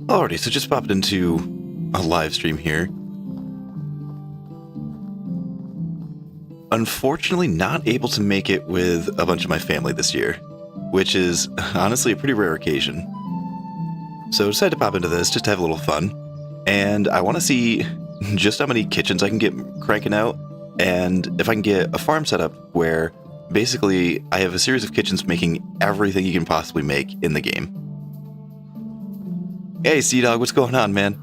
Alrighty, so just popped into a live stream here. Unfortunately, not able to make it with a bunch of my family this year, which is honestly a pretty rare occasion. So decided to pop into this just to have a little fun, and I want to see just how many kitchens I can get cranking out, and if I can get a farm set up where basically I have a series of kitchens making everything you can possibly make in the game. Hey, Sea-Dog, what's going on, man?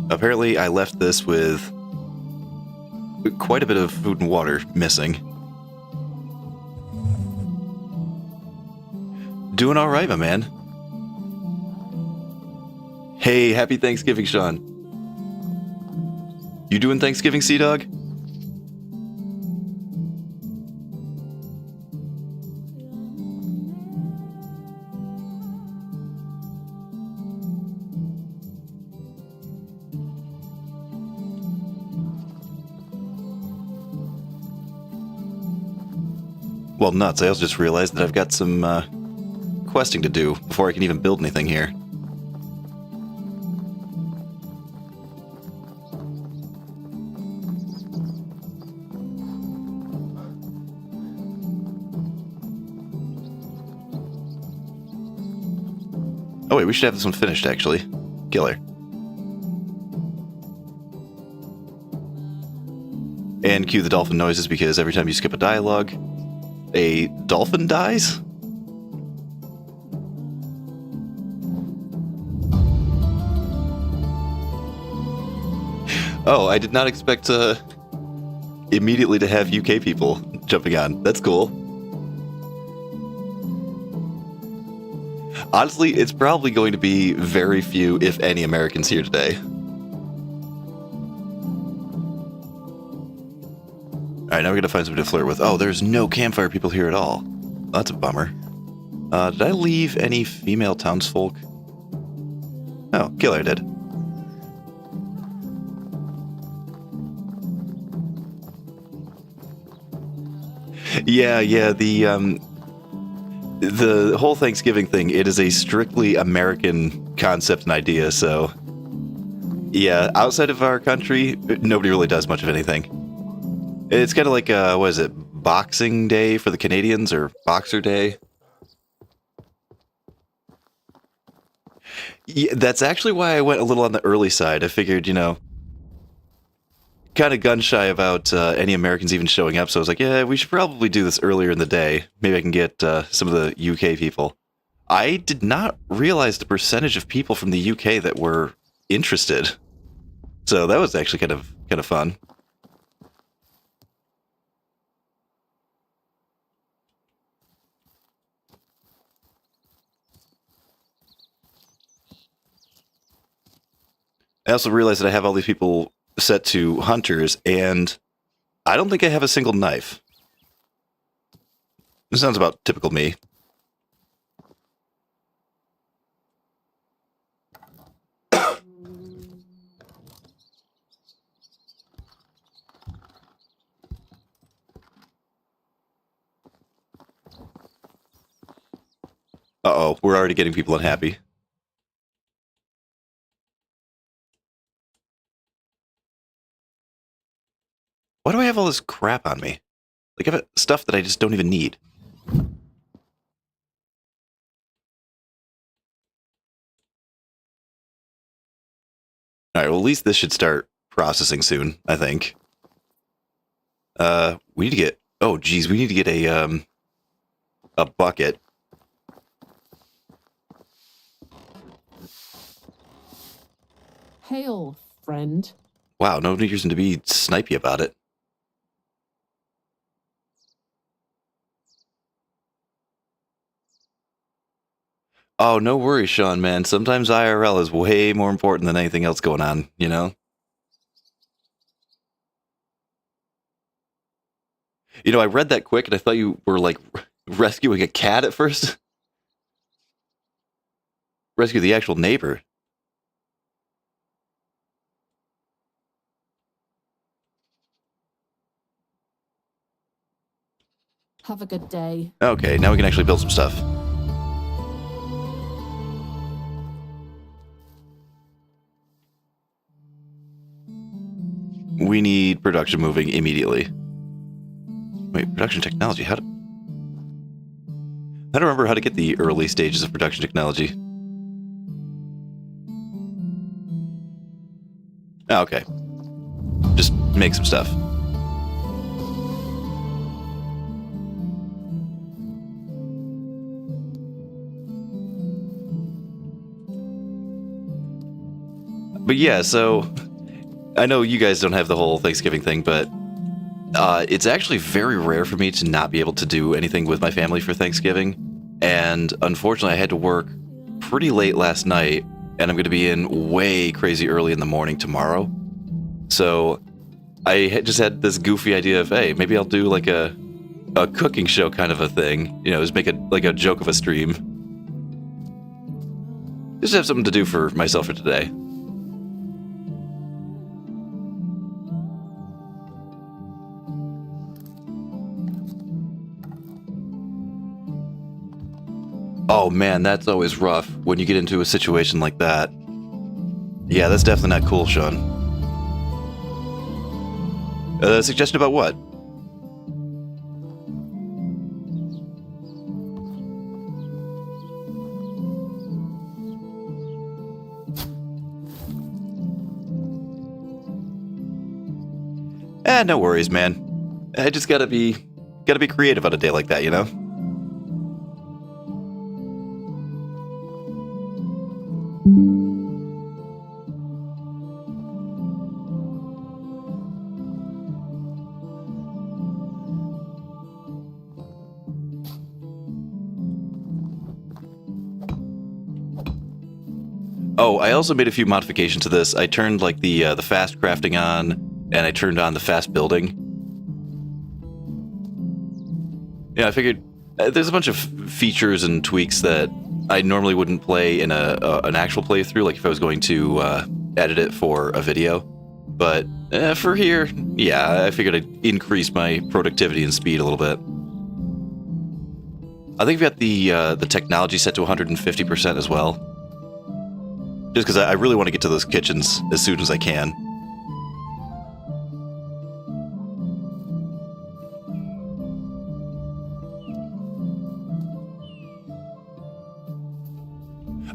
Apparently, I left this with quite a bit of food and water missing. Doing all right, my man. Hey, happy Thanksgiving, Sean. You doing Thanksgiving, Sea-Dog? Well, nuts. I also just realized that I've got some questing to do before I can even build anything here. Oh wait, we should have this one finished, actually. Killer. And cue the dolphin noises because every time you skip a dialogue, a dolphin dies? Oh, I did not expect immediately to have UK people jumping on. That's cool. Honestly, it's probably going to be very few, if any, Americans here today. Alright, now we're going to find somebody to flirt with. Oh, there's no campfire people here at all. That's a bummer. Did I leave any female townsfolk? Oh, Killer did. Yeah, the whole Thanksgiving thing, it is a strictly American concept and idea, so yeah, outside of our country, nobody really does much of anything. It's kind of like, what is it, Boxing Day for the Canadians, or Boxer Day? Yeah, that's actually why I went a little on the early side. I figured, you know, kind of gun shy about any Americans even showing up, so I was like, yeah, we should probably do this earlier in the day. Maybe I can get some of the UK people. I did not realize the percentage of people from the UK that were interested. So that was actually kind of fun. I also realized that I have all these people set to hunters, and I don't think I have a single knife. This sounds about typical me. Uh-oh, we're already getting people unhappy. Why do I have all this crap on me? Like, I have stuff that I just don't even need. Alright, well, at least this should start processing soon, I think. We need to get... Oh, geez, we need to get a bucket. Hail, friend. Wow, no reason to be snipey about it. Oh, no worries, Sean, man. Sometimes IRL is way more important than anything else going on, you know? You know, I read that quick and I thought you were, like, rescuing a cat at first. Rescue the actual neighbor. Have a good day. Okay, now we can actually build some stuff. We need production moving immediately. Wait, production technology, how to... I don't remember how to get the early stages of production technology. Oh, okay. Just make some stuff. But yeah, so I know you guys don't have the whole Thanksgiving thing, but it's actually very rare for me to not be able to do anything with my family for Thanksgiving. And unfortunately, I had to work pretty late last night, and I'm going to be in way crazy early in the morning tomorrow. So I just had this goofy idea of, hey, maybe I'll do like a cooking show kind of a thing. You know, just make it like a joke of a stream. Just have something to do for myself for today. Oh man, that's always rough when you get into a situation like that. Yeah, that's definitely not cool, Sean. Suggestion about what? No worries, man. I just gotta be creative on a day like that, you know? Oh, I also made a few modifications to this. I turned like the fast crafting on, and I turned on the fast building. Yeah, I figured there's a bunch of features and tweaks that I normally wouldn't play in an actual playthrough, like if I was going to edit it for a video. But for here, yeah, I figured I'd increase my productivity and speed a little bit. I think I've got the technology set to 150% as well. Just because I really want to get to those kitchens as soon as I can.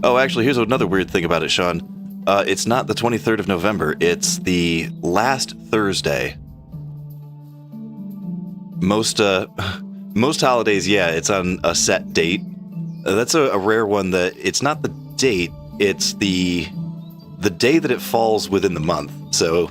Oh, actually, here's another weird thing about it, Sean. It's not the 23rd of November. It's the last Thursday. Most holidays, yeah, it's on a set date. That's a rare one that it's not the date, it's the day that it falls within the month. So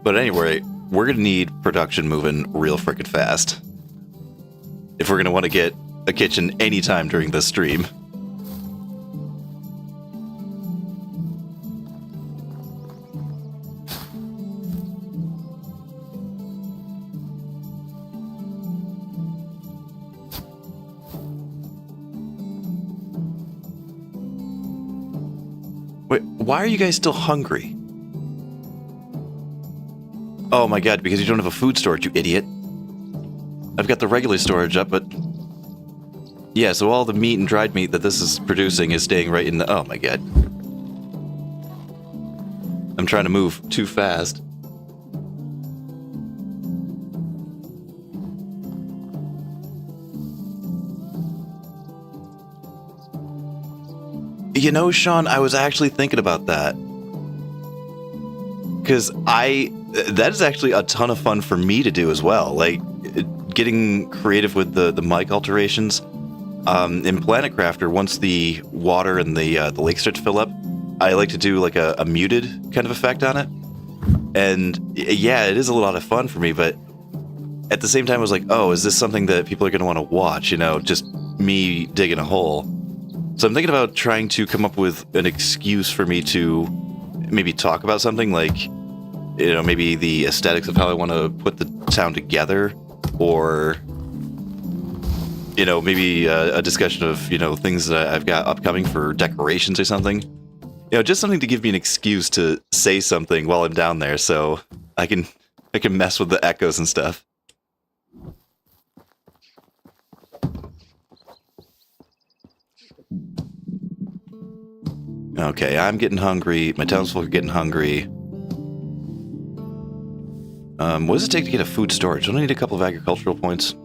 But anyway, we're going to need production moving real frickin' fast if we're going to want to get a kitchen anytime during this stream. Wait, why are you guys still hungry? Oh my god, because you don't have a food storage, you idiot. I've got the regular storage up, but... yeah, so all the meat and dried meat that this is producing is staying right in the... oh my god. I'm trying to move too fast. You know, Sean, I was actually thinking about that. Because that is actually a ton of fun for me to do as well. Like, getting creative with the mic alterations. In Planet Crafter, once the water and the lake start to fill up, I like to do like a muted kind of effect on it. And yeah, it is a lot of fun for me, but at the same time I was like, oh, is this something that people are going to want to watch? You know, just me digging a hole. So I'm thinking about trying to come up with an excuse for me to maybe talk about something like, you know, maybe the aesthetics of how I want to put the town together, or, you know, maybe a discussion of, you know, things that I've got upcoming for decorations or something. You know, just something to give me an excuse to say something while I'm down there, so I can mess with the echoes and stuff. Okay, I'm getting hungry. My townsfolk are getting hungry. What does it take to get a food storage? Don't I need a couple of agricultural points?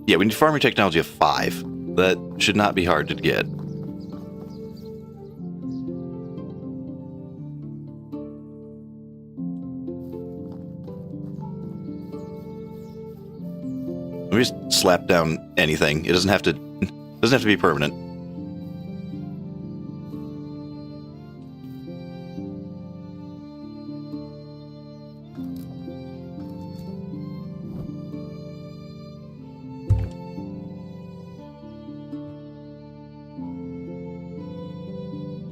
Yeah, we need farming technology of 5. That should not be hard to get. Let me just slap down anything. It doesn't have to be permanent.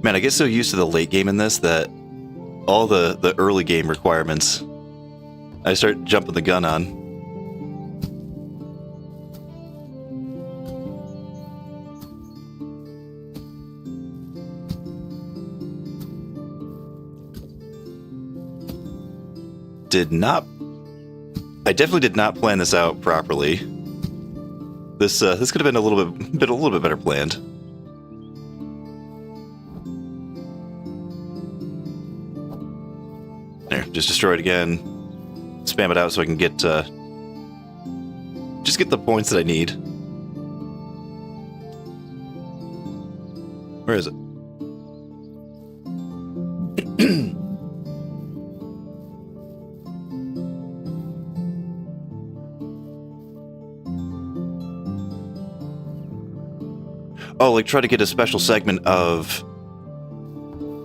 Man, I get so used to the late game in this that all the early game requirements I start jumping the gun on. I definitely did not plan this out properly. This could have been a little bit better planned. There, just destroy it again. Spam it out so I can get just get the points that I need. Where is it? Oh, like try to get a special segment of,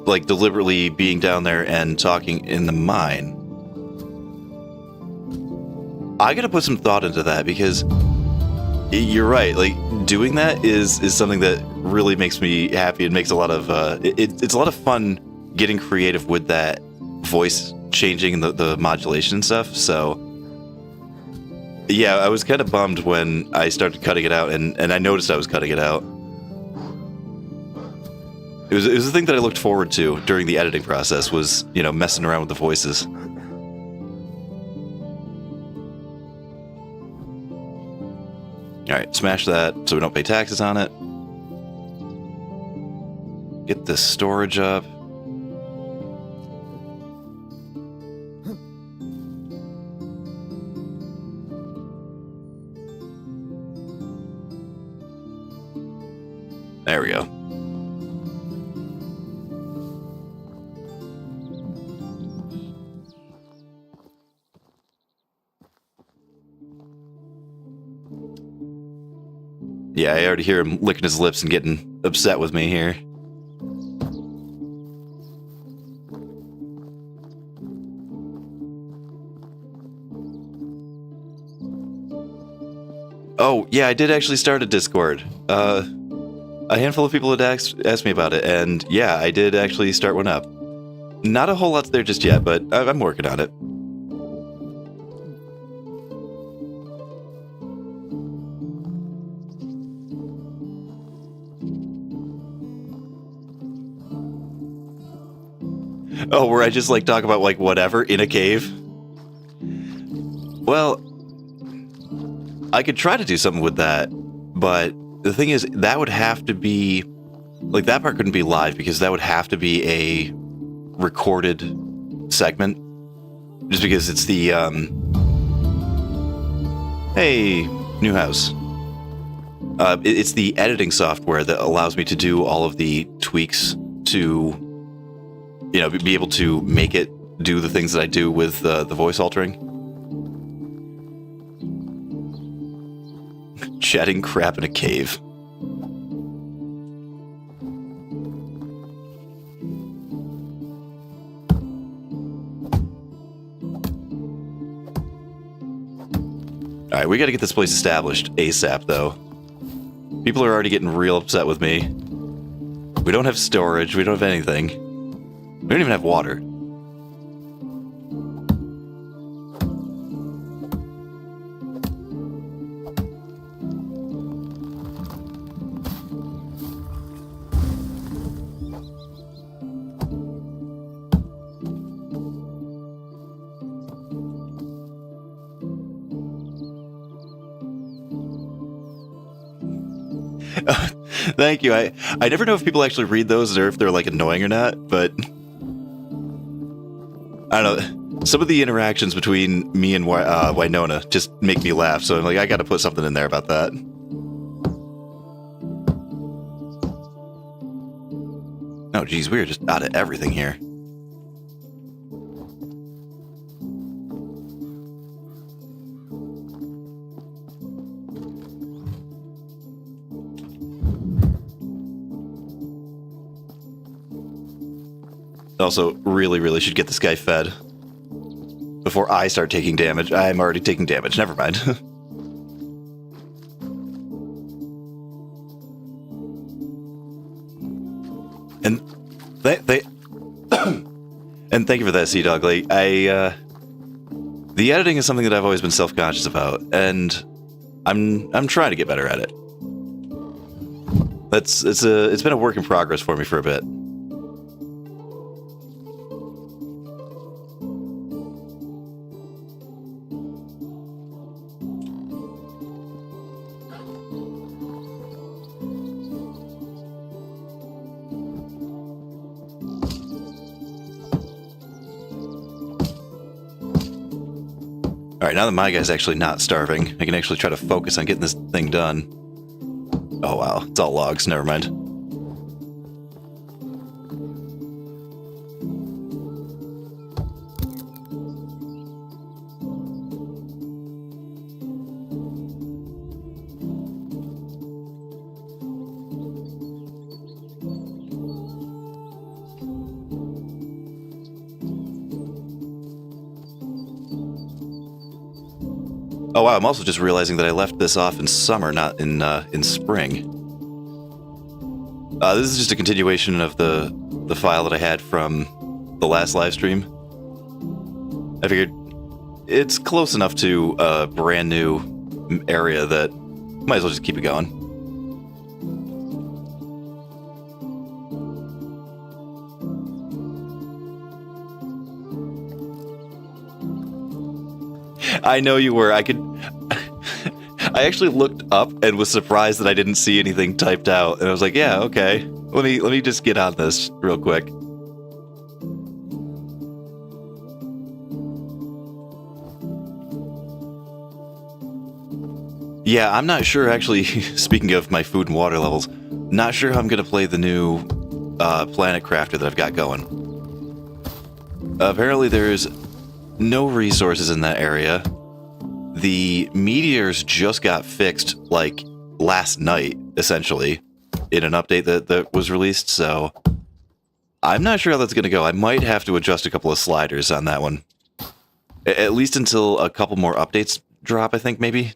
like, deliberately being down there and talking in the mine. I gotta put some thought into that, because you're right. Like, doing that is something that really makes me happy. It makes a lot of it's a lot of fun getting creative with that voice changing and the modulation and stuff. So yeah, I was kind of bummed when I started cutting it out, and I noticed I was cutting it out. It was the thing that I looked forward to during the editing process, was, you know, messing around with the voices. Alright, smash that so we don't pay taxes on it. Get this storage up. There we go. Yeah, I already hear him licking his lips and getting upset with me here. Oh, yeah, I did actually start a Discord. A handful of people had asked me about it, and yeah, I did actually start one up. Not a whole lot there just yet, but I'm working on it. Oh, where I just, like, talk about, like, whatever in a cave? Well, I could try to do something with that, but the thing is, that would have to be... Like, that part couldn't be live, because that would have to be a recorded segment. Just because it's the, Hey, new house. It's the editing software that allows me to do all of the tweaks to... You know, be able to make it do the things that I do with the voice altering. Chatting crap in a cave. Alright, we gotta get this place established ASAP, though. People are already getting real upset with me. We don't have storage. We don't have anything. We don't even have water. Thank you. I never know if people actually read those or if they're like annoying or not, but I don't know. Some of the interactions between me and Winona just make me laugh, so I'm like, I gotta put something in there about that. Oh geez, we are just out of everything here. Also, really should get this guy fed before I start taking damage. I'm already taking damage. Never mind. And and thank you for that, Sea Dog. Like the editing is something that I've always been self-conscious about, and I'm trying to get better at it. It's been a work in progress for me for a bit. Alright, now that my guy's actually not starving, I can actually try to focus on getting this thing done. Oh wow, it's all logs, never mind. Oh wow, I'm also just realizing that I left this off in summer, not in spring. This is just a continuation of the file that I had from the last live stream. I figured it's close enough to a brand new area that might as well just keep it going. I know you were. I actually looked up and was surprised that I didn't see anything typed out. And I was like, yeah, okay. Let me just get on this real quick. Yeah, I'm not sure, actually, speaking of my food and water levels, not sure how I'm going to play the new planet crafter that I've got going. Apparently there's no resources in that area. The meteors just got fixed, like, last night, essentially, in an update that was released, so I'm not sure how that's going to go. I might have to adjust a couple of sliders on that one. At least until a couple more updates drop, I think, maybe.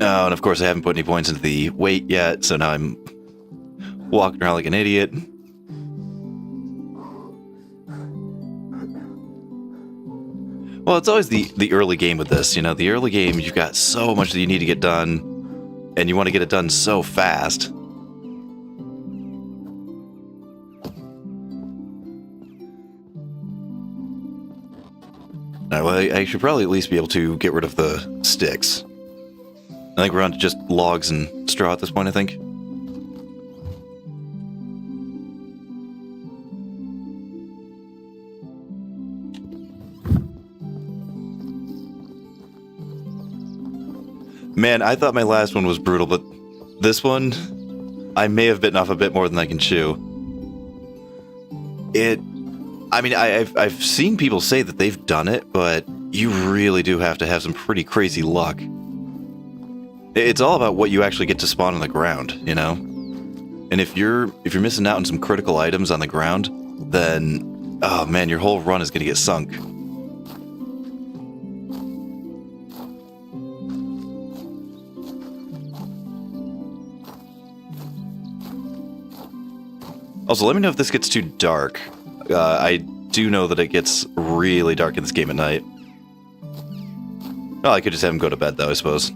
Oh, and of course I haven't put any points into the weight yet, so now I'm walking around like an idiot. Well, it's always the early game with this, you know. The early game, you've got so much that you need to get done, and you want to get it done so fast. Alright, well, I should probably at least be able to get rid of the sticks. I think we're on to just logs and straw at this point, I think. Man, I thought my last one was brutal, but this one, I may have bitten off a bit more than I can chew. I mean, I've seen people say that they've done it, but you really do have to have some pretty crazy luck. It's all about what you actually get to spawn on the ground, you know? And if you're missing out on some critical items on the ground, then, oh man, your whole run is going to get sunk. Also, let me know if this gets too dark. I do know that it gets really dark in this game at night. Well, I could just have him go to bed, though, I suppose.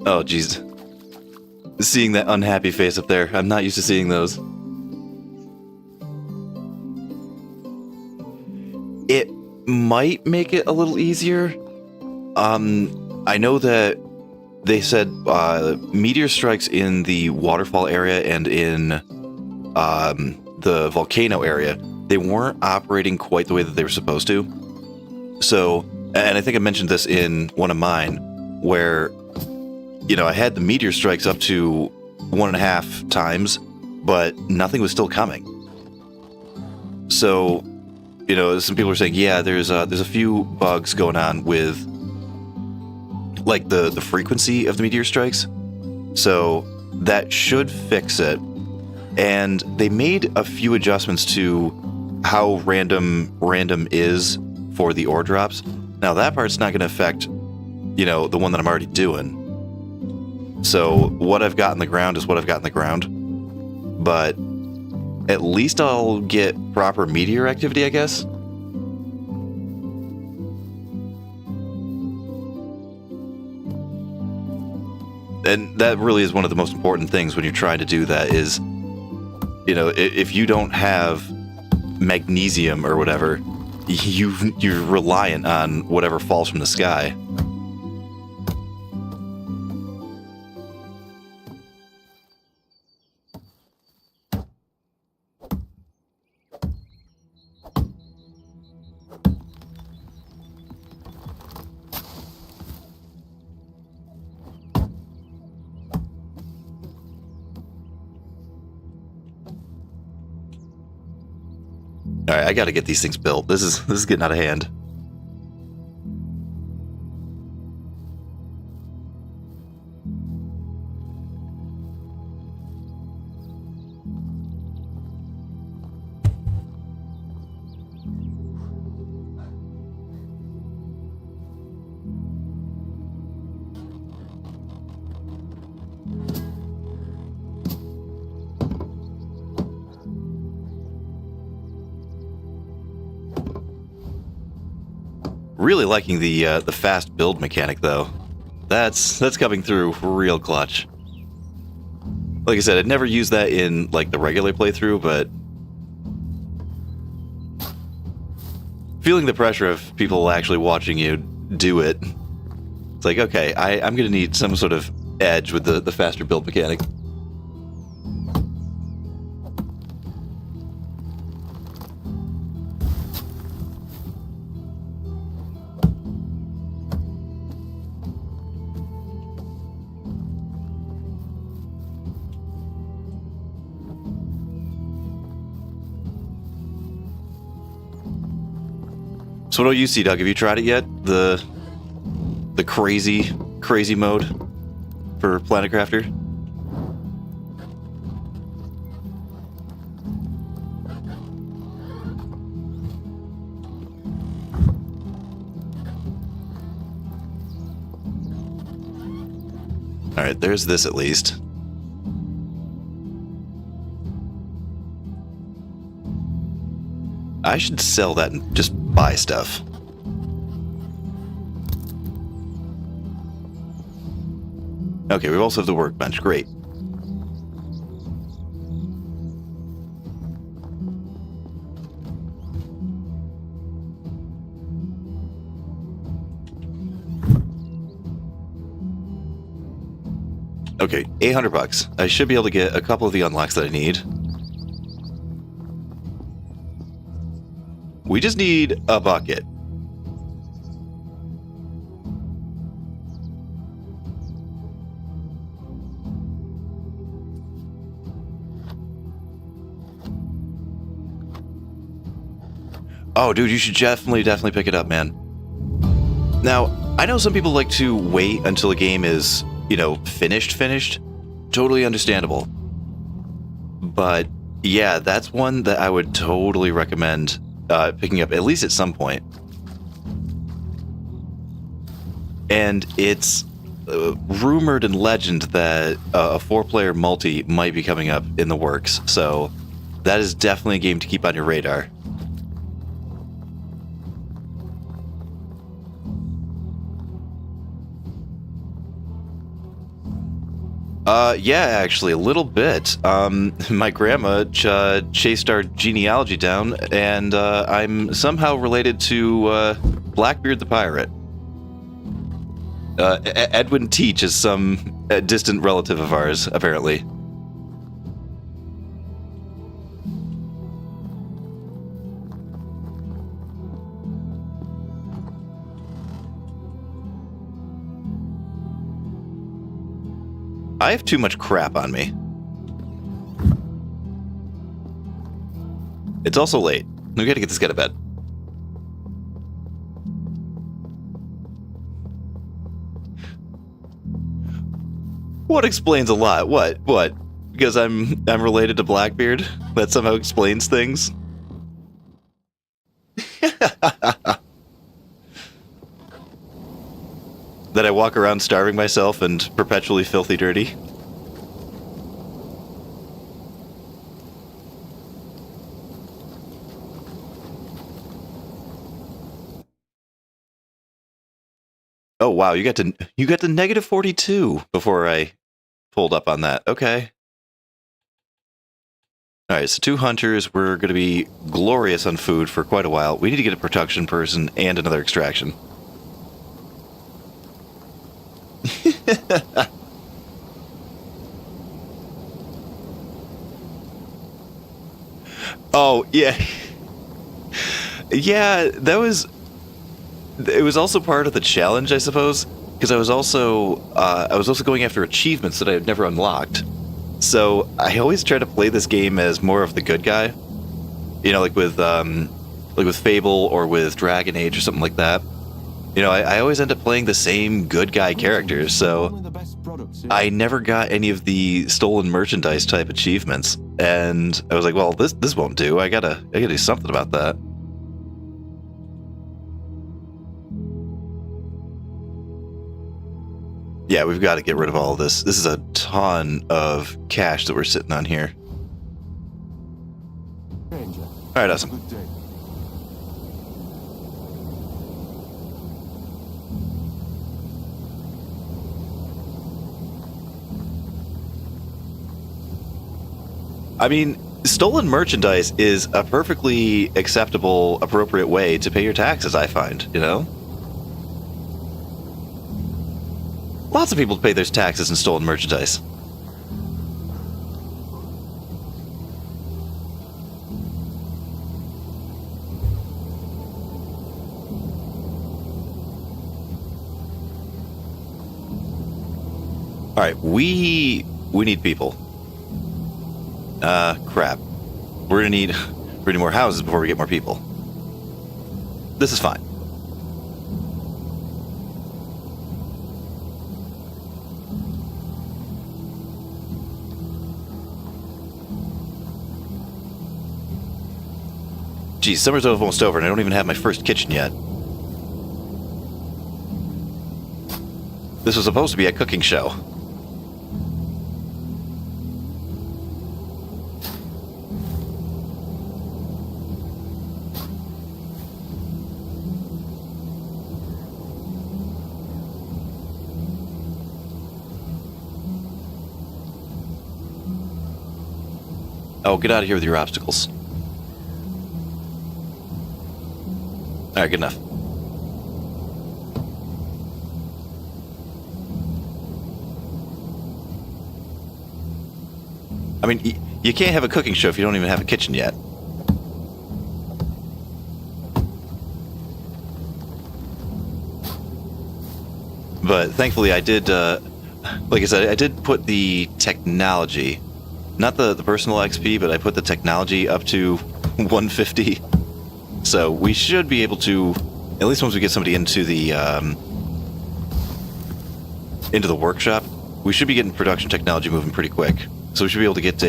Oh, jeez. Seeing that unhappy face up there. I'm not used to seeing those. It might make it a little easier. I know that they said meteor strikes in the waterfall area and in the volcano area, they weren't operating quite the way that they were supposed to. So, and I think I mentioned this in one of mine, where, you know, I had the meteor strikes up to 1.5 times, but nothing was still coming. So, you know, some people are saying, yeah, there's a few bugs going on with, like, the frequency of the meteor strikes. So that should fix it. And they made a few adjustments to how random is for the ore drops. Now that part's not going to affect, you know, the one that I'm already doing. So what I've got in the ground is what I've got in the ground. But at least I'll get proper meteor activity, I guess. And that really is one of the most important things when you're trying to do that is, you know, if you don't have magnesium or whatever, you're reliant on whatever falls from the sky. All right, I got to get these things built. This is getting out of hand. Really liking the fast build mechanic, though. That's coming through real clutch. Like I said, I'd never used that in like the regular playthrough, but feeling the pressure of people actually watching you do it, it's like, okay, I'm gonna need some sort of edge with the faster build mechanic. So what do you see, Doug? Have you tried it yet? The crazy mode for Planet Crafter? All right, there's this at least. I should sell that and just buy stuff. Okay, we also have the workbench. Great. Okay, $800. I should be able to get a couple of the unlocks that I need. We just need a bucket. Oh, dude, you should definitely pick it up, man. Now, I know some people like to wait until a game is, you know, finished. Totally understandable. But yeah, that's one that I would totally recommend picking up, at least at some point. And it's rumored and legend that a 4-player multi might be coming up in the works, so that is definitely a game to keep on your radar. Yeah, actually, a little bit. My grandma chased our genealogy down, and I'm somehow related to Blackbeard the Pirate. Edwin Teach is some distant relative of ours, apparently. I have too much crap on me. It's also late. We gotta get this guy to bed. What explains a lot? What? Because I'm related to Blackbeard? That somehow explains things? That I walk around starving myself and perpetually filthy dirty? Oh wow, you got to negative 42 before I pulled up on that. Okay. Alright, so 2 hunters. We're going to be glorious on food for quite a while. We need to get a production person and another extraction. Oh, yeah. Yeah, that was... It was also part of the challenge, I suppose, because I was also going after achievements that I had never unlocked. So I always try to play this game as more of the good guy. You know, like with Fable or with Dragon Age or something like that. You know, I always end up playing the same good guy characters, so I never got any of the stolen merchandise type achievements. And I was like, well, this won't do. I gotta do something about that. Yeah, we've got to get rid of all of this. This is a ton of cash that we're sitting on here. All right, awesome. I mean, stolen merchandise is a perfectly acceptable, appropriate way to pay your taxes, I find, you know? Lots of people pay their taxes in stolen merchandise. Alright, we need people. Crap. We're gonna need more houses before we get more people. This is fine. Geez, summer's almost over and I don't even have my first kitchen yet. This was supposed to be a cooking show. Oh, get out of here with your obstacles. Alright, good enough. I mean, you can't have a cooking show if you don't even have a kitchen yet. But thankfully I did, like I said, I did put the technology, not the personal XP, but I put the technology up to 150. So we should be able to, at least once we get somebody into the workshop, we should be getting production technology moving pretty quick. So we should be able to get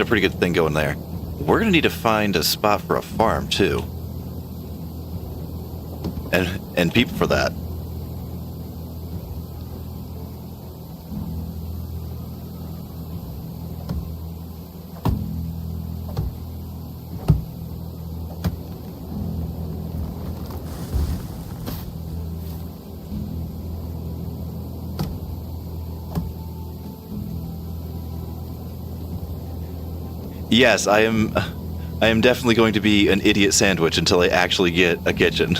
a pretty good thing going there. We're gonna need to find a spot for a farm too, and people for that. Yes, I am definitely going to be an idiot sandwich until I actually get a kitchen.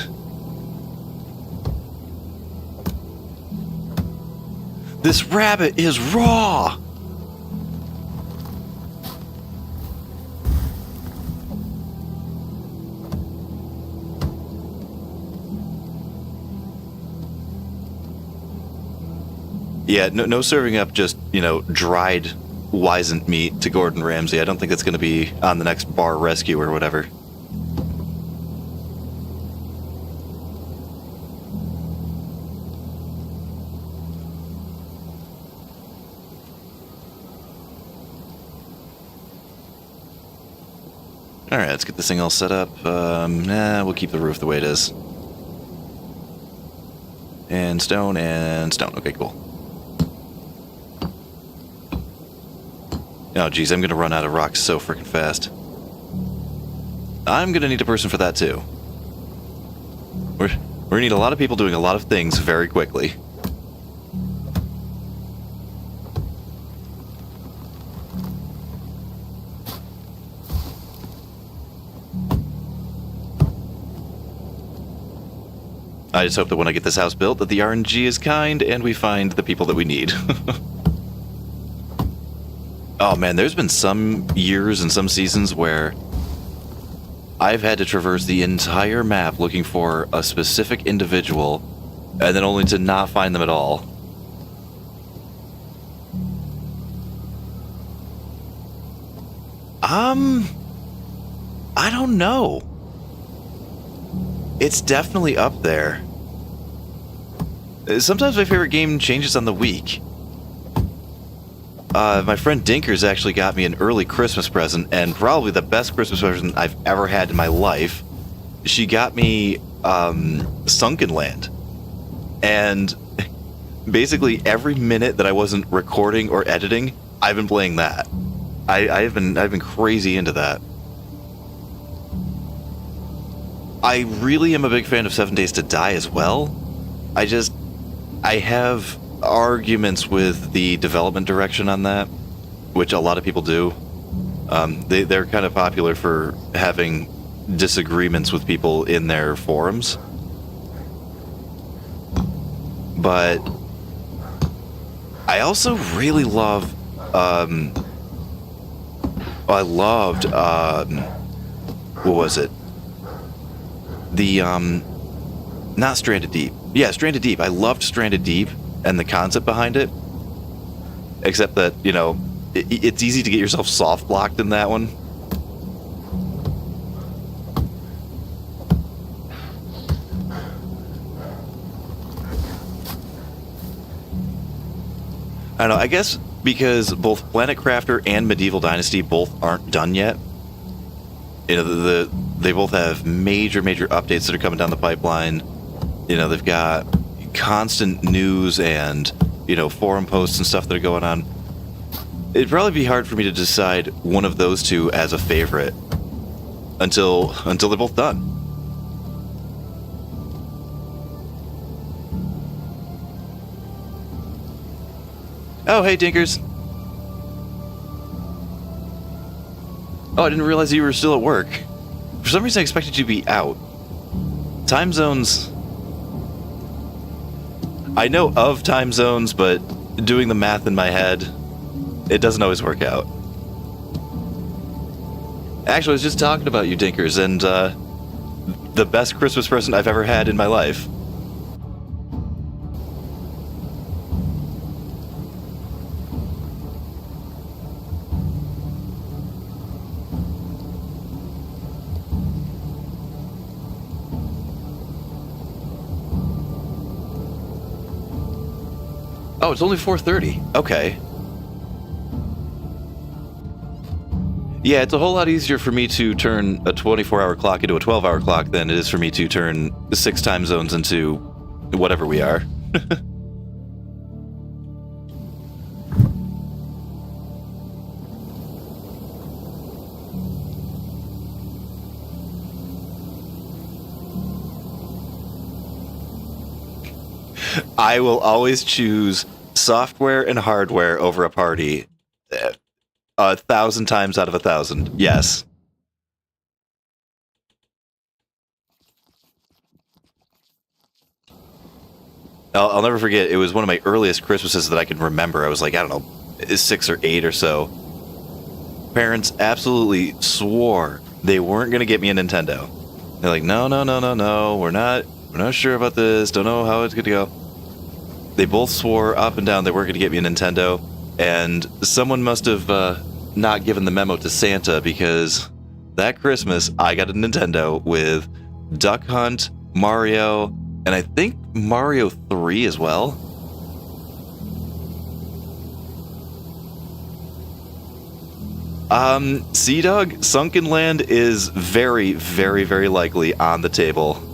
This rabbit is raw! Yeah, no serving up just, dried wizened meat to Gordon Ramsay. I don't think that's going to be on the next bar rescue or whatever. Alright, let's get this thing all set up. We'll keep the roof the way it is. And stone. Okay, cool. Oh, geez, I'm going to run out of rocks so freaking fast. I'm going to need a person for that, too. We're going to need a lot of people doing a lot of things very quickly. I just hope that when I get this house built that the RNG is kind and we find the people that we need. Oh man, there's been some years and some seasons where I've had to traverse the entire map looking for a specific individual and then only to not find them at all. I don't know. It's definitely up there. Sometimes my favorite game changes on the week. My friend Dinkers actually got me an early Christmas present, and probably the best Christmas present I've ever had in my life. She got me Sunken Land, and basically every minute that I wasn't recording or editing, I've been playing that. I've been crazy into that. I really am a big fan of 7 Days to Die as well. I have arguments with the development direction on that, which a lot of people do. They're kind of popular for having disagreements with people in their forums. But I also really love, I loved, what was it? The, not Stranded Deep. Yeah, Stranded Deep. I loved Stranded Deep and the concept behind it. Except that, it's easy to get yourself soft blocked in that one. I don't know, I guess because both Planet Crafter and Medieval Dynasty both aren't done yet. They both have major updates that are coming down the pipeline. They've got constant news and, forum posts and stuff that are going on. It'd probably be hard for me to decide one of those two as a favorite until they're both done. Oh, hey, Dinkers. Oh, I didn't realize you were still at work. For some reason, I expected you to be out. Time zones... I know of time zones, but doing the math in my head, it doesn't always work out. Actually, I was just talking about you, Dinkers, and the best Christmas present I've ever had in my life. Oh, it's only 4:30. Okay. Yeah, it's a whole lot easier for me to turn a 24-hour clock into a 12-hour clock than it is for me to turn 6 time zones into whatever we are. I will always choose software and hardware over a party 1,000 times out of 1,000. Yes. I'll never forget, it was one of my earliest Christmases that I can remember. I was like, I don't know, 6 or 8 or so. Parents absolutely swore they weren't going to get me a Nintendo. They're like, no, we're not sure about this, don't know how it's going to go. They both swore up and down they weren't going to get me a Nintendo, and someone must have not given the memo to Santa, because that Christmas I got a Nintendo with Duck Hunt, Mario, and I think Mario 3 as well. Sea Dog, Sunken Land is very, very, very likely on the table.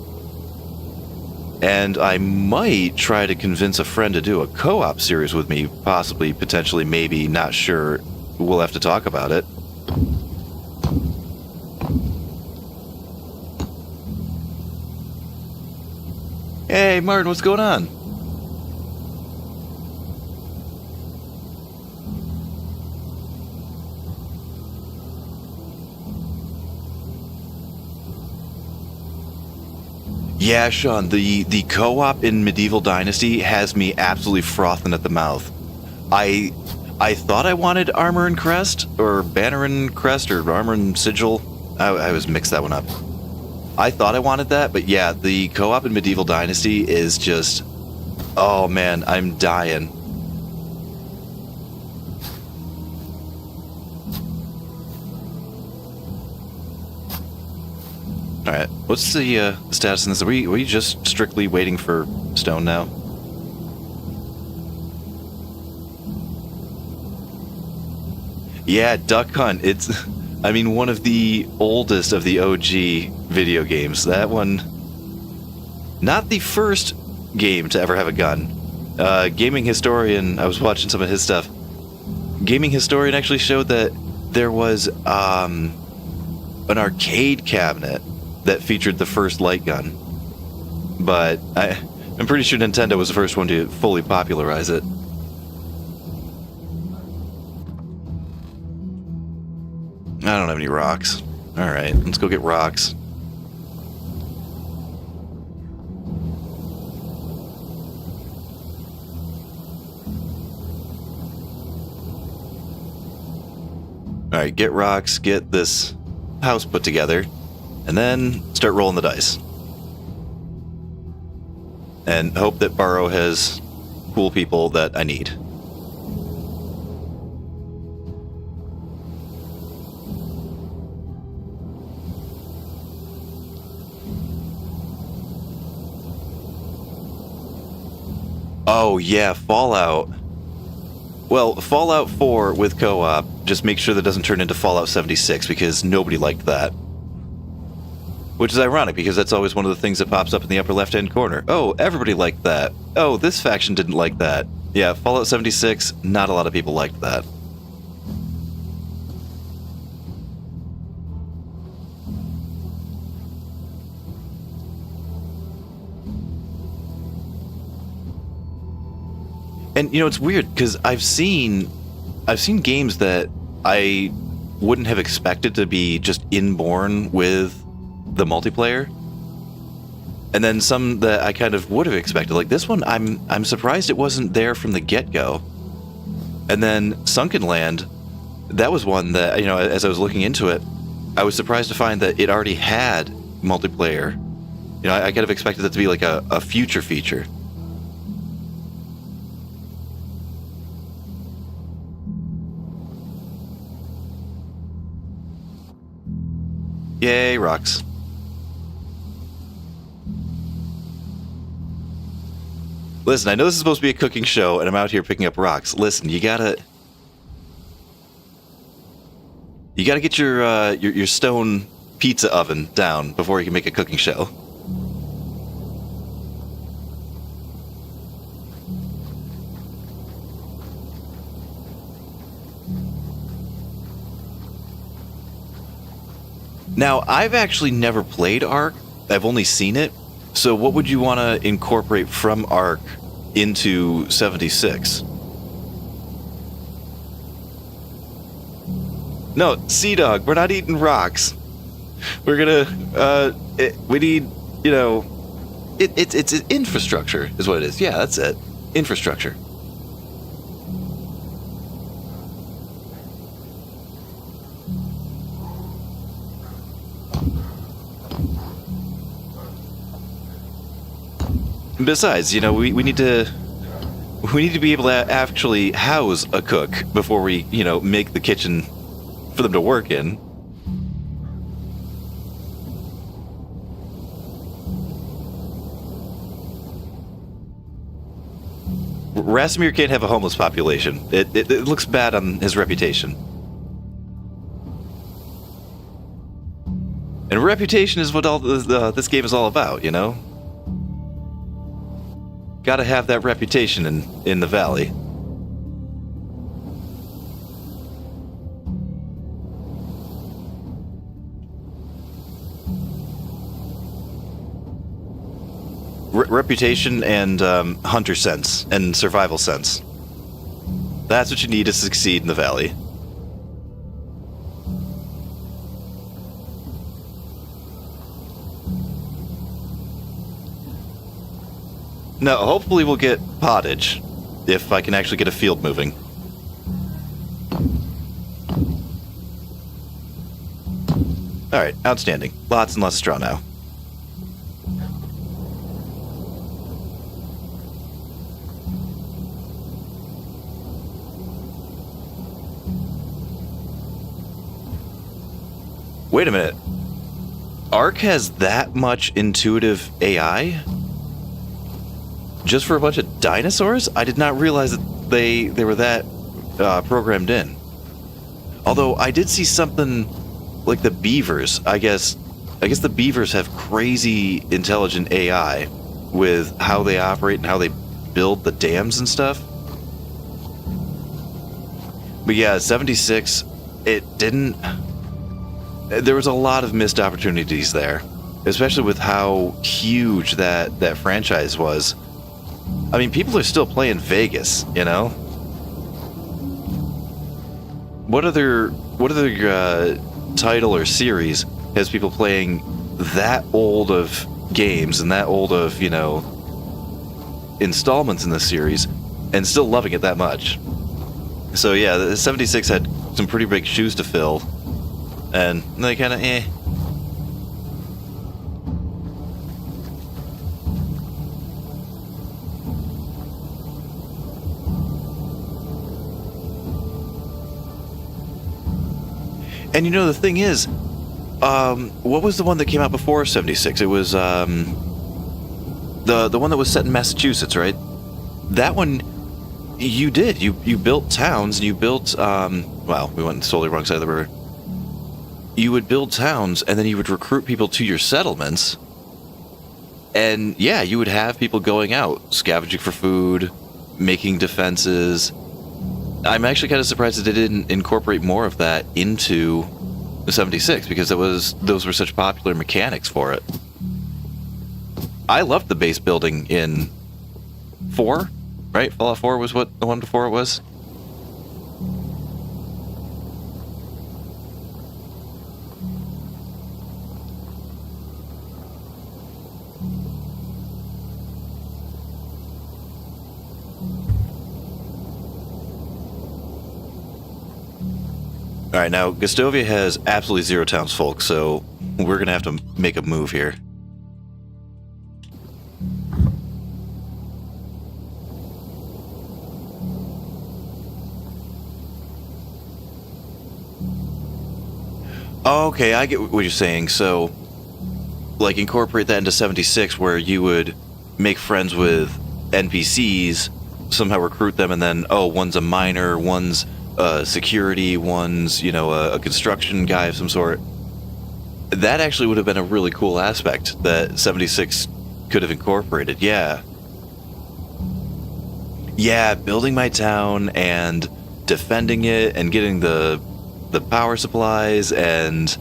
And I might try to convince a friend to do a co-op series with me, possibly, potentially, maybe, not sure. We'll have to talk about it. Hey, Martin, what's going on? Yeah, Sean, the co-op in Medieval Dynasty has me absolutely frothing at the mouth. I thought I wanted Armor and Crest, or Banner and Crest, or Armor and Sigil. I always mixed that one up. I thought I wanted that, but yeah, the co-op in Medieval Dynasty is just... Oh man, I'm dying. Alright, what's the status in this? Are we just strictly waiting for stone now? Yeah, Duck Hunt. It's, I mean, one of the oldest of the OG video games. That one, not the first game to ever have a gun. Gaming Historian, I was watching some of his stuff. Gaming Historian actually showed that there was an arcade cabinet that featured the first light gun. But I'm pretty sure Nintendo was the first one to fully popularize it. I don't have any rocks. Alright, let's go get rocks. Alright, get rocks, get this house put together, and then start rolling the dice. And hope that Barrow has cool people that I need. Oh yeah, Fallout. Well, Fallout 4 with co-op, just make sure that doesn't turn into Fallout 76, because nobody liked that. Which is ironic, because that's always one of the things that pops up in the upper left-hand corner. Oh, everybody liked that. Oh, this faction didn't like that. Yeah, Fallout 76, not a lot of people liked that. And, you know, it's weird, because I've seen games that I wouldn't have expected to be just inborn with the multiplayer, and then some that I kind of would have expected. Like this one, I'm surprised it wasn't there from the get-go. And then Sunken Land, that was one that, you know, as I was looking into it, I was surprised to find that it already had multiplayer. You know, I kind of expected that to be like a future feature. Yay, rocks. Listen, I know this is supposed to be a cooking show, and I'm out here picking up rocks. Listen, you gotta get your stone pizza oven down before you can make a cooking show. Now, I've actually never played Ark. I've only seen it. So what would you want to incorporate from Ark into 76? No, Sea Dog, we're not eating rocks. We're gonna, we need, it's infrastructure is what it is. Yeah, that's it. Infrastructure. Besides, we need to be able to actually house a cook before we, make the kitchen for them to work in. Racimir can't have a homeless population. It looks bad on his reputation. And reputation is what all this game is all about, Gotta have that reputation in the valley. Reputation and hunter sense and survival sense. That's what you need to succeed in the valley. No, hopefully we'll get pottage, if I can actually get a field moving. Alright, outstanding. Lots and lots of straw now. Wait a minute. Ark has that much intuitive AI? Just for a bunch of dinosaurs? I did not realize that they were that programmed in. Although I did see something like the beavers. I guess the beavers have crazy intelligent AI with how they operate and how they build the dams and stuff. But yeah, 76, it didn't... There was a lot of missed opportunities there, especially with how huge that franchise was. I mean, people are still playing Vegas, What other title or series has people playing that old of games and that old of, installments in the series and still loving it that much? So yeah, the 76 had some pretty big shoes to fill, and they kind of And the thing is, what was the one that came out before 76? It was the one that was set in Massachusetts, right? That one, you did. You built towns, and you built, well, we went totally wrong side of the river. You would build towns, and then you would recruit people to your settlements. And yeah, you would have people going out, scavenging for food, making defenses. I'm actually kind of surprised that they didn't incorporate more of that into the 76, because those were such popular mechanics for it. I loved the base building in 4, right? Fallout 4 was what the one before it was? Alright, now, Gustovia has absolutely 0 townsfolk, so we're gonna have to make a move here. Okay, I get what you're saying. So, like, incorporate that into 76, where you would make friends with NPCs, somehow recruit them, and then, oh, one's a miner, one's security, one's, you know, a construction guy of some sort. That actually would have been a really cool aspect that 76 could have incorporated, yeah. Yeah, building my town and defending it and getting the power supplies, and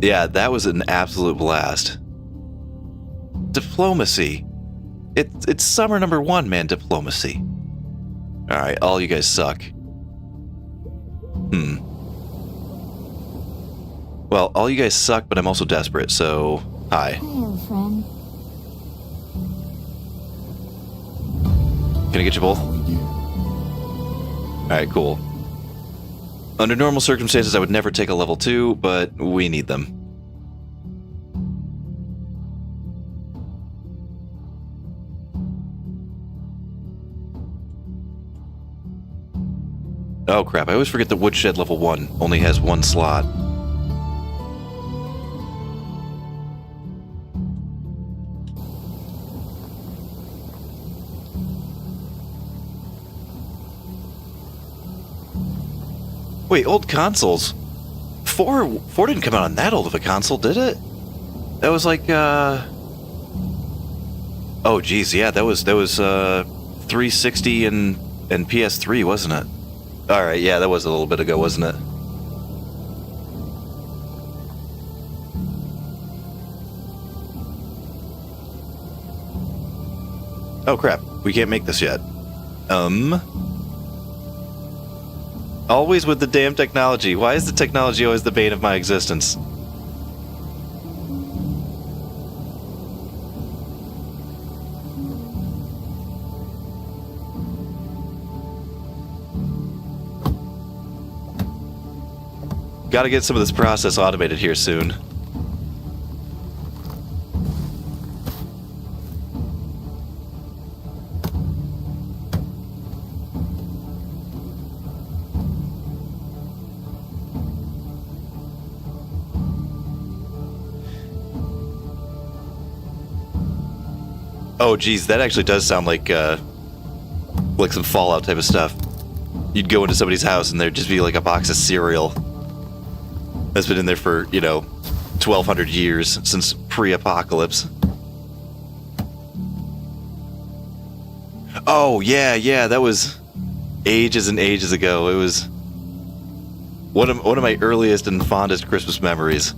yeah, that was an absolute blast. Diplomacy. It's summer number 1, man, diplomacy. Alright, all you guys suck. Well, all you guys suck, but I'm also desperate, so hi. Hello, friend. Can I get you both? Alright, cool. Under normal circumstances, I would never take a level 2, but we need them. Oh crap, I always forget that Woodshed level 1 only has 1 slot. Wait, old consoles? 4 didn't come out on that old of a console, did it? That was like, oh geez, yeah, that was 360 and PS3, wasn't it? Alright, yeah, that was a little bit ago, wasn't it? Oh crap, we can't make this yet. Always with the damn technology. Why is the technology always the bane of my existence? Gotta get some of this process automated here soon. Oh geez, that actually does sound like some Fallout type of stuff. You'd go into somebody's house and there'd just be like a box of cereal that's been in there for, you know, 1,200 years, since pre-apocalypse. Oh, yeah, that was ages and ages ago. It was one of my earliest and fondest Christmas memories.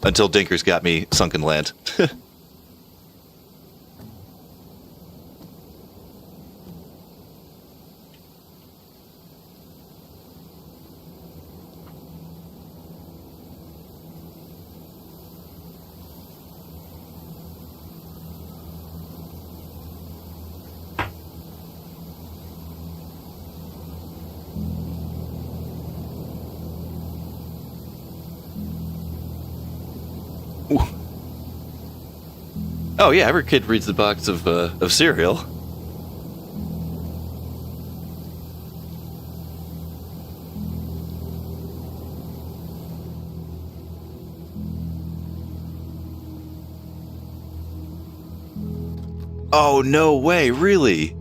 Until Dinkers got me sunken land. Oh yeah, every kid reads the box of cereal. Oh no way, really?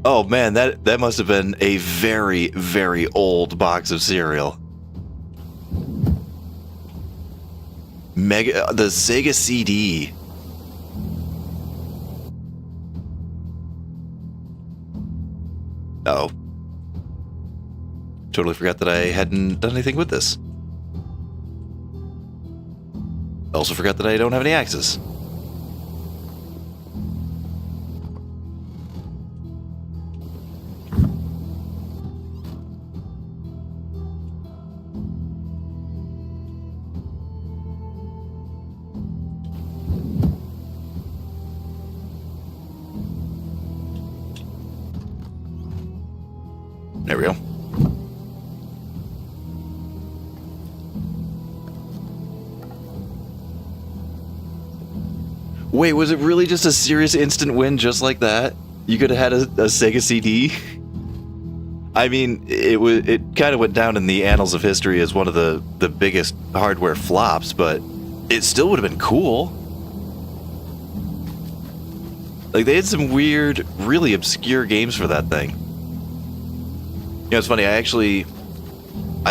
Oh man, that must have been a very, very old box of cereal. The Sega CD. Oh. Totally forgot that I hadn't done anything with this. Also forgot that I don't have any axes. There we go. Wait, was it really just a serious instant win just like that? You could have had a Sega CD? I mean, it kind of went down in the annals of history as one of the biggest hardware flops, but it still would have been cool. Like, they had some weird, really obscure games for that thing. You know, it's funny, I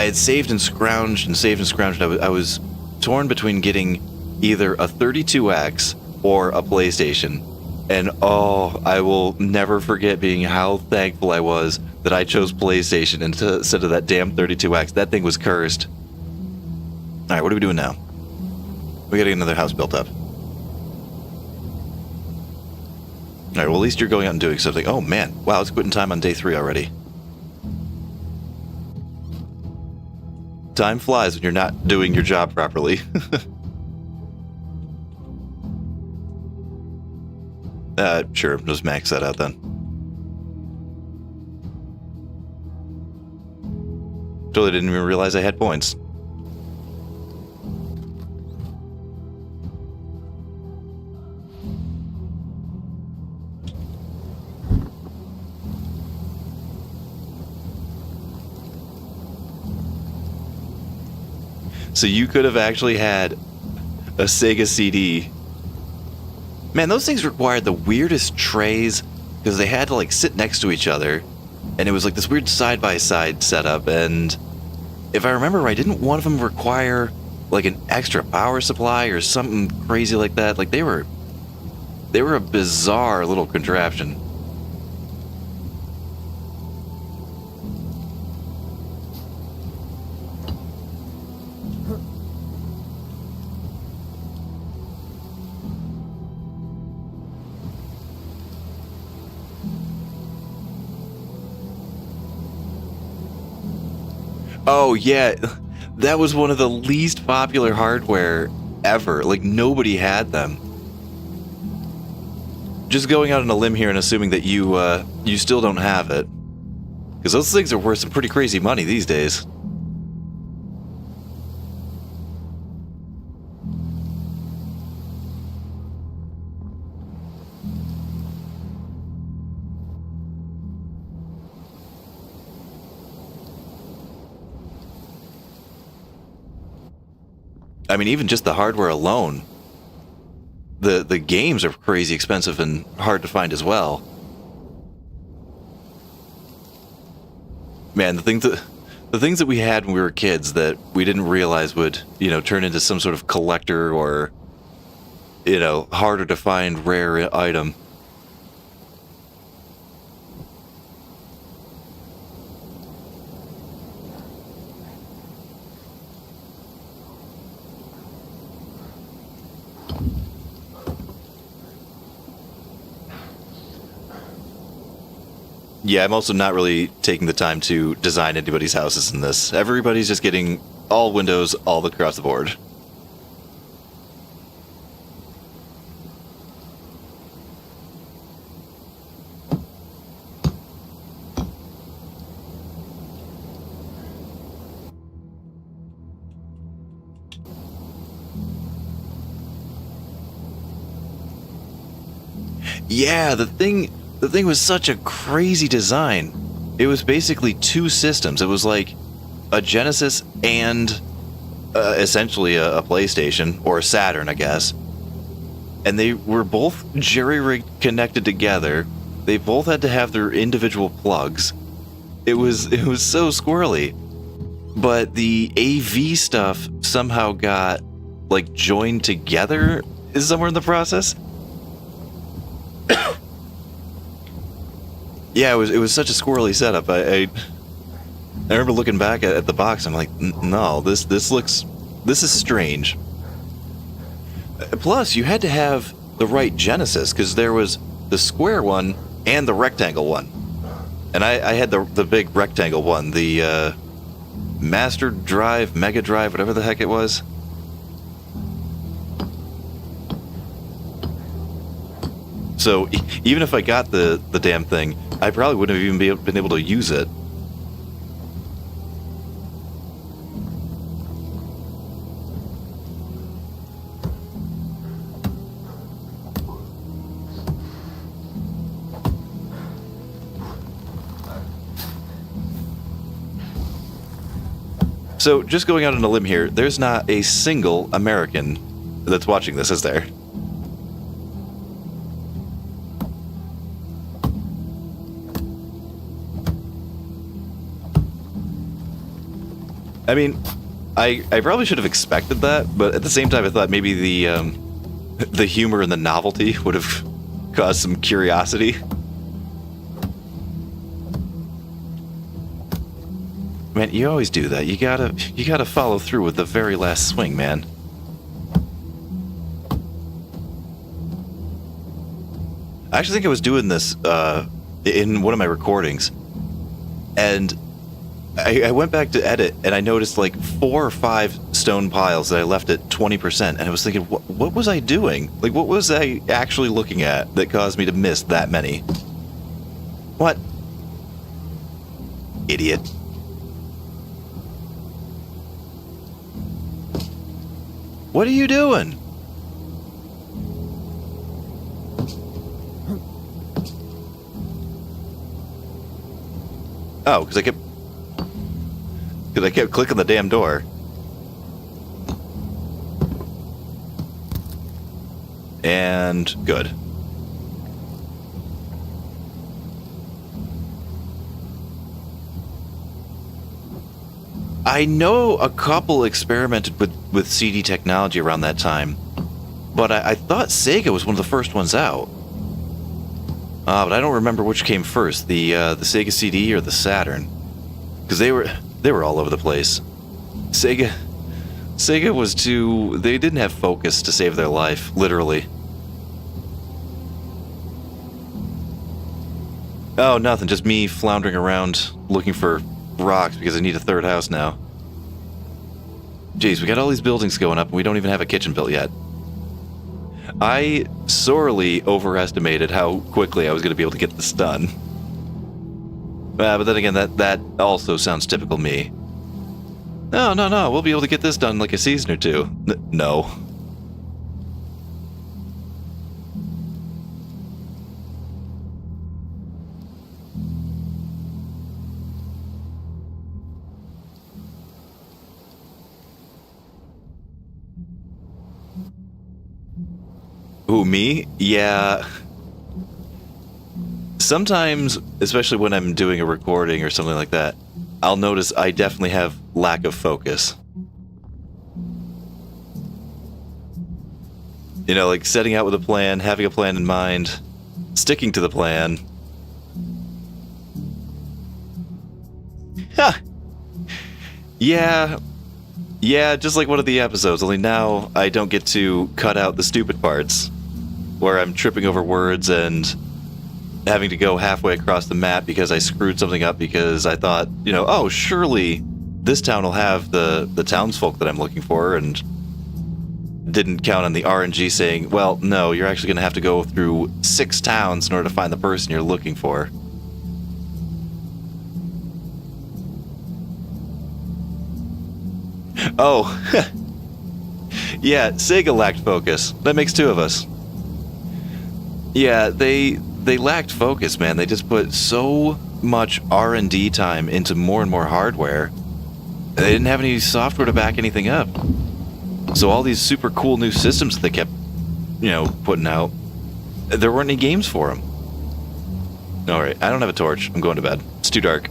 had saved and scrounged and saved and scrounged. I was torn between getting either a 32X or a PlayStation. And oh, I will never forget being how thankful I was that I chose PlayStation instead of that damn 32X. That thing was cursed. Alright, what are we doing now? We gotta get another house built up. Alright, well, at least you're going out and doing something. Oh man, wow, it's quitting time on day 3 already. Time flies when you're not doing your job properly. Sure, just max that out then. Totally didn't even realize I had points. So you could have actually had a Sega CD. Man, those things required the weirdest trays because they had to like sit next to each other, and it was like this weird side-by-side setup. And if I remember right, didn't one of them require like an extra power supply or something crazy like that? Like they were a bizarre little contraption. Oh yeah, that was one of the least popular hardware ever. Like nobody had them. Just going out on a limb here and assuming that you still don't have it, because those things are worth some pretty crazy money these days. I mean, even just the hardware alone, the games are crazy expensive and hard to find as well. Man, the things that we had when we were kids that we didn't realize would, you know, turn into some sort of collector or, you know, harder to find rare item. Yeah, I'm also not really taking the time to design anybody's houses in this. Everybody's just getting all windows all across the board. Yeah, the thing was such a crazy design. It was basically two systems. It was like a Genesis and essentially a PlayStation, or a Saturn, I guess. And they were both jerry-rigged connected together. They both had to have their individual plugs. It was so squirrely. But the AV stuff somehow got like joined together somewhere in the process. Yeah, it was such a squirrely setup. I remember looking back at the box. I'm like, no, this is strange. Plus, you had to have the right Genesis because there was the square one and the rectangle one, and I had the big rectangle one, the Master Drive, Mega Drive, whatever the heck it was. So even if I got the damn thing, I probably wouldn't have even been able to use it. So, just going out on a limb here, there's not a single American that's watching this, is there? I mean, I probably should have expected that, but at the same time I thought maybe the humor and the novelty would have caused some curiosity. Man, you always do that. You gotta follow through with the very last swing, man. I actually think I was doing this in one of my recordings, and I went back to edit, and I noticed like 4 or 5 stone piles that I left at 20%, and I was thinking, what was I doing? Like, what was I actually looking at that caused me to miss that many? What? Idiot. What are you doing? Oh, because I kept clicking the damn door. And good. I know a couple experimented with CD technology around that time, but I thought Sega was one of the first ones out. But I don't remember which came first, the Sega CD or the Saturn, because they were all over the place. Sega was they didn't have focus to save their life, literally. Oh, nothing, just me floundering around looking for rocks because I need a third house now. Jeez, we got all these buildings going up and we don't even have a kitchen built yet. I sorely overestimated how quickly I was going to be able to get this done. But then again, that also sounds typical me. No, we'll be able to get this done in like a season or two. No. Ooh, me? Yeah. Sometimes, especially when I'm doing a recording or something like that, I'll notice I definitely have lack of focus. You know, like setting out with a plan, having a plan in mind, sticking to the plan. Ha! Yeah, just like one of the episodes, only now I don't get to cut out the stupid parts, where I'm tripping over words and having to go halfway across the map because I screwed something up because I thought, oh, surely this town will have the townsfolk that I'm looking for, and didn't count on the RNG saying, well, no, you're actually going to have to go through 6 towns in order to find the person you're looking for. Oh, yeah, Sega lacked focus. That makes 2 of us. Yeah, they lacked focus, man. They just put so much R&D time into more and more hardware. They didn't have any software to back anything up. So all these super cool new systems that they kept, putting out, there weren't any games for them. Alright, I don't have a torch. I'm going to bed. It's too dark.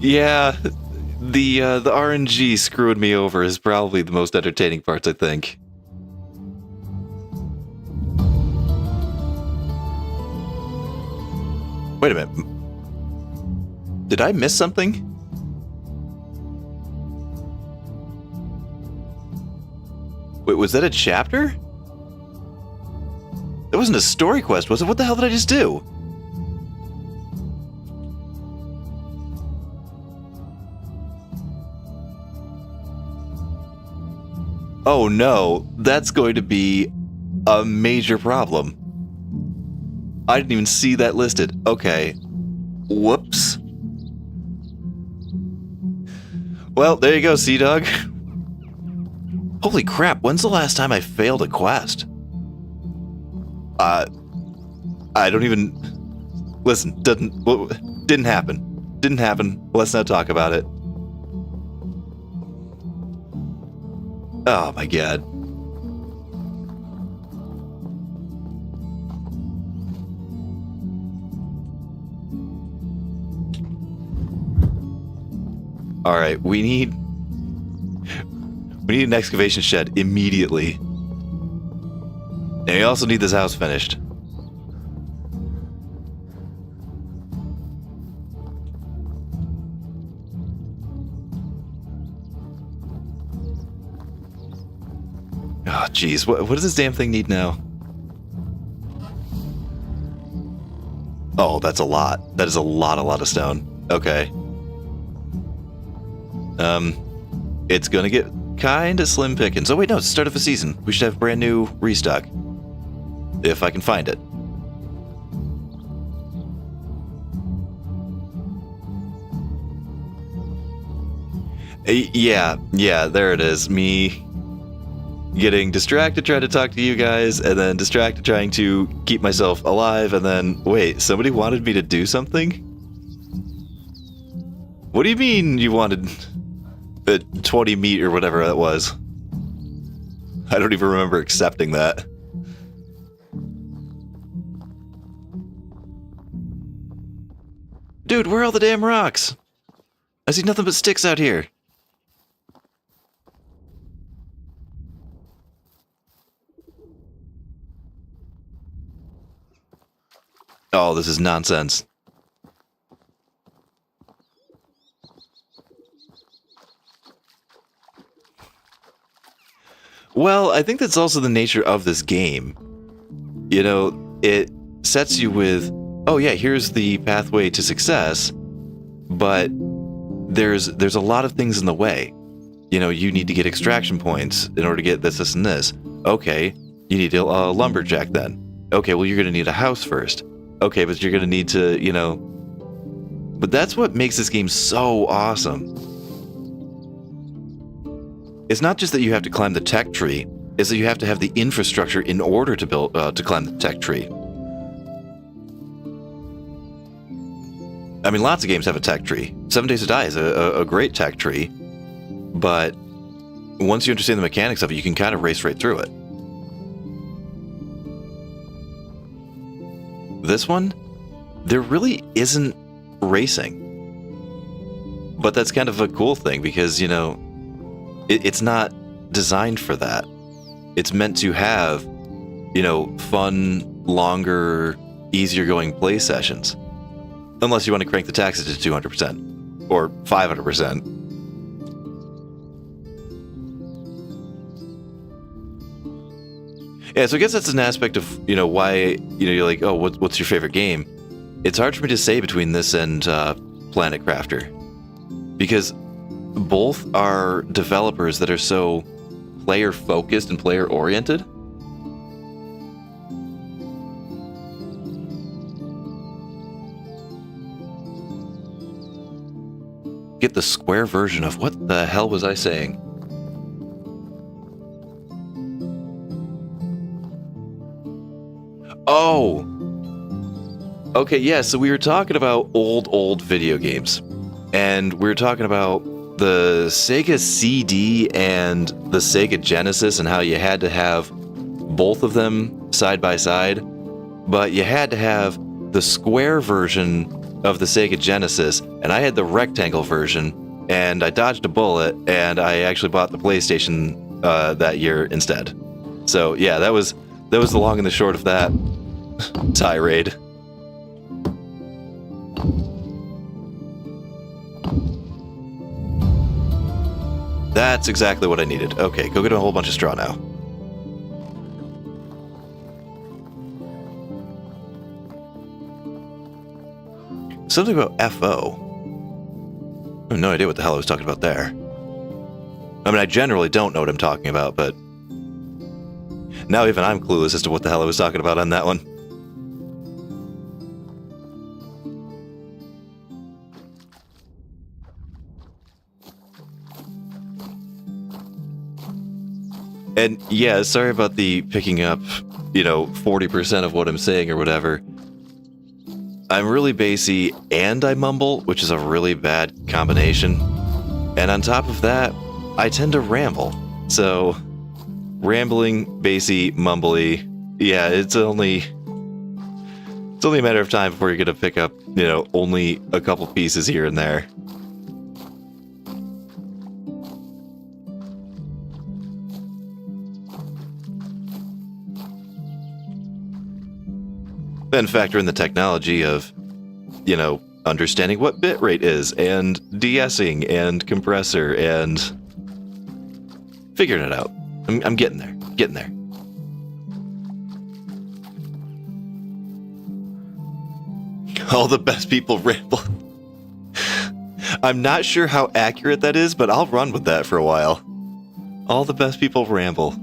Yeah, the RNG screwing me over is probably the most entertaining parts, I think. Wait a minute. Did I miss something? Wait, was that a chapter? That wasn't a story quest, was it? What the hell did I just do? Oh no, that's going to be a major problem. I didn't even see that listed. Okay. Whoops. Well, there you go, Sea Dog. Holy crap, when's the last time I failed a quest? I don't even... Listen, didn't happen. Didn't happen. Let's not talk about it. Oh my god. Alright, we need an excavation shed immediately. And we also need this house finished. Oh, jeez. What does this damn thing need now? Oh, that's a lot. That is a lot of stone. Okay. It's gonna get kinda slim pickings. Oh wait, no, it's the start of a season. We should have brand new restock. If I can find it. Yeah, there it is. Me getting distracted trying to talk to you guys, and then distracted trying to keep myself alive, and then, wait, somebody wanted me to do something? What do you mean you wanted 20 meat or whatever that was? I don't even remember accepting that. Dude, where are all the damn rocks? I see nothing but sticks out here. Oh, this is nonsense. Well, I think that's also the nature of this game. You know, it sets you with, oh yeah, here's the pathway to success, but there's a lot of things in the way. You know, you need to get extraction points in order to get this, and this. Okay, you need a lumberjack then. Okay, well, you're going to need a house first. Okay, but you're going to need to, you know... But that's what makes this game so awesome. It's not just that you have to climb the tech tree, it's that you have to have the infrastructure in order to build to climb the tech tree. I mean, lots of games have a tech tree. 7 Days to Die is a great tech tree, but once you understand the mechanics of it, you can kind of race right through it. This one, there really isn't racing. But that's kind of a cool thing because, you know, it's not designed for that. It's meant to have, you know, fun, longer, easier going play sessions. Unless you want to crank the taxes to 200% or 500%. Yeah, so I guess that's an aspect of, you know, why, you know, you're like, oh, what's your favorite game? It's hard for me to say between this and Planet Crafter. Because both are developers that are so player-focused and player-oriented. Get the square version of what the hell was I saying? Oh! Okay, yeah, so we were talking about old video games. And we were talking about the Sega CD and the Sega Genesis and how you had to have both of them side by side, but you had to have the square version of the Sega Genesis, and I had the rectangle version, and I dodged a bullet, and I actually bought the PlayStation that year instead. So yeah, that was the long and the short of that tirade. That's exactly what I needed. Okay, go get a whole bunch of straw now. Something about FO. I have no idea what the hell I was talking about there. I mean, I generally don't know what I'm talking about, but now even I'm clueless as to what the hell I was talking about on that one. And yeah, sorry about the picking up, you know, 40% of what I'm saying or whatever. I'm really bassy and I mumble, which is a really bad combination. And on top of that, I tend to ramble. So, rambling, bassy, mumbly, yeah, it's only a matter of time before you're gonna pick up, only a couple pieces here and there. Then factor in the technology of, understanding what bitrate is, and de-essing, and compressor, and figuring it out. I'm getting there. Getting there. All the best people ramble. I'm not sure how accurate that is, but I'll run with that for a while. All the best people ramble.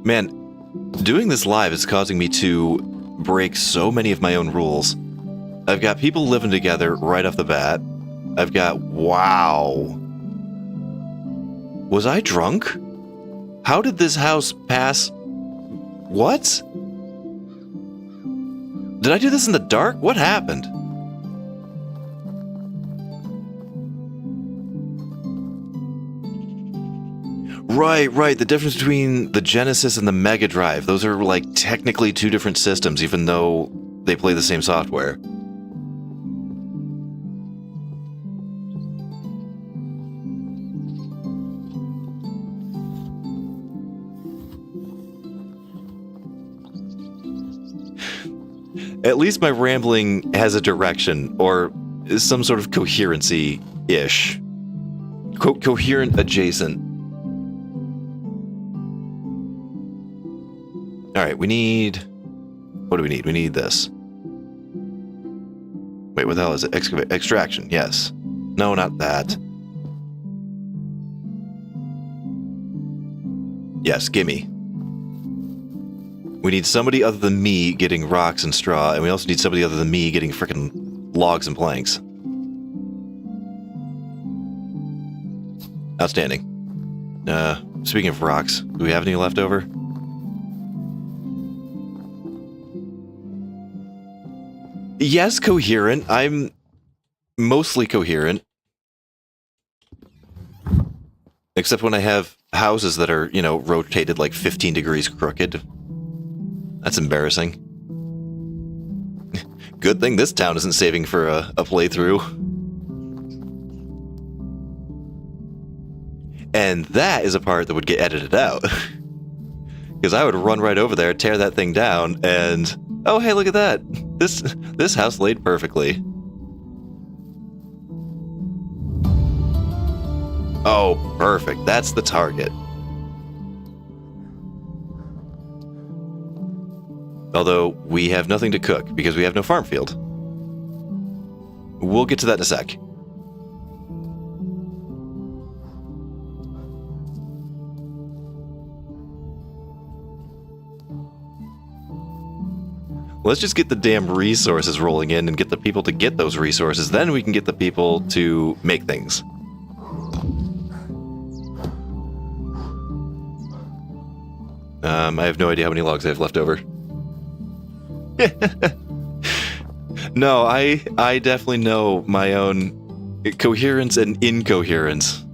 Man, doing this live is causing me to break so many of my own rules. I've got people living together right off the bat. I've got... Wow. Was I drunk? How did this house pass... What? Did I do this in the dark? What happened? Right. The difference between the Genesis and the Mega Drive. Those are, technically two different systems, even though they play the same software. At least my rambling has a direction, or some sort of coherency-ish. Coherent adjacent. Alright, we need... What do we need? We need this. Wait, what the hell is it? Extraction, yes. No, not that. Yes, gimme. We need somebody other than me getting rocks and straw, and we also need somebody other than me getting frickin' logs and planks. Outstanding. Speaking of rocks, do we have any left over? Yes, coherent. I'm mostly coherent. Except when I have houses that are, rotated 15 degrees crooked. That's embarrassing. Good thing this town isn't saving for a playthrough. And that is a part that would get edited out. Because I would run right over there, tear that thing down, and... Oh, hey, look at that! This house laid perfectly. Oh, perfect. That's the target. Although, we have nothing to cook, because we have no farm field. We'll get to that in a sec. Let's just get the damn resources rolling in and get the people to get those resources. Then we can get the people to make things. I have no idea how many logs I have left over. No, I definitely know my own coherence and incoherence,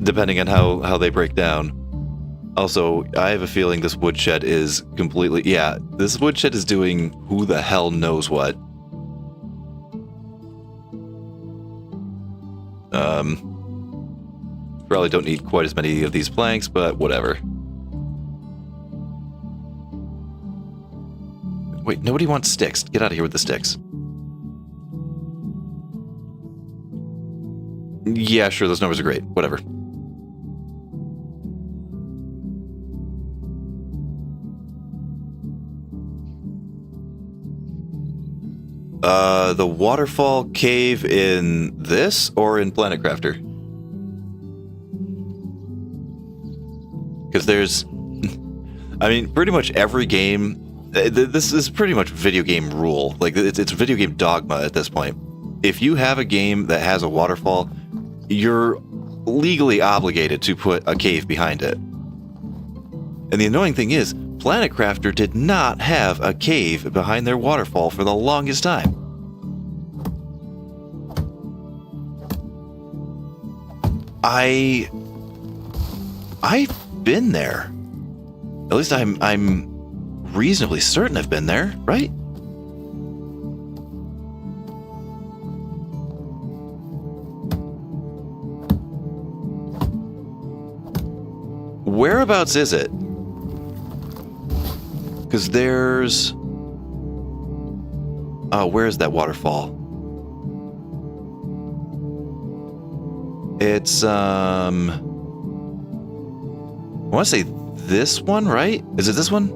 depending on how they break down. Also, I have a feeling this woodshed is completely... Yeah, this woodshed is doing who the hell knows what. Probably don't need quite as many of these planks, but whatever. Wait, nobody wants sticks. Get out of here with the sticks. Yeah, sure, those numbers are great. Whatever. The waterfall cave in this or in Planet Crafter? Because there's... I mean, pretty much every game... This is pretty much video game rule. Like, it's video game dogma at this point. if you have a game that has a waterfall, you're legally obligated to put a cave behind it. And the annoying thing is, Planet Crafter did not have a cave behind their waterfall for the longest time. I've been there. At least I'm reasonably certain I've been there, right? Whereabouts is it? Because there's... Oh, where's that waterfall? It's, I want to say this one, right? Is it this one?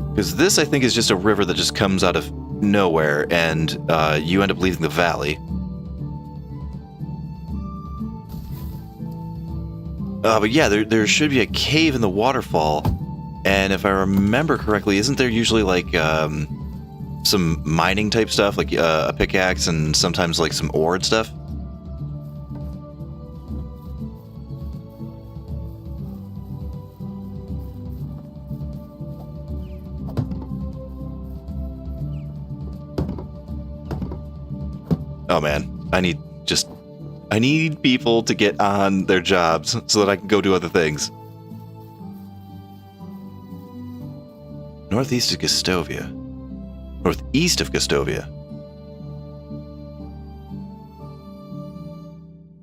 Because this, I think, is just a river that just comes out of nowhere, and you end up leaving the valley. But yeah, there should be a cave in the waterfall, and if I remember correctly, isn't there usually like some mining type stuff, like a pickaxe and sometimes like some ore and stuff? Oh man, I need people to get on their jobs so that I can go do other things. Northeast of Gustovia. Northeast of Gustovia.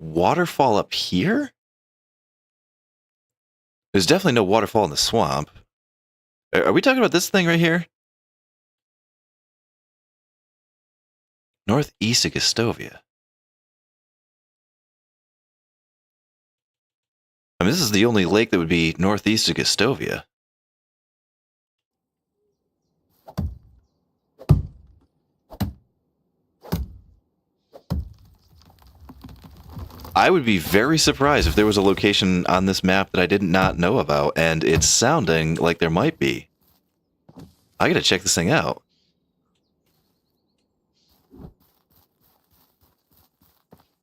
Waterfall up here? There's definitely no waterfall in the swamp. Are we talking about this thing right here? Northeast of Gustovia. I mean, this is the only lake that would be northeast of Gustovia. I would be very surprised if there was a location on this map that I did not know about, and it's sounding like there might be. I gotta check this thing out.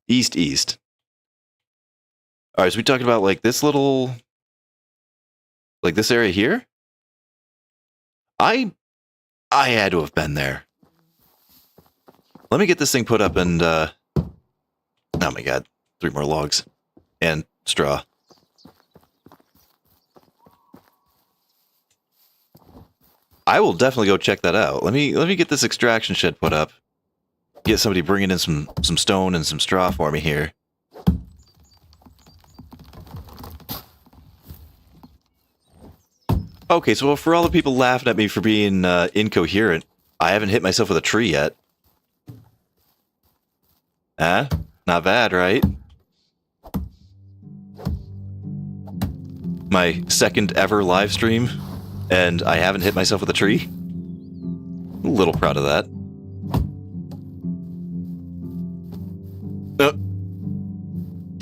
East. Alright, so we talking about like this little... like this area here? I had to have been there. Let me get this thing put up and, oh my god, 3 more logs. And straw. I will definitely go check that out. Let me get this extraction shed put up. Get somebody bringing in some stone and some straw for me here. Okay, so for all the people laughing at me for being incoherent, I haven't hit myself with a tree yet. Huh? Not bad, right? My second ever live stream, and I haven't hit myself with a tree? I'm a little proud of that.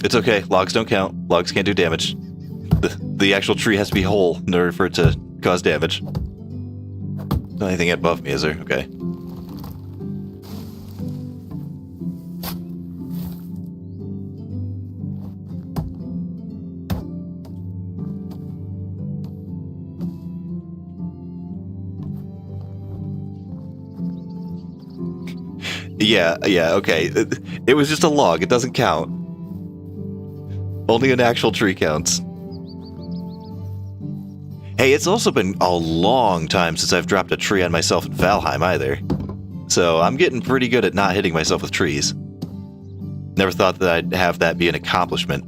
It's okay, logs don't count. Logs can't do damage. The actual tree has to be whole in order for it to cause damage. Not anything above me, is there? Okay. Yeah, okay. It was just a log, it doesn't count. Only an actual tree counts. Hey, it's also been a long time since I've dropped a tree on myself in Valheim either. So I'm getting pretty good at not hitting myself with trees. Never thought that I'd have that be an accomplishment.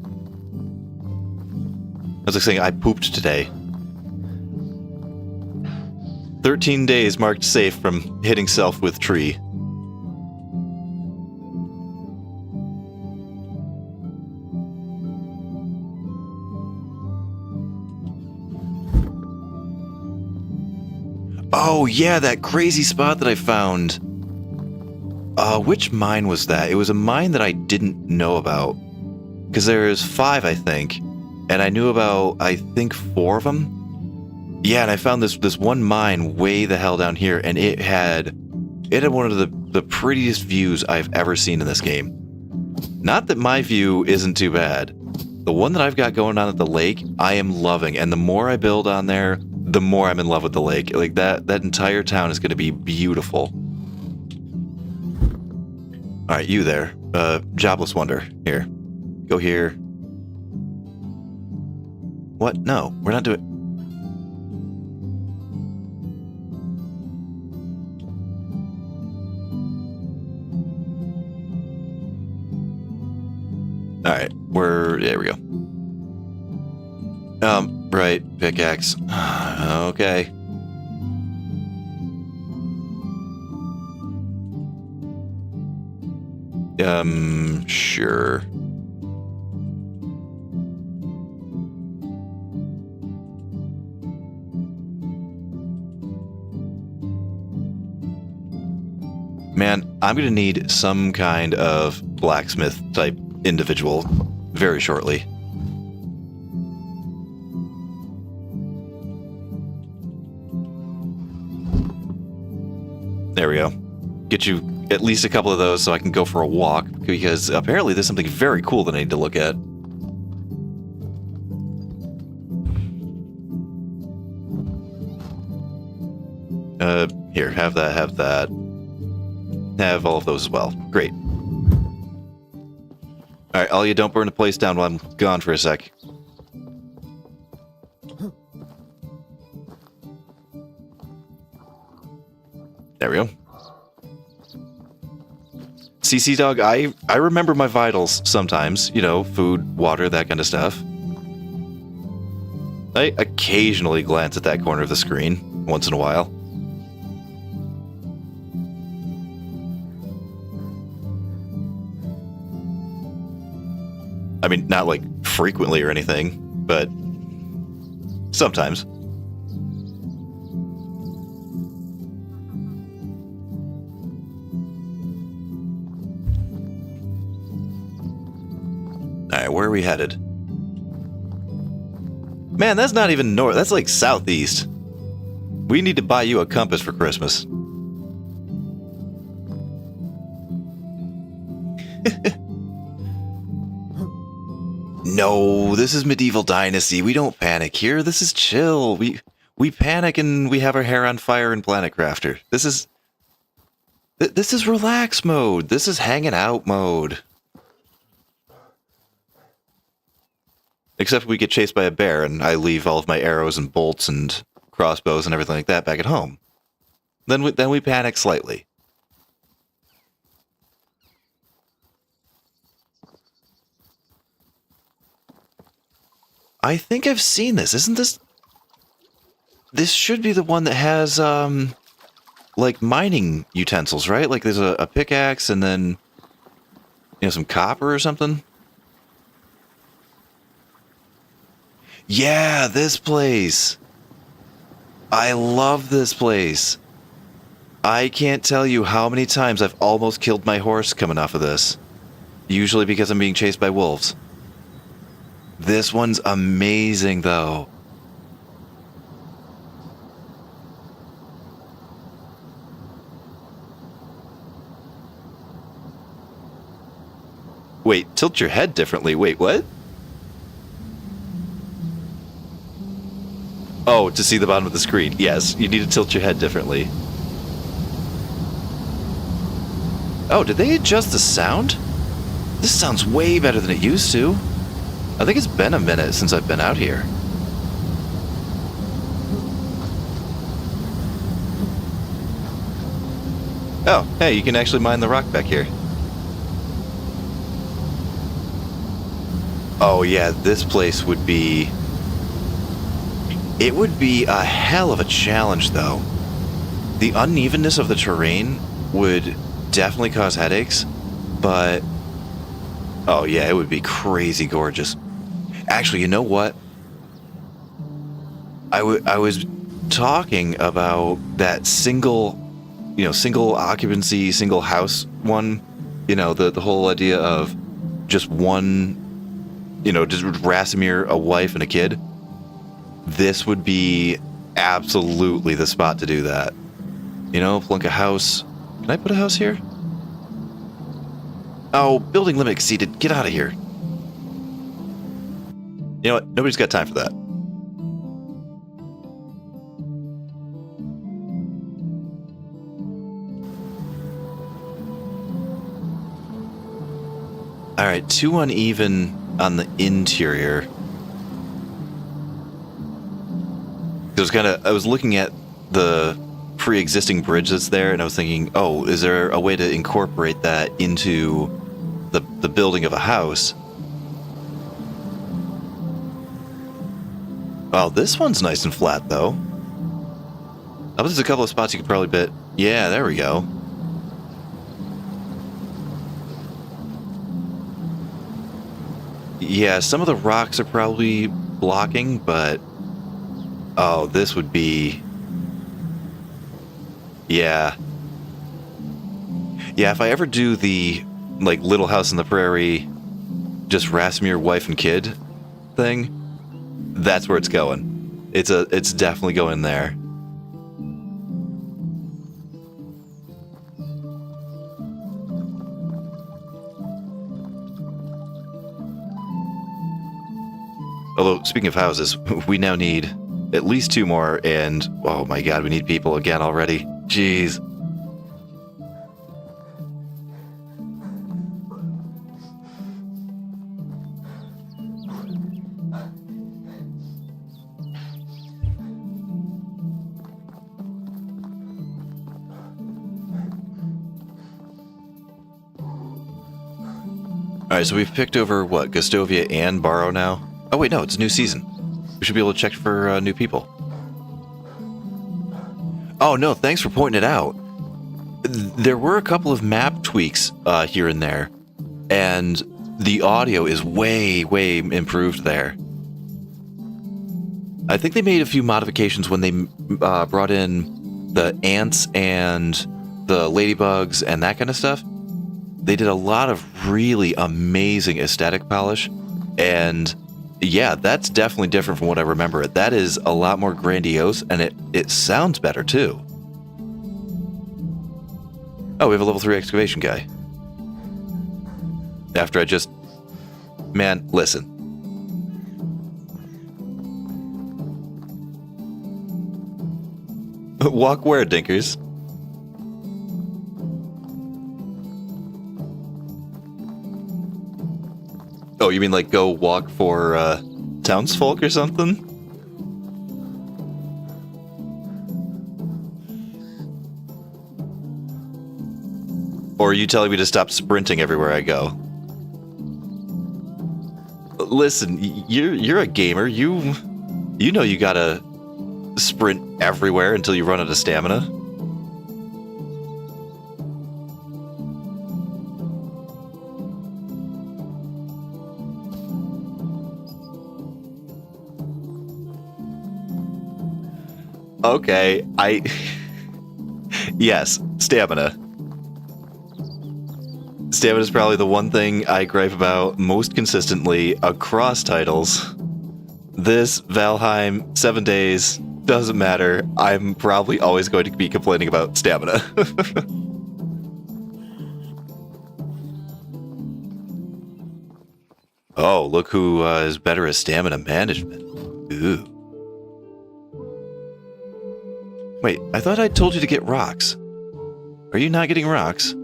I was like saying I pooped today. 13 days marked safe from hitting self with tree. Oh yeah, that crazy spot that I found. Which mine was that? It was a mine that I didn't know about. Because there's 5, I think. And I knew about, I think, 4 of them. Yeah, and I found this one mine way the hell down here, and it had one of the prettiest views I've ever seen in this game. Not that my view isn't too bad. The one that I've got going on at the lake, I am loving, and the more I build on there, the more I'm in love with the lake. Like that entire town is going to be beautiful. All right, you there, jobless wonder. Here, go here. What? No, we're not doing. All right, there we go. Right, pickaxe. Okay. Sure. Man, I'm gonna need some kind of blacksmith type individual very shortly. There we go. Get you at least a couple of those so I can go for a walk, because apparently there's something very cool that I need to look at. Here, have that, have that. Have all of those as well. Great. Alright, Alia, don't burn the place down while I'm gone for a sec. There we go. CC Dog, I remember my vitals sometimes. You know, food, water, that kind of stuff. I occasionally glance at that corner of the screen, once in a while. I mean, not like frequently or anything, but sometimes. Alright, where are we headed? Man, that's not even north. That's like southeast. We need to buy you a compass for Christmas. No, this is Medieval Dynasty. We don't panic here. This is chill. We panic and we have our hair on fire in Planet Crafter. This is relax mode. This is hanging out mode. Except we get chased by a bear and I leave all of my arrows and bolts and crossbows and everything like that back at home. Then we panic slightly. I think I've seen this. Isn't this... This should be the one that has, like, mining utensils, right? Like, there's a pickaxe and then, you know, some copper or something? Yeah, this place! I love this place. I can't tell you how many times I've almost killed my horse coming off of this. Usually because I'm being chased by wolves. This one's amazing, though. Wait, tilt your head differently. Wait, what? Oh, to see the bottom of the screen. Yes, you need to tilt your head differently. Oh, did they adjust the sound? This sounds way better than it used to. I think it's been a minute since I've been out here. Oh, hey, you can actually mine the rock back here. Oh yeah, this place would be... It would be a hell of a challenge, though. The unevenness of the terrain would definitely cause headaches, but... Oh yeah, it would be crazy gorgeous. Actually, you know what? I was talking about that single occupancy, single house one. You know, the whole idea of just one, you know, just Racimir, a wife and a kid. This would be absolutely the spot to do that. You know, plunk a house. Can I put a house here? Oh, building limit exceeded. Get out of here. You know what? Nobody's got time for that. All right, too uneven on the interior. I was looking at the pre-existing bridge that's there, and I was thinking, oh, is there a way to incorporate that into the building of a house? Wow, this one's nice and flat, though. Oh, there's a couple of spots you could probably bit. Yeah, there we go. Yeah, some of the rocks are probably blocking, but... Oh, this would be... Yeah. Yeah, if I ever do the, like, Little House on the Prairie, just Racimir wife and kid thing, that's where it's going. It's definitely going there. Although, speaking of houses, we now need at least 2 more, and oh my god, we need people again already. Jeez. Alright, so we've picked over, what, Gustovia and Barrow now? Oh wait, no, it's a new season. We should be able to check for new people. Oh no, thanks for pointing it out. There were a couple of map tweaks here and there, and the audio is way, way improved there. I think they made a few modifications when they brought in the ants and the ladybugs and that kind of stuff. They did a lot of really amazing aesthetic polish, and yeah, that's definitely different from what I remember it. That is a lot more grandiose, and it sounds better too. Oh, we have a level 3 excavation guy. After I just... Man, listen. Walk where, Dinkers? Oh, you mean like go walk for townsfolk or something? Or are you telling me to stop sprinting everywhere I go? Listen, you're a gamer. You know you gotta sprint everywhere until you run out of stamina. Okay, yes, stamina. Stamina is probably the one thing I gripe about most consistently across titles. This, Valheim, 7 days, doesn't matter. I'm probably always going to be complaining about stamina. Oh, look who is better at stamina management. Ooh. Wait, I thought I told you to get rocks. Are you not getting rocks?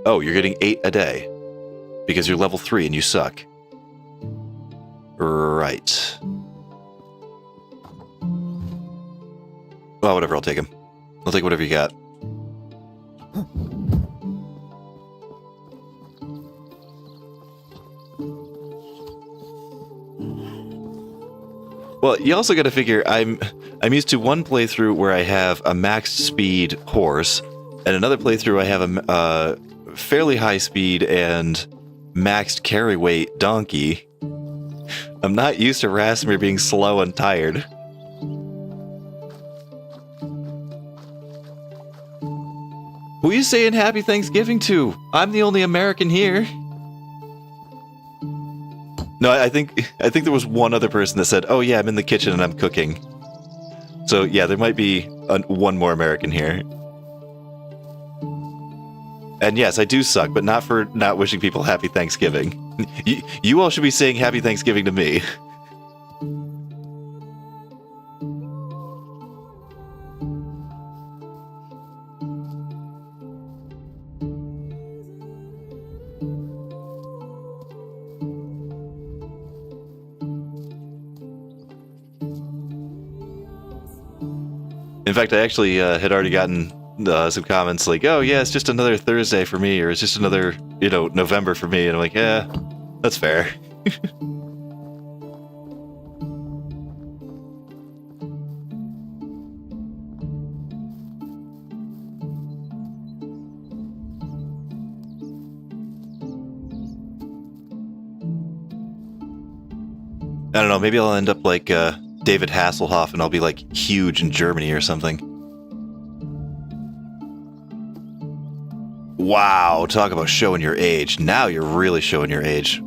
Oh, you're getting 8 a day. Because you're level 3 and you suck. Right. Well, whatever, I'll take him. I'll take whatever you got. Well, you also got to figure I'm used to one playthrough where I have a maxed speed horse, and another playthrough I have a fairly high speed and maxed carry weight donkey. I'm not used to Racimir being slow and tired. Who are you saying Happy Thanksgiving to? I'm the only American here. No, I think there was one other person that said, "Oh yeah, I'm in the kitchen and I'm cooking." So yeah, there might be one more American here. And yes, I do suck, but not for not wishing people Happy Thanksgiving. You all should be saying Happy Thanksgiving to me. In fact, I actually had already gotten some comments like, "Oh yeah, it's just another Thursday for me," or "It's just another, November for me," and I'm like, "Yeah, that's fair." I don't know, maybe I'll end up like David Hasselhoff and I'll be like huge in Germany or something. Wow, talk about showing your age. Now you're really showing your age.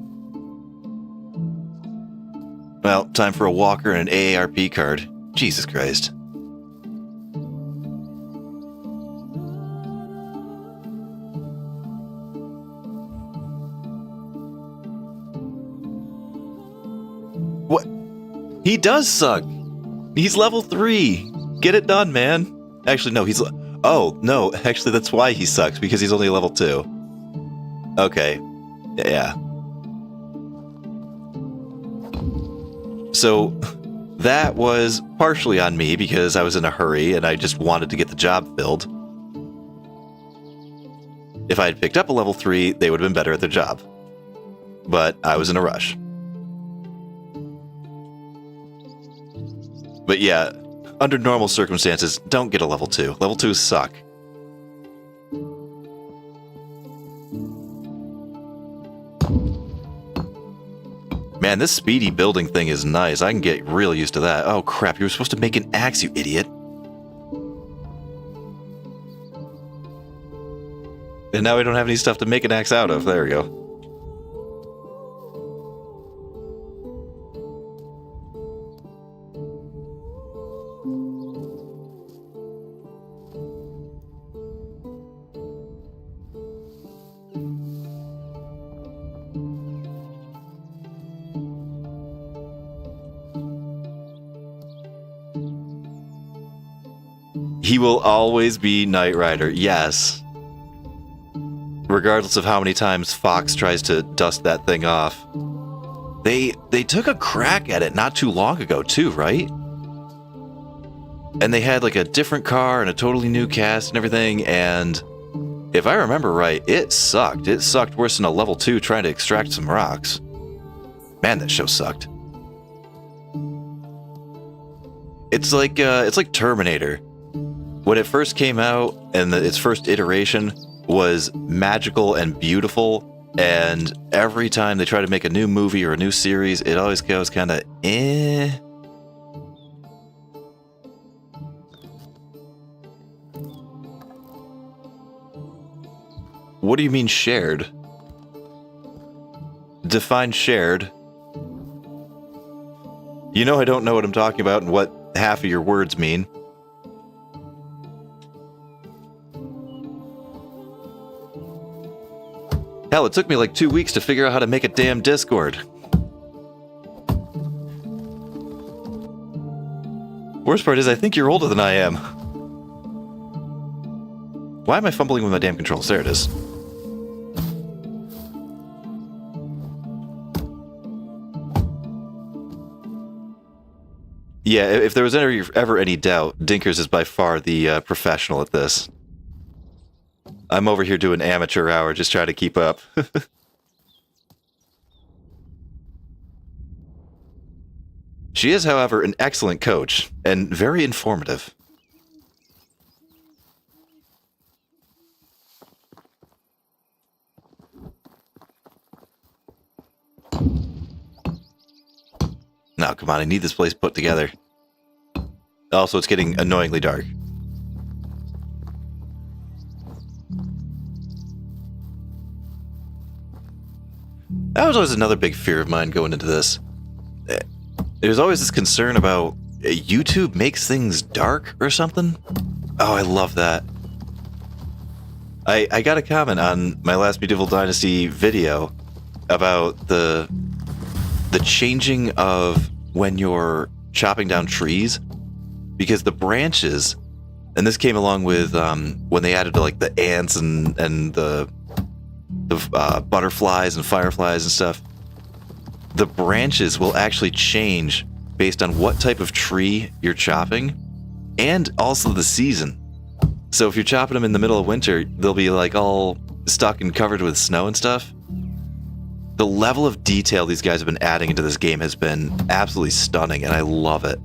Well, time for a walker and an AARP card. Jesus Christ. What? He does suck. He's level 3. Get it done, man. Actually, no, he's... Oh, no, actually that's why he sucks, because he's only level 2. Okay. Yeah. So, that was partially on me, because I was in a hurry, and I just wanted to get the job filled. If I had picked up a level 3, they would have been better at their job. But I was in a rush. But yeah, under normal circumstances, don't get a level 2. Level 2s suck. Man, this speedy building thing is nice. I can get real used to that. Oh crap, you were supposed to make an axe, you idiot. And now we don't have any stuff to make an axe out of. There we go. He will always be Knight Rider, yes. Regardless of how many times Fox tries to dust that thing off. They took a crack at it not too long ago too, right? And they had like a different car and a totally new cast and everything, and if I remember right, it sucked. It sucked worse than a level 2 trying to extract some rocks. Man, that show sucked. It's like Terminator. When it first came out, and its first iteration was magical and beautiful, and every time they try to make a new movie or a new series, it always goes kind of eh. What do you mean shared? Define shared. You know I don't know what I'm talking about and what half of your words mean. Hell, it took me like 2 weeks to figure out how to make a damn Discord. Worst part is I think you're older than I am. Why am I fumbling with my damn controls? There it is. Yeah, if there was ever any doubt, Dinkers is by far the professional at this. I'm over here doing amateur hour, just trying to keep up. She is, however, an excellent coach, and very informative. Now, come on, I need this place put together. Also, it's getting annoyingly dark. That was always another big fear of mine going into this. There's always this concern about YouTube makes things dark or something. Oh, I love that. I got a comment on my last Medieval Dynasty video about the changing of when you're chopping down trees, because the branches, and this came along with when they added like the ants and the butterflies and fireflies and stuff. The branches will actually change based on what type of tree you're chopping, and also the season. So if you're chopping them in the middle of winter, they'll be like all stuck and covered with snow and stuff. The level of detail these guys have been adding into this game has been absolutely stunning, and I love it.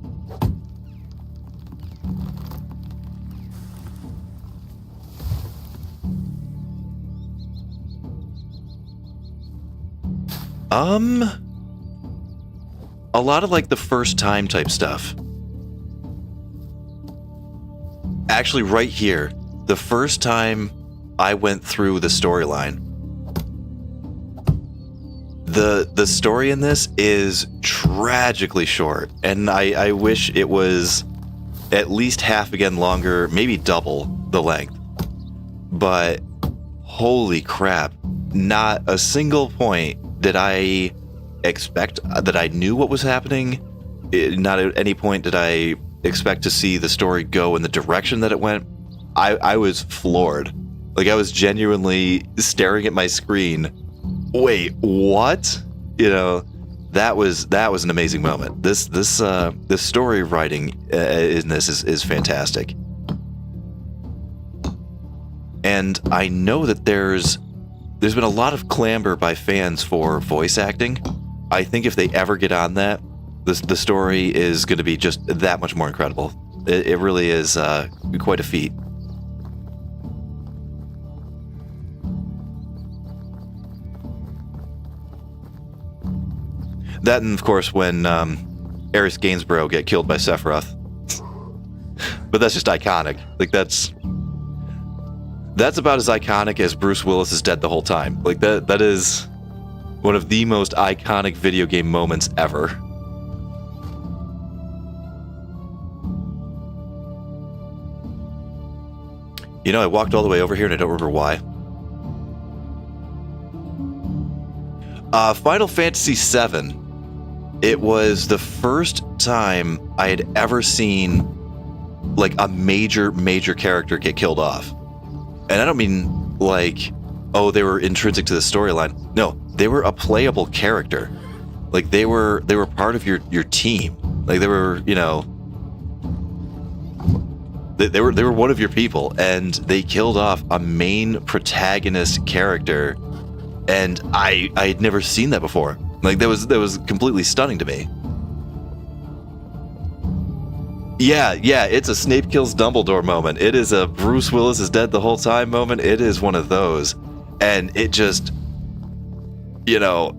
A lot of like the first time type stuff. Actually, right here, the first time I went through the storyline, the story in this is tragically short, and I wish it was at least half again longer, maybe double the length. But holy crap, not a single point did I expect that I knew what was happening. Not at any point did I expect to see the story go in the direction that it went. I was floored. Like, I was genuinely staring at my screen. Wait, what? You know, that was an amazing moment. This story writing in this is fantastic. And I know that there's been a lot of clamor by fans for voice acting. I think if they ever get on that, the story is going to be just that much more incredible. It really is quite a feat. That, and of course when Aerys Gainsborough get killed by Sephiroth. But that's just iconic. Like, that's about as iconic as Bruce Willis is dead the whole time. Like, that is one of the most iconic video game moments ever. You know, I walked all the way over here and I don't remember why. Final Fantasy VII. It was the first time I had ever seen like a major character get killed off. And I don't mean like, oh, they were intrinsic to the storyline. No, they were a playable character. Like, they were part of your team. Like, they were, you know, they were one of your people, and they killed off a main protagonist character, and I had never seen that before. Like, that was completely stunning to me. Yeah, it's a Snape kills Dumbledore moment. It is a Bruce Willis is dead the whole time moment. It is one of those. And it just, you know,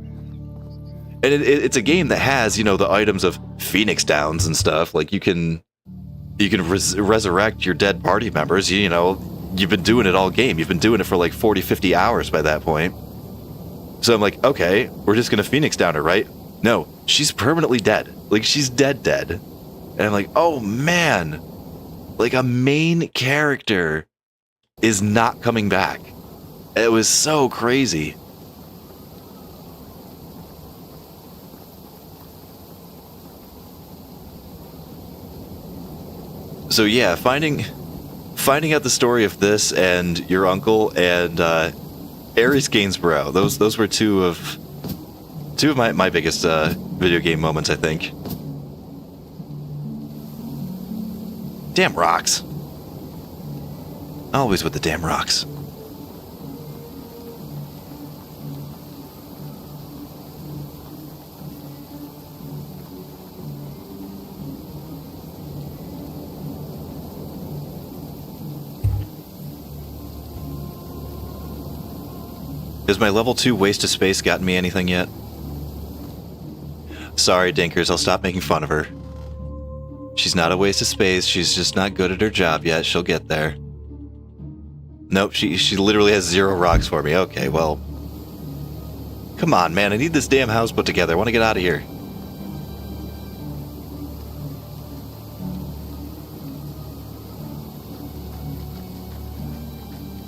and it's a game that has, you know, the items of Phoenix Downs and stuff. Like, you can resurrect your dead party members. You know, you've been doing it all game. You've been doing it for like 40, 50 hours by that point. So I'm like, okay, we're just going to Phoenix Down her, right? No, she's permanently dead. Like, she's dead. And I'm like, oh man, like a main character is not coming back. It was so crazy. So yeah, finding out the story of this and your uncle and Aerys Gainsborough, those were two of my biggest video game moments, I think. Damn rocks. Always with the damn rocks. Has my level 2 waste of space gotten me anything yet? Sorry, Dinkers, I'll stop making fun of her. She's not a waste of space, she's just not good at her job yet, she'll get there. Nope, she literally has 0 rocks for me. Okay, well, Come on, man, I need this damn house put together. I want to get out of here.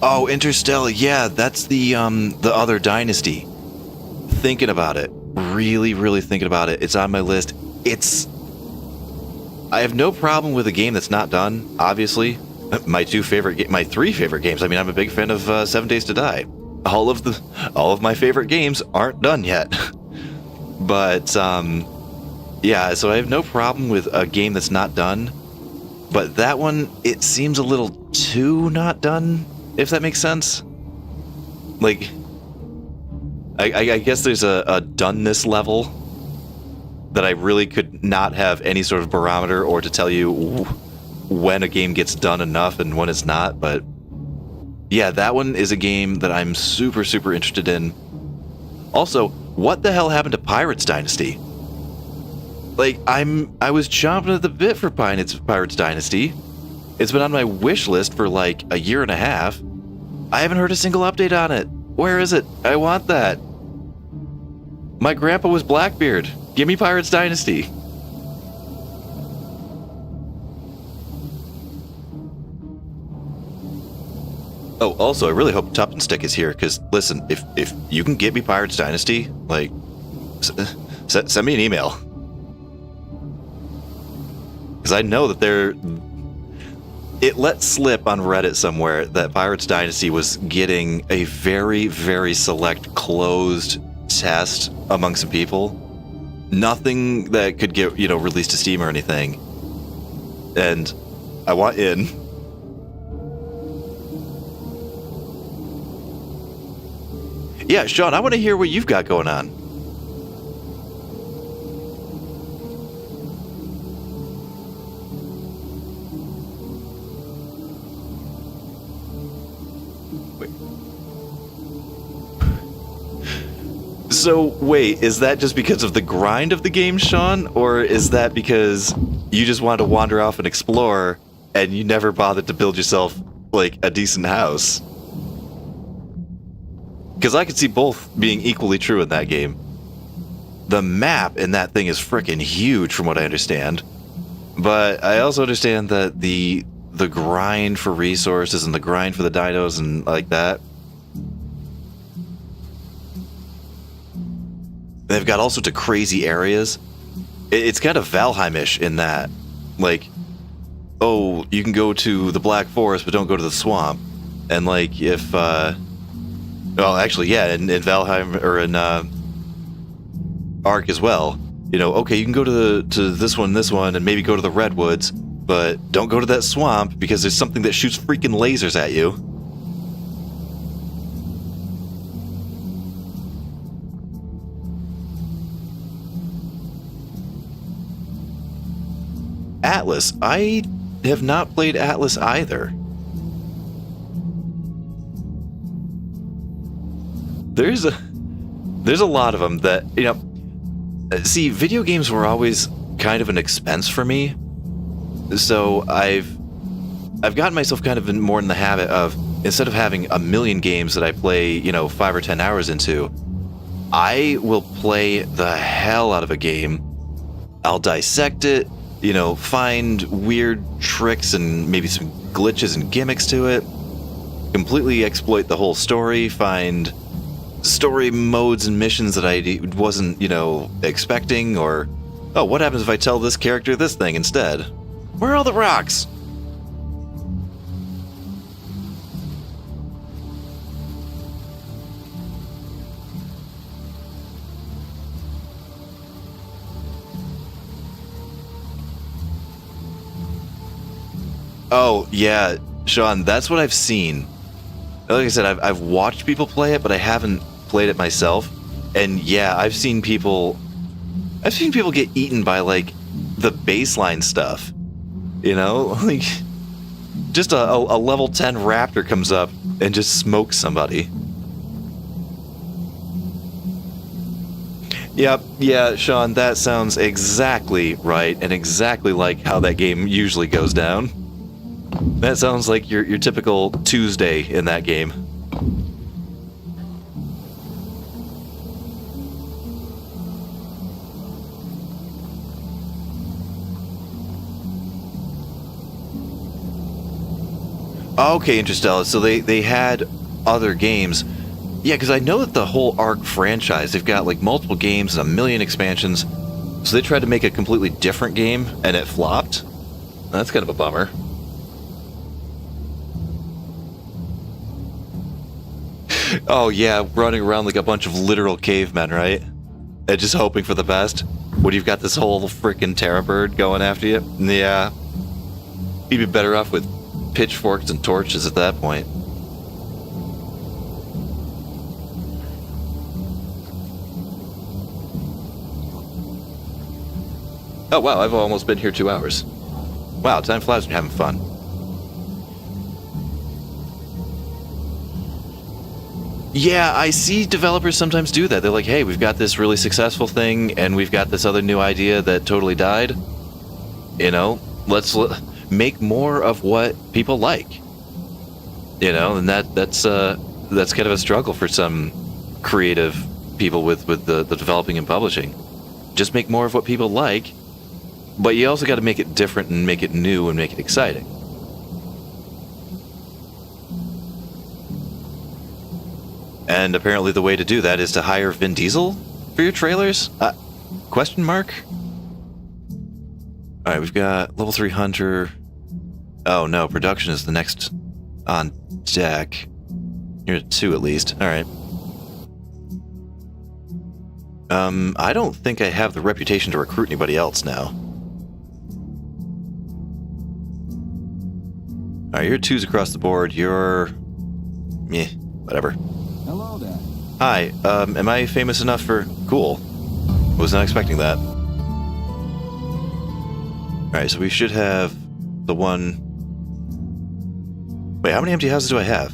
Oh, Interstellar, yeah, that's the other dynasty. Thinking about it. Really, really thinking about it. It's on my list. I have no problem with a game that's not done, obviously. My three favorite games. I mean, I'm a big fan of 7 Days to Die. All of my favorite games aren't done yet. But, yeah, so I have no problem with a game that's not done. But that one, it seems a little too not done, if that makes sense. Like, I guess there's a doneness level that I really could not have any sort of barometer or to tell you when a game gets done enough and when it's not, but yeah, that one is a game that I'm super, super interested in. Also, what the hell happened to Pirates Dynasty? Like, I was chomping at the bit for Pirates Dynasty. It's been on my wish list for like a year and a half. I haven't heard a single update on it. Where is it? I want that. My grandpa was Blackbeard. Give me Pirates Dynasty. Oh, also, I really hope Tup and Stick is here, because, listen, if you can get me Pirates Dynasty, like, send me an email. Because I know that it let slip on Reddit somewhere that Pirates Dynasty was getting a very, very select closed test among some people. Nothing that could get, released to Steam or anything. And I want in. Yeah, Sean, I want to hear what you've got going on. So, wait, is that just because of the grind of the game, Sean? Or is that because you just wanted to wander off and explore, and you never bothered to build yourself, like, a decent house? Because I could see both being equally true in that game. The map in that thing is frickin' huge, from what I understand. But I also understand that the grind for resources and the grind for the dinos and like that. They've got all sorts of crazy areas. It's kind of Valheim-ish in that. Like, oh, you can go to the Black Forest, but don't go to the swamp. And like, if, well, actually, yeah, in Valheim, or in, Ark as well. Okay, you can go to this one, and maybe go to the Redwoods, but don't go to that swamp, because there's something that shoots freaking lasers at you. Atlas. I have not played Atlas either. There's a lot of them that, see, video games were always kind of an expense for me. So I've gotten myself kind of more in the habit of, instead of having a million games that I play, 5 or 10 hours into, I will play the hell out of a game. I'll dissect it, find weird tricks and maybe some glitches and gimmicks to it, completely exploit the whole story, find story modes and missions that I wasn't, expecting, or, oh, what happens if I tell this character this thing instead? Where are all the rocks? Oh, yeah, Sean, that's what I've seen. Like I said, I've watched people play it, but I haven't played it myself. And yeah, I've seen people get eaten by, like, the baseline stuff. Like, just a level 10 raptor comes up and just smokes somebody. Yep, yeah, Sean, that sounds exactly right, and exactly like how that game usually goes down. That sounds like your typical Tuesday in that game. Okay, Interstellar. So they had other games. Yeah, because I know that the whole Ark franchise, they've got like multiple games and a million expansions. So they tried to make a completely different game, and it flopped. That's kind of a bummer. Oh yeah, running around like a bunch of literal cavemen, right? And just hoping for the best. When you've got this whole freaking terror bird going after you. Yeah. You'd be better off with pitchforks and torches at that point. Oh wow, I've almost been here 2 hours. Wow, time flies when you're having fun. Yeah, I see developers sometimes do that. They're like, hey, we've got this really successful thing, and we've got this other new idea that totally died. You know, let's make more of what people like. You know, and that's kind of a struggle for some creative people with the developing and publishing. Just make more of what people like, but you also got to make it different and make it new and make it exciting. And apparently the way to do that is to hire Vin Diesel for your trailers? Question mark? Alright, we've got level 3 Hunter. Oh no, production is the next on deck. You're at 2 at least. Alright. I don't think I have the reputation to recruit anybody else now. Alright, you're 2s across the board. You're... meh, whatever. Hello there. Hi, am I famous enough for... Cool. Was not expecting that. Alright, so we should have the one... Wait, how many empty houses do I have?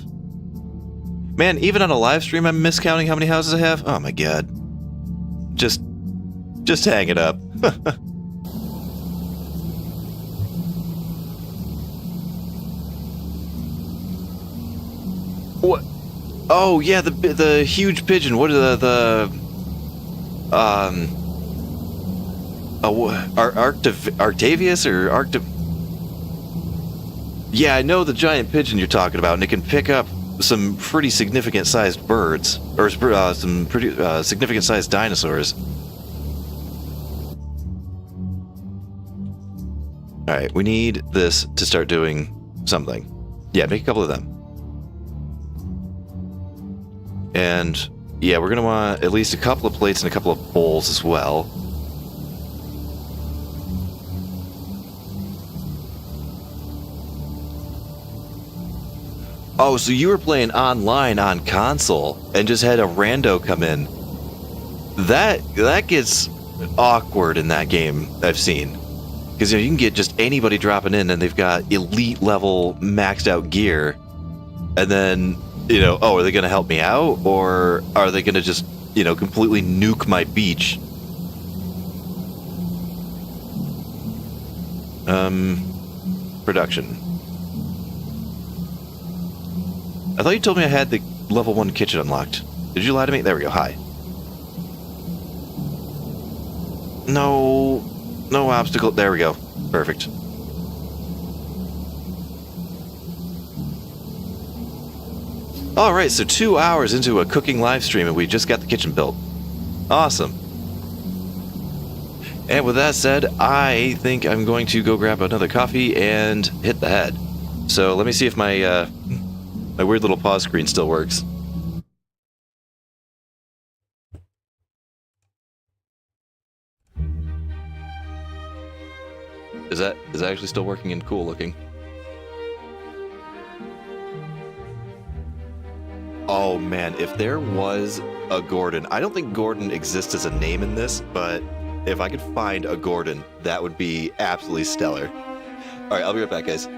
Man, even on a live stream I'm miscounting how many houses I have? Oh my god. Just hang it up. What? Oh yeah, the huge pigeon. What are Arctavius or Arcta? Yeah, I know the giant pigeon you're talking about, and it can pick up some pretty significant sized birds, or some pretty significant sized dinosaurs. Alright, we need this to start doing something. Yeah, make a couple of them. And yeah, we're gonna want at least a couple of plates and a couple of bowls as well. Oh, so you were playing online on console and just had a rando come in. That gets awkward in that game, I've seen. Because you can get just anybody dropping in and they've got elite level maxed out gear. And then, oh, are they going to help me out? Or are they going to just, completely nuke my beach? Production. I thought you told me I had the level 1 kitchen unlocked. Did you lie to me? There we go. Hi. No obstacle. There we go. Perfect. Alright, so 2 hours into a cooking live stream and we just got the kitchen built. Awesome. And with that said, I think I'm going to go grab another coffee and hit the head. So let me see if my weird little pause screen still works. Is that actually still working and cool looking? Oh man, if there was a Gordon, I don't think Gordon exists as a name in this, but if I could find a Gordon, that would be absolutely stellar. Alright, I'll be right back, guys.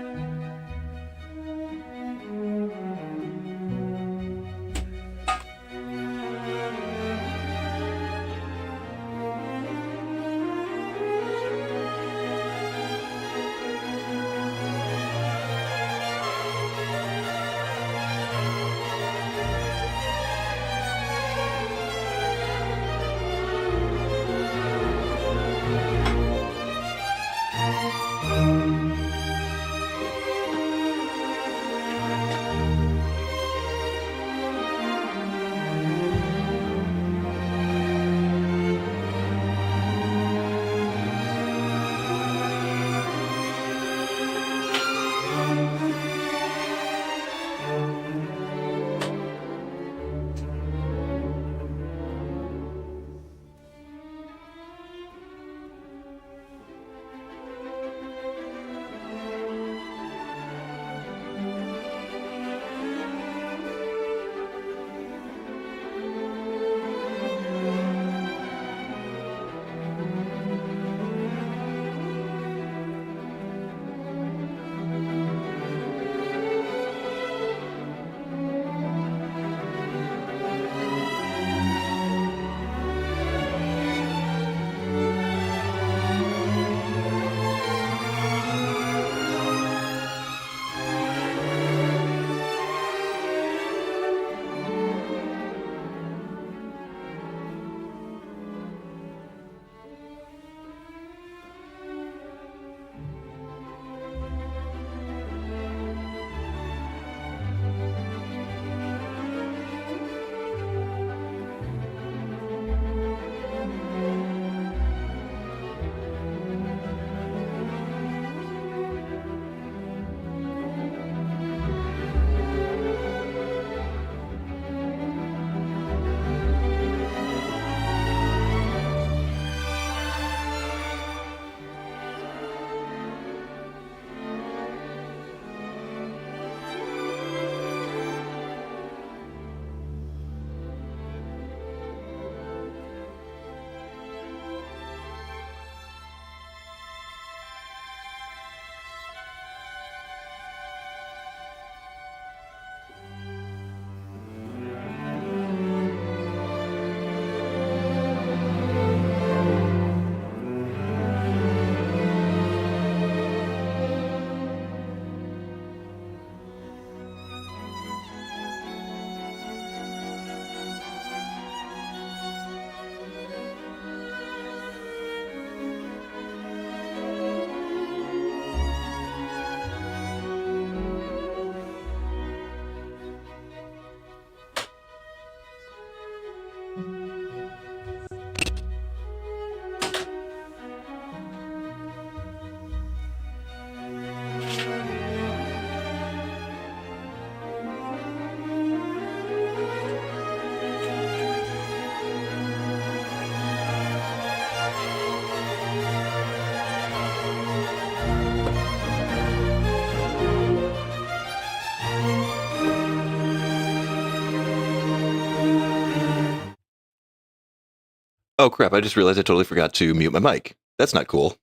Oh, crap, I just realized I totally forgot to mute my mic. That's not cool.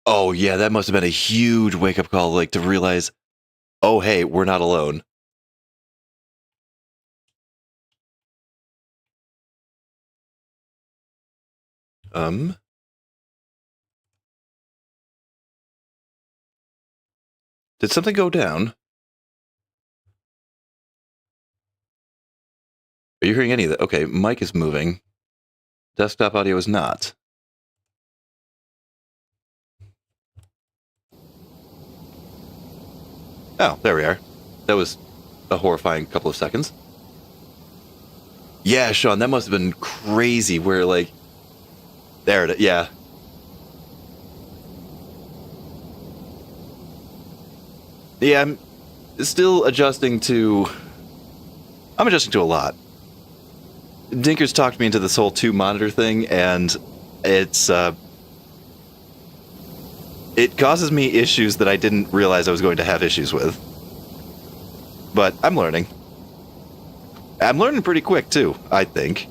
Oh, yeah, that must have been a huge wake-up call, like, to realize, oh, hey, we're not alone. Did something go down? Are you hearing any of that? Okay, mic is moving. Desktop audio is not. Oh, there we are. That was a horrifying couple of seconds. Yeah, Sean, that must have been crazy where, like... There it is, yeah. Yeah, I'm still adjusting to... I'm adjusting to a lot. Dinker's talked me into this whole 2-monitor thing, and it's, it causes me issues that I didn't realize I was going to have issues with. But I'm learning. I'm learning pretty quick, too, I think.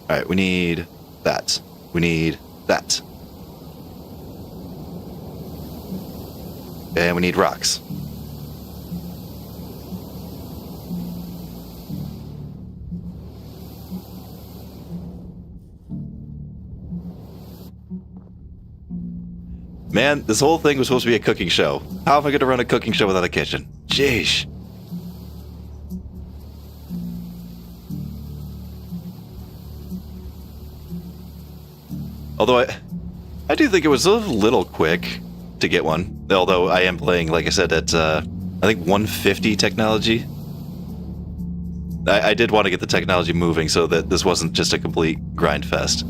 Alright, we need that. We need that. And we need rocks. Man, this whole thing was supposed to be a cooking show. How am I going to run a cooking show without a kitchen? Jeez. Although I do think it was a little quick to get one. Although I am playing, like I said, at I think 150 technology. I did want to get the technology moving so that this wasn't just a complete grind fest.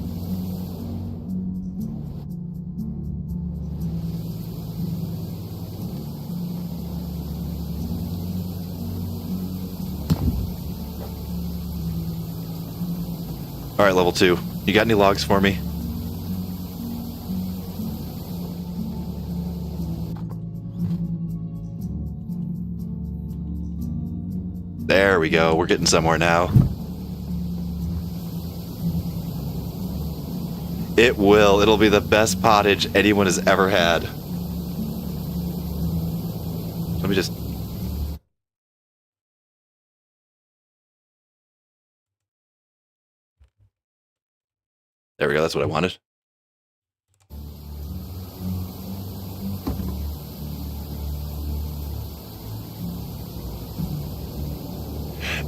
Alright, level 2. You got any logs for me? There we go. We're getting somewhere now. It will. It'll be the best pottage anyone has ever had. Let me just... There we go. That's what I wanted.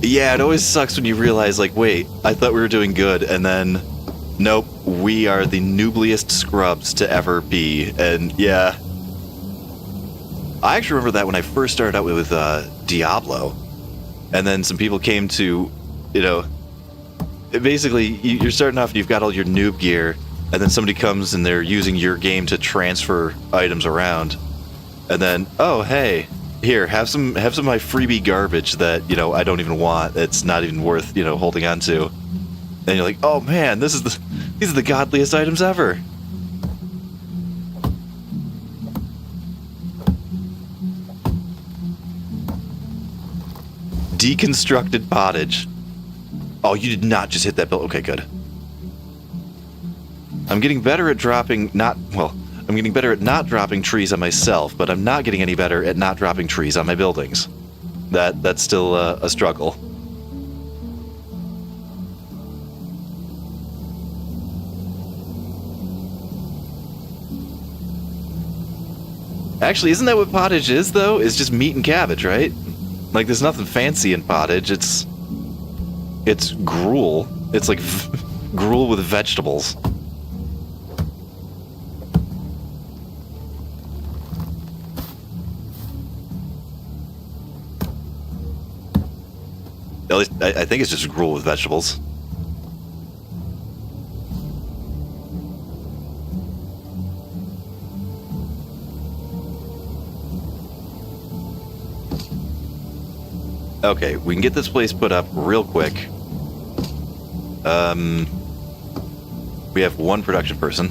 Yeah, it always sucks when you realize, like, wait, I thought we were doing good, and then, nope, we are the noobliest scrubs to ever be, and yeah. I actually remember that when I first started out with Diablo, and then some people came to, you know, basically, you're starting off and you've got all your noob gear, and then somebody comes and they're using your game to transfer items around, and then, oh, hey... Here, have some of my freebie garbage that, you know, I don't even want. It's not even worth, you know, holding on to. And you're like, oh man, these are the godliest items ever. Deconstructed pottage. Oh, you did not just hit that bill. Okay, good. I'm getting better at dropping I'm getting better at not dropping trees on myself, but I'm not getting any better at not dropping trees on my buildings. That's still a struggle. Actually, isn't that what pottage is, though? It's just meat and cabbage, right? Like, there's nothing fancy in pottage. It's gruel. It's like gruel with vegetables. At least, I think it's just gruel with vegetables. Okay, we can get this place put up real quick. We have one production person.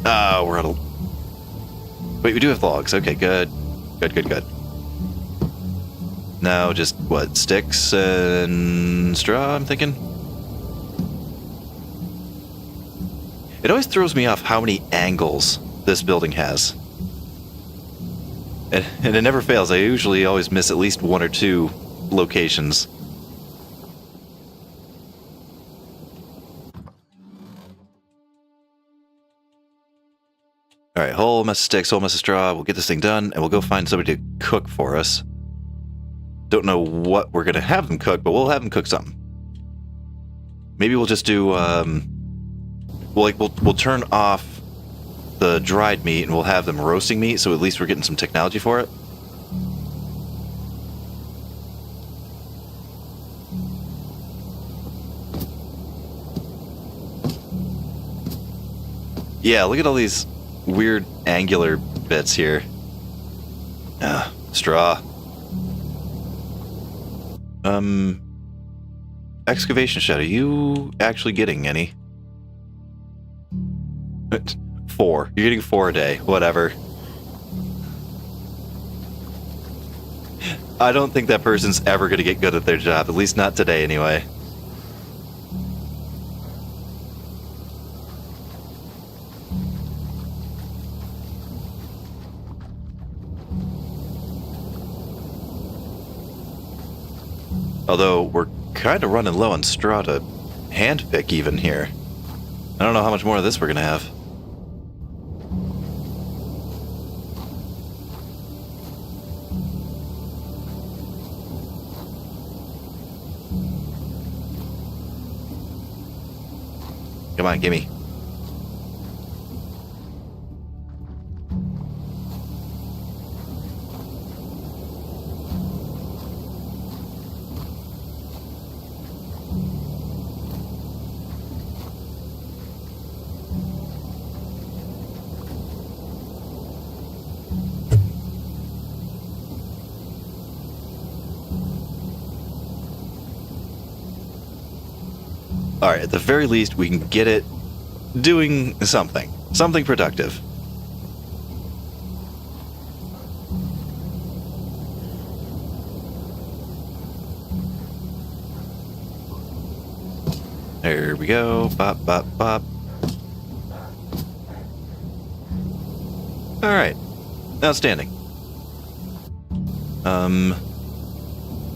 Oh, we're out of... Wait, we do have logs. Okay, good. Good. Now just, what, sticks and straw, I'm thinking? It always throws me off how many angles this building has. And it never fails. I usually always miss at least one or two locations. Alright, whole mess of sticks, whole mess of straw. We'll get this thing done, and we'll go find somebody to cook for us. Don't know what we're going to have them cook, but we'll have them cook something. Maybe we'll just do, we'll turn off the dried meat, and we'll have them roasting meat, so at least we're getting some technology for it. Yeah, look at all these weird angular bits here. Straw. Excavation shed, are you actually getting any? 4. You're getting 4 a day. Whatever. I don't think that person's ever going to get good at their job. At least not today, anyway. Although, we're kind of running low on straw to handpick even here. I don't know how much more of this we're going to have. Come on, gimme. Alright, at the very least, we can get it doing something. Something productive. There we go. Bop, bop, bop. Alright. Outstanding.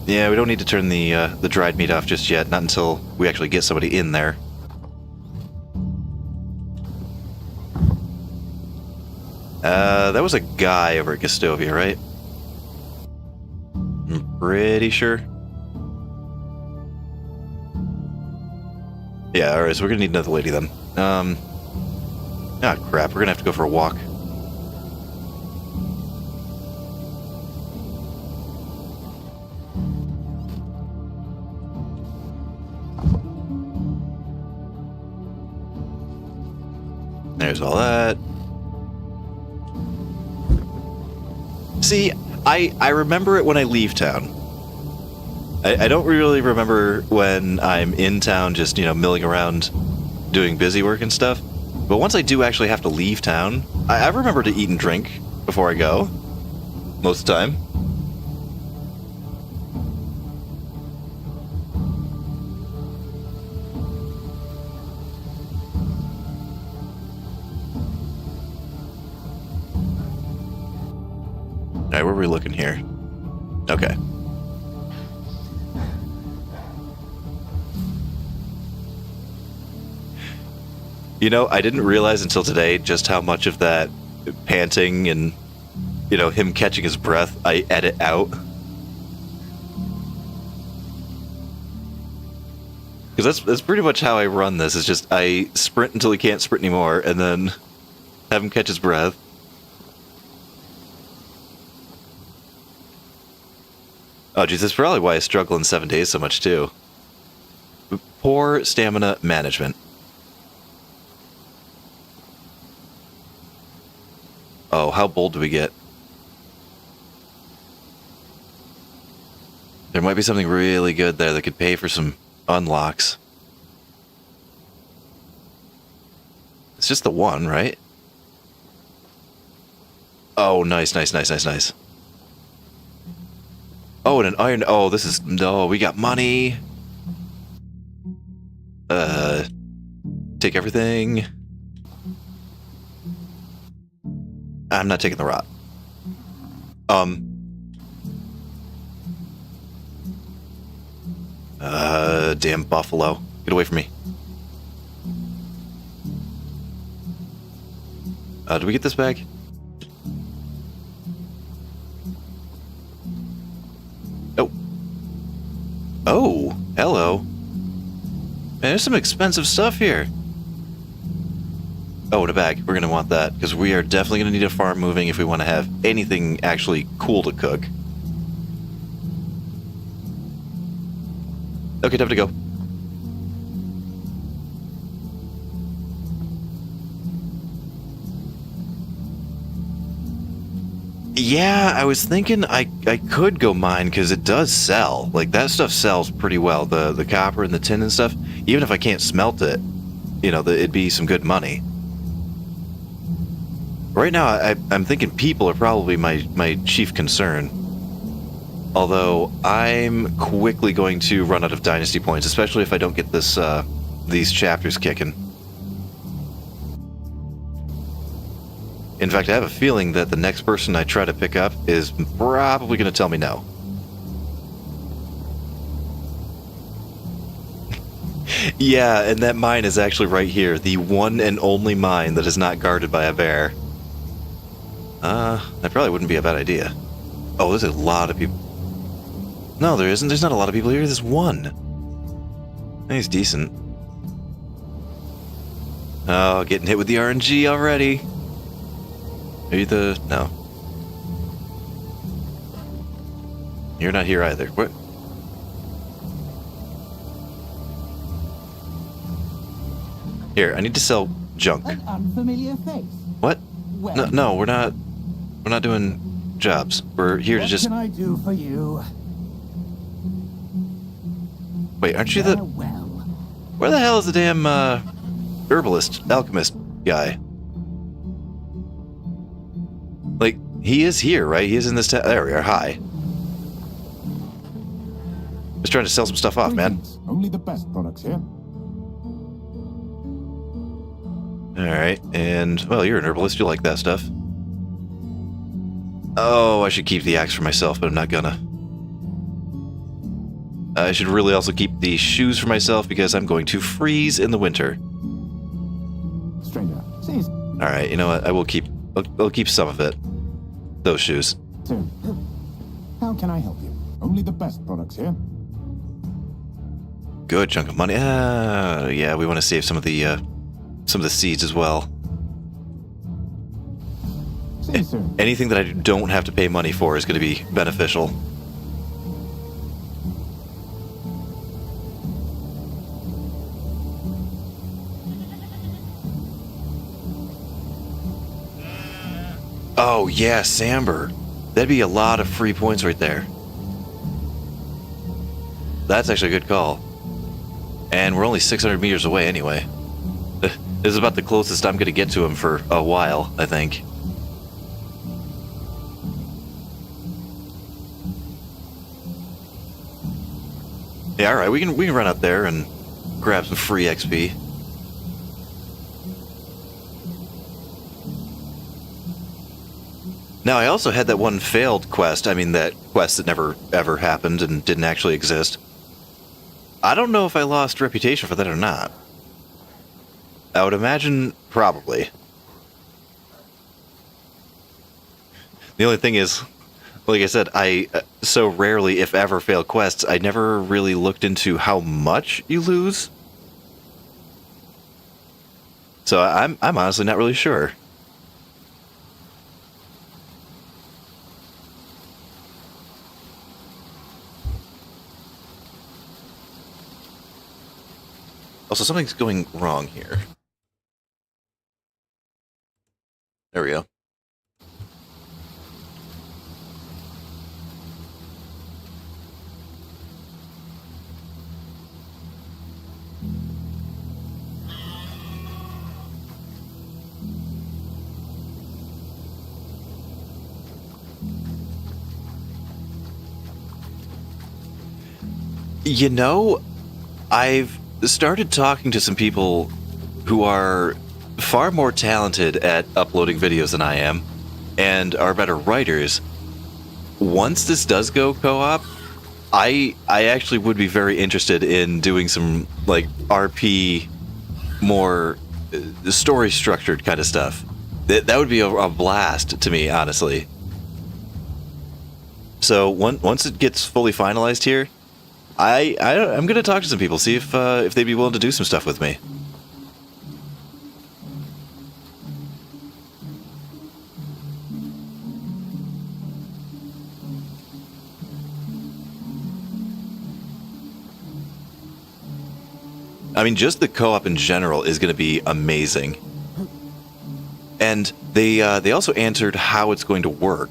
Yeah, we don't need to turn the dried meat off just yet, not until we actually get somebody in there. That was a guy over at Gastovia, right? I'm pretty sure. Yeah, alright, so we're gonna need another lady then. Ah, crap, we're gonna have to go for a walk. There's all that. See, I remember it when I leave town. I don't really remember when I'm in town just, milling around doing busy work and stuff. But once I do actually have to leave town, I remember to eat and drink before I go. Most of the time. Alright, where are we looking here? Okay. I didn't realize until today just how much of that panting and, him catching his breath, I edit out. Because that's pretty much how I run this, is just I sprint until he can't sprint anymore, and then have him catch his breath. Oh, geez, that's probably why I struggle in 7 days so much, too. Poor stamina management. Oh, how bold do we get? There might be something really good there that could pay for some unlocks. It's just the one, right? Oh, nice, nice, nice, nice, nice. Oh, and an iron. Oh, this is no. We got money. Take everything. I'm not taking the rod. Damn buffalo. Get away from me. Do we get this bag? Oh. Oh, hello. Man, there's some expensive stuff here. Oh, and a bag. We're going to want that, because we are definitely going to need a farm moving if we want to have anything actually cool to cook. Okay, time to go. Yeah, I was thinking I could go mine, because it does sell. Like, that stuff sells pretty well. The copper and the tin and stuff. Even if I can't smelt it, you know, it'd be some good money. Right now, I'm thinking people are probably my chief concern. Although, I'm quickly going to run out of dynasty points, especially if I don't get this these chapters kicking. In fact, I have a feeling that the next person I try to pick up is probably going to tell me no. Yeah, and that mine is actually right here. The one and only mine that is not guarded by a bear. That probably wouldn't be a bad idea. Oh, there's a lot of people. No, there isn't. There's not a lot of people here. There's one. He's decent. Oh, getting hit with the RNG already. Are you the... No. You're not here either. What? Here, I need to sell junk. An unfamiliar face. What? Well, No, we're not doing jobs. We're here to just... What can I do for you? Wait, aren't you the... Well. Where the hell is the damn, herbalist, alchemist guy? Like, he is here, right? He is in this there we are. Hi. Just trying to sell some stuff off, man. Only the best products here. Alright, and... Well, you're an herbalist. You like that stuff. Oh, I should keep the axe for myself, but I'm not gonna. I should really also keep the shoes for myself because I'm going to freeze in the winter. Stranger, cease. Alright, you know what? I will keep... I'll keep some of it. Those shoes. Soon. How can I help you? Only the best products here. Good chunk of money. Yeah, we want to save some of the seeds as well. See you soon. Anything that I don't have to pay money for is going to be beneficial. Oh, yeah, Samber. That'd be a lot of free points right there. That's actually a good call. And we're only 600 meters away anyway. This is about the closest I'm going to get to him for a while, I think. Yeah, alright, we can run out there and grab some free XP. Now, I also had that one failed quest. I mean, that quest that never, ever happened and didn't actually exist. I don't know if I lost reputation for that or not. I would imagine probably. The only thing is, like I said, I so rarely, if ever, fail quests. I never really looked into how much you lose. So I'm honestly not really sure. Also, something's going wrong here. There we go. You know, I've started talking to some people who are far more talented at uploading videos than I am, and are better writers. Once this does go co-op, I actually would be very interested in doing some, like, RP, more story-structured kind of stuff. That would be a blast to me, honestly. So once it gets fully finalized here, I'm gonna talk to some people, see if they'd be willing to do some stuff with me. I mean, just the co-op in general is going to be amazing. And they also answered how it's going to work.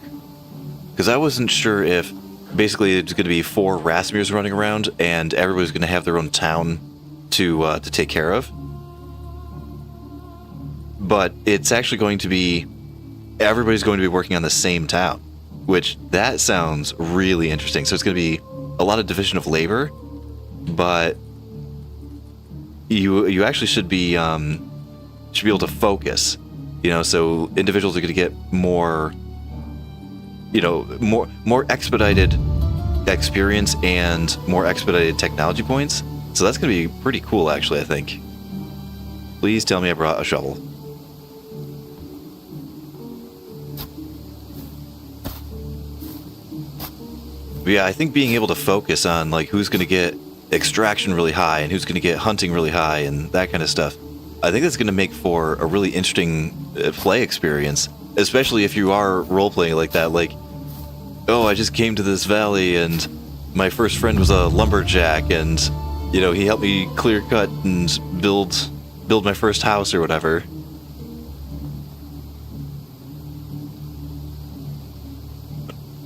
Because I wasn't sure if basically it's going to be 4 Racimirs running around and everybody's going to have their own town to take care of. But it's actually going to be everybody's going to be working on the same town, which that sounds really interesting. So it's going to be a lot of division of labor, but you actually should be able to focus, so individuals are going to get more, more expedited experience and more expedited technology points. So that's going to be pretty cool, actually, I think. Please tell me I brought a shovel. But yeah, I think being able to focus on, like, who's going to get extraction really high and who's going to get hunting really high and that kind of stuff, I think that's going to make for a really interesting play experience, especially if you are role-playing like that. Like, oh, I just came to this valley and my first friend was a lumberjack and, he helped me clear cut and build my first house or whatever.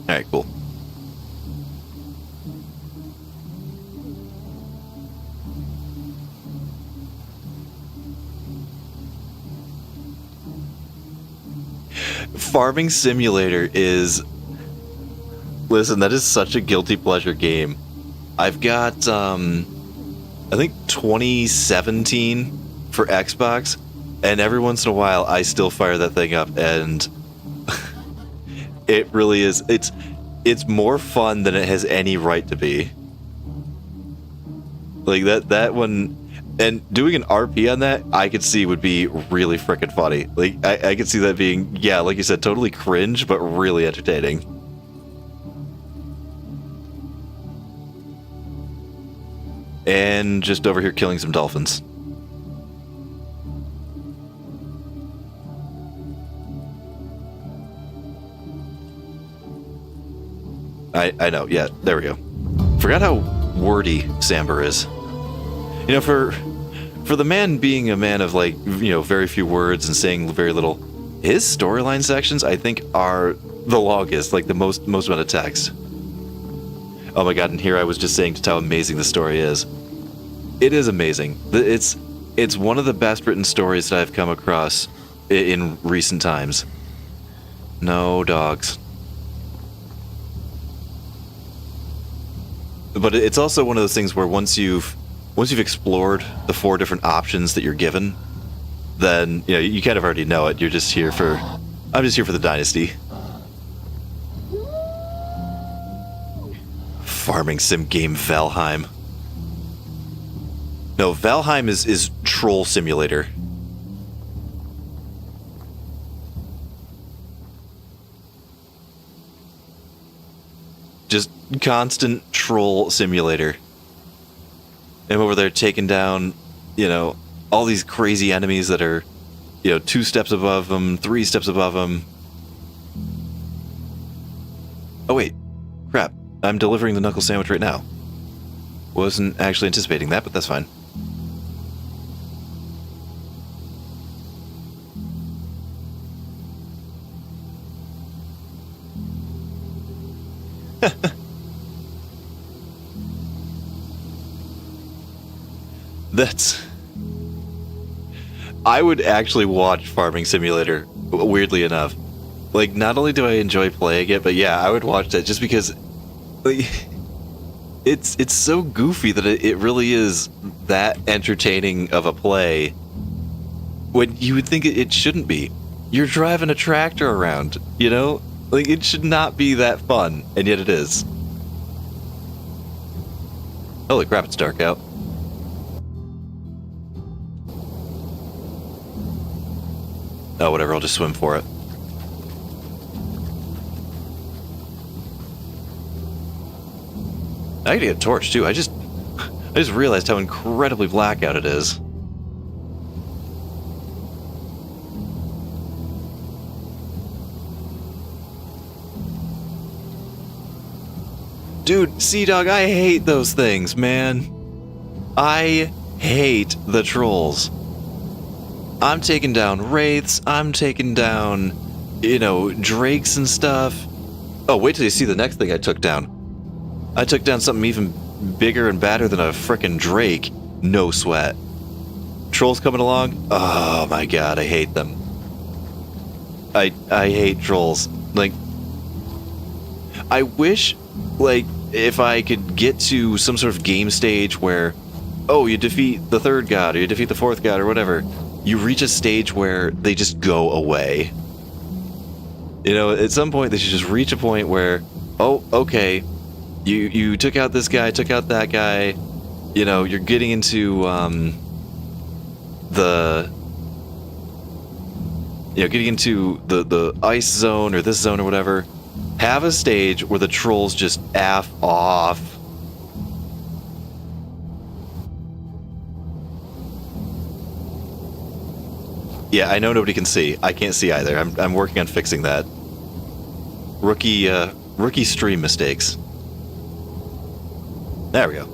Alright, cool. Farming Simulator is... Listen, that is such a guilty pleasure game. I've got, I think 2017 for Xbox, and every once in a while I still fire that thing up, and it really is... It's more fun than it has any right to be. Like, that one... And doing an RP on that, I could see would be really frickin' funny. Like, I could see that being, yeah, like you said, totally cringe, but really entertaining. And just over here killing some dolphins. I know, yeah, there we go. Forgot how wordy Samber is. For the man being a man of, like, very few words and saying very little, his storyline sections, I think, are the longest, like the most amount of text. Oh my god, and here I was just saying just how amazing the story is. It is amazing. It's one of the best written stories that I've come across in recent times. No dogs. But it's also one of those things where once you've explored the 4 different options that you're given, then you kind of already know it. You're just here for... I'm just here for the dynasty. Farming sim game Valheim. No, Valheim is Troll Simulator. Just constant Troll Simulator. I'm over there taking down, all these crazy enemies that are, 2 steps above them, 3 steps above them. Oh wait, crap. I'm delivering the knuckle sandwich right now. Wasn't actually anticipating that, but that's fine. I would actually watch Farming Simulator, weirdly enough. Like, not only do I enjoy playing it, but yeah, I would watch that just because... Like, it's so goofy that it really is that entertaining of a play when you would think it shouldn't be. You're driving a tractor around, you know? Like, it should not be that fun, and yet it is. Holy crap, it's dark out. Oh, whatever, I'll just swim for it. I gotta get a torch, too. I just realized how incredibly blackout it is. Dude, Sea Dog, I hate those things, man. I hate the trolls. I'm taking down wraiths, I'm taking down, you know, drakes and stuff. Oh, wait till you see the next thing I took down. I took down something even bigger and badder than a frickin' drake. No sweat. Trolls coming along? Oh my god, I hate them. I hate trolls. Like, I wish, like, if I could get to some sort of game stage where, oh, you defeat the third god, or you defeat the fourth god, or whatever, you reach a stage where they just go away. You know, at some point, they should just reach a point where, oh, okay, you took out this guy, took out that guy, you know, you're getting into, getting into the ice zone, or this zone, or whatever. Have a stage where the trolls just F off. Yeah, I know nobody can see. I can't see either. I'm working on fixing that. Rookie stream mistakes. There we go.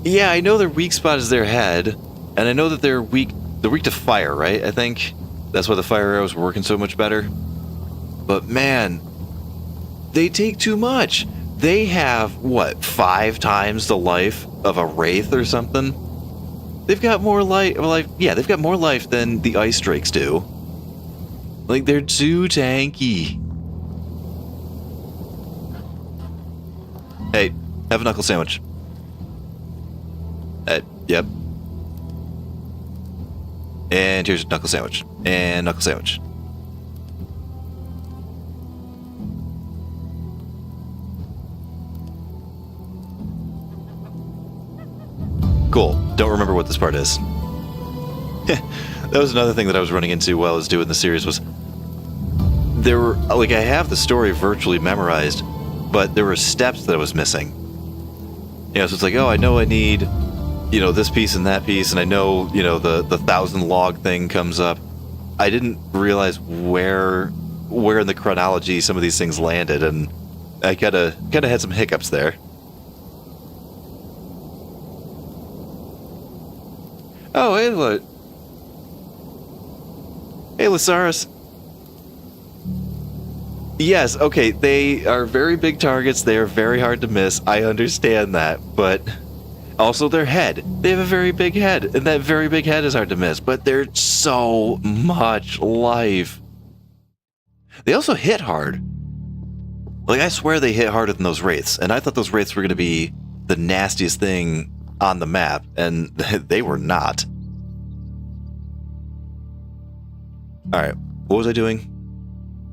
Yeah, I know their weak spot is their head, and I know that they're weak to fire, right? I think that's why the fire arrows were working so much better. But man, they take too much. They have, what, 5 times the life of a wraith or something? They've got more life, yeah, they've got more life than the ice drakes do. Like, they're too tanky. Hey, have a knuckle sandwich. Yep. And here's a knuckle sandwich. And knuckle sandwich. Cool. Don't remember what this part is. That was another thing that I was running into while I was doing the series was there were, like, I have the story virtually memorized, but there were steps that I was missing. You know, so it's like, oh, I know I need, you know, this piece and that piece, and I know, you know, the 1,000 log thing comes up. I didn't realize where in the chronology some of these things landed, and I kind of had some hiccups there. Oh, hey, look. Hey, Lasaurus. Yes, okay, they are very big targets. They are very hard to miss. I understand that, but also their head. They have a very big head, and that very big head is hard to miss, but they're so much life. They also hit hard. Like, I swear they hit harder than those wraiths, and I thought those wraiths were going to be the nastiest thing on the map, and they were not. Alright, what was I doing?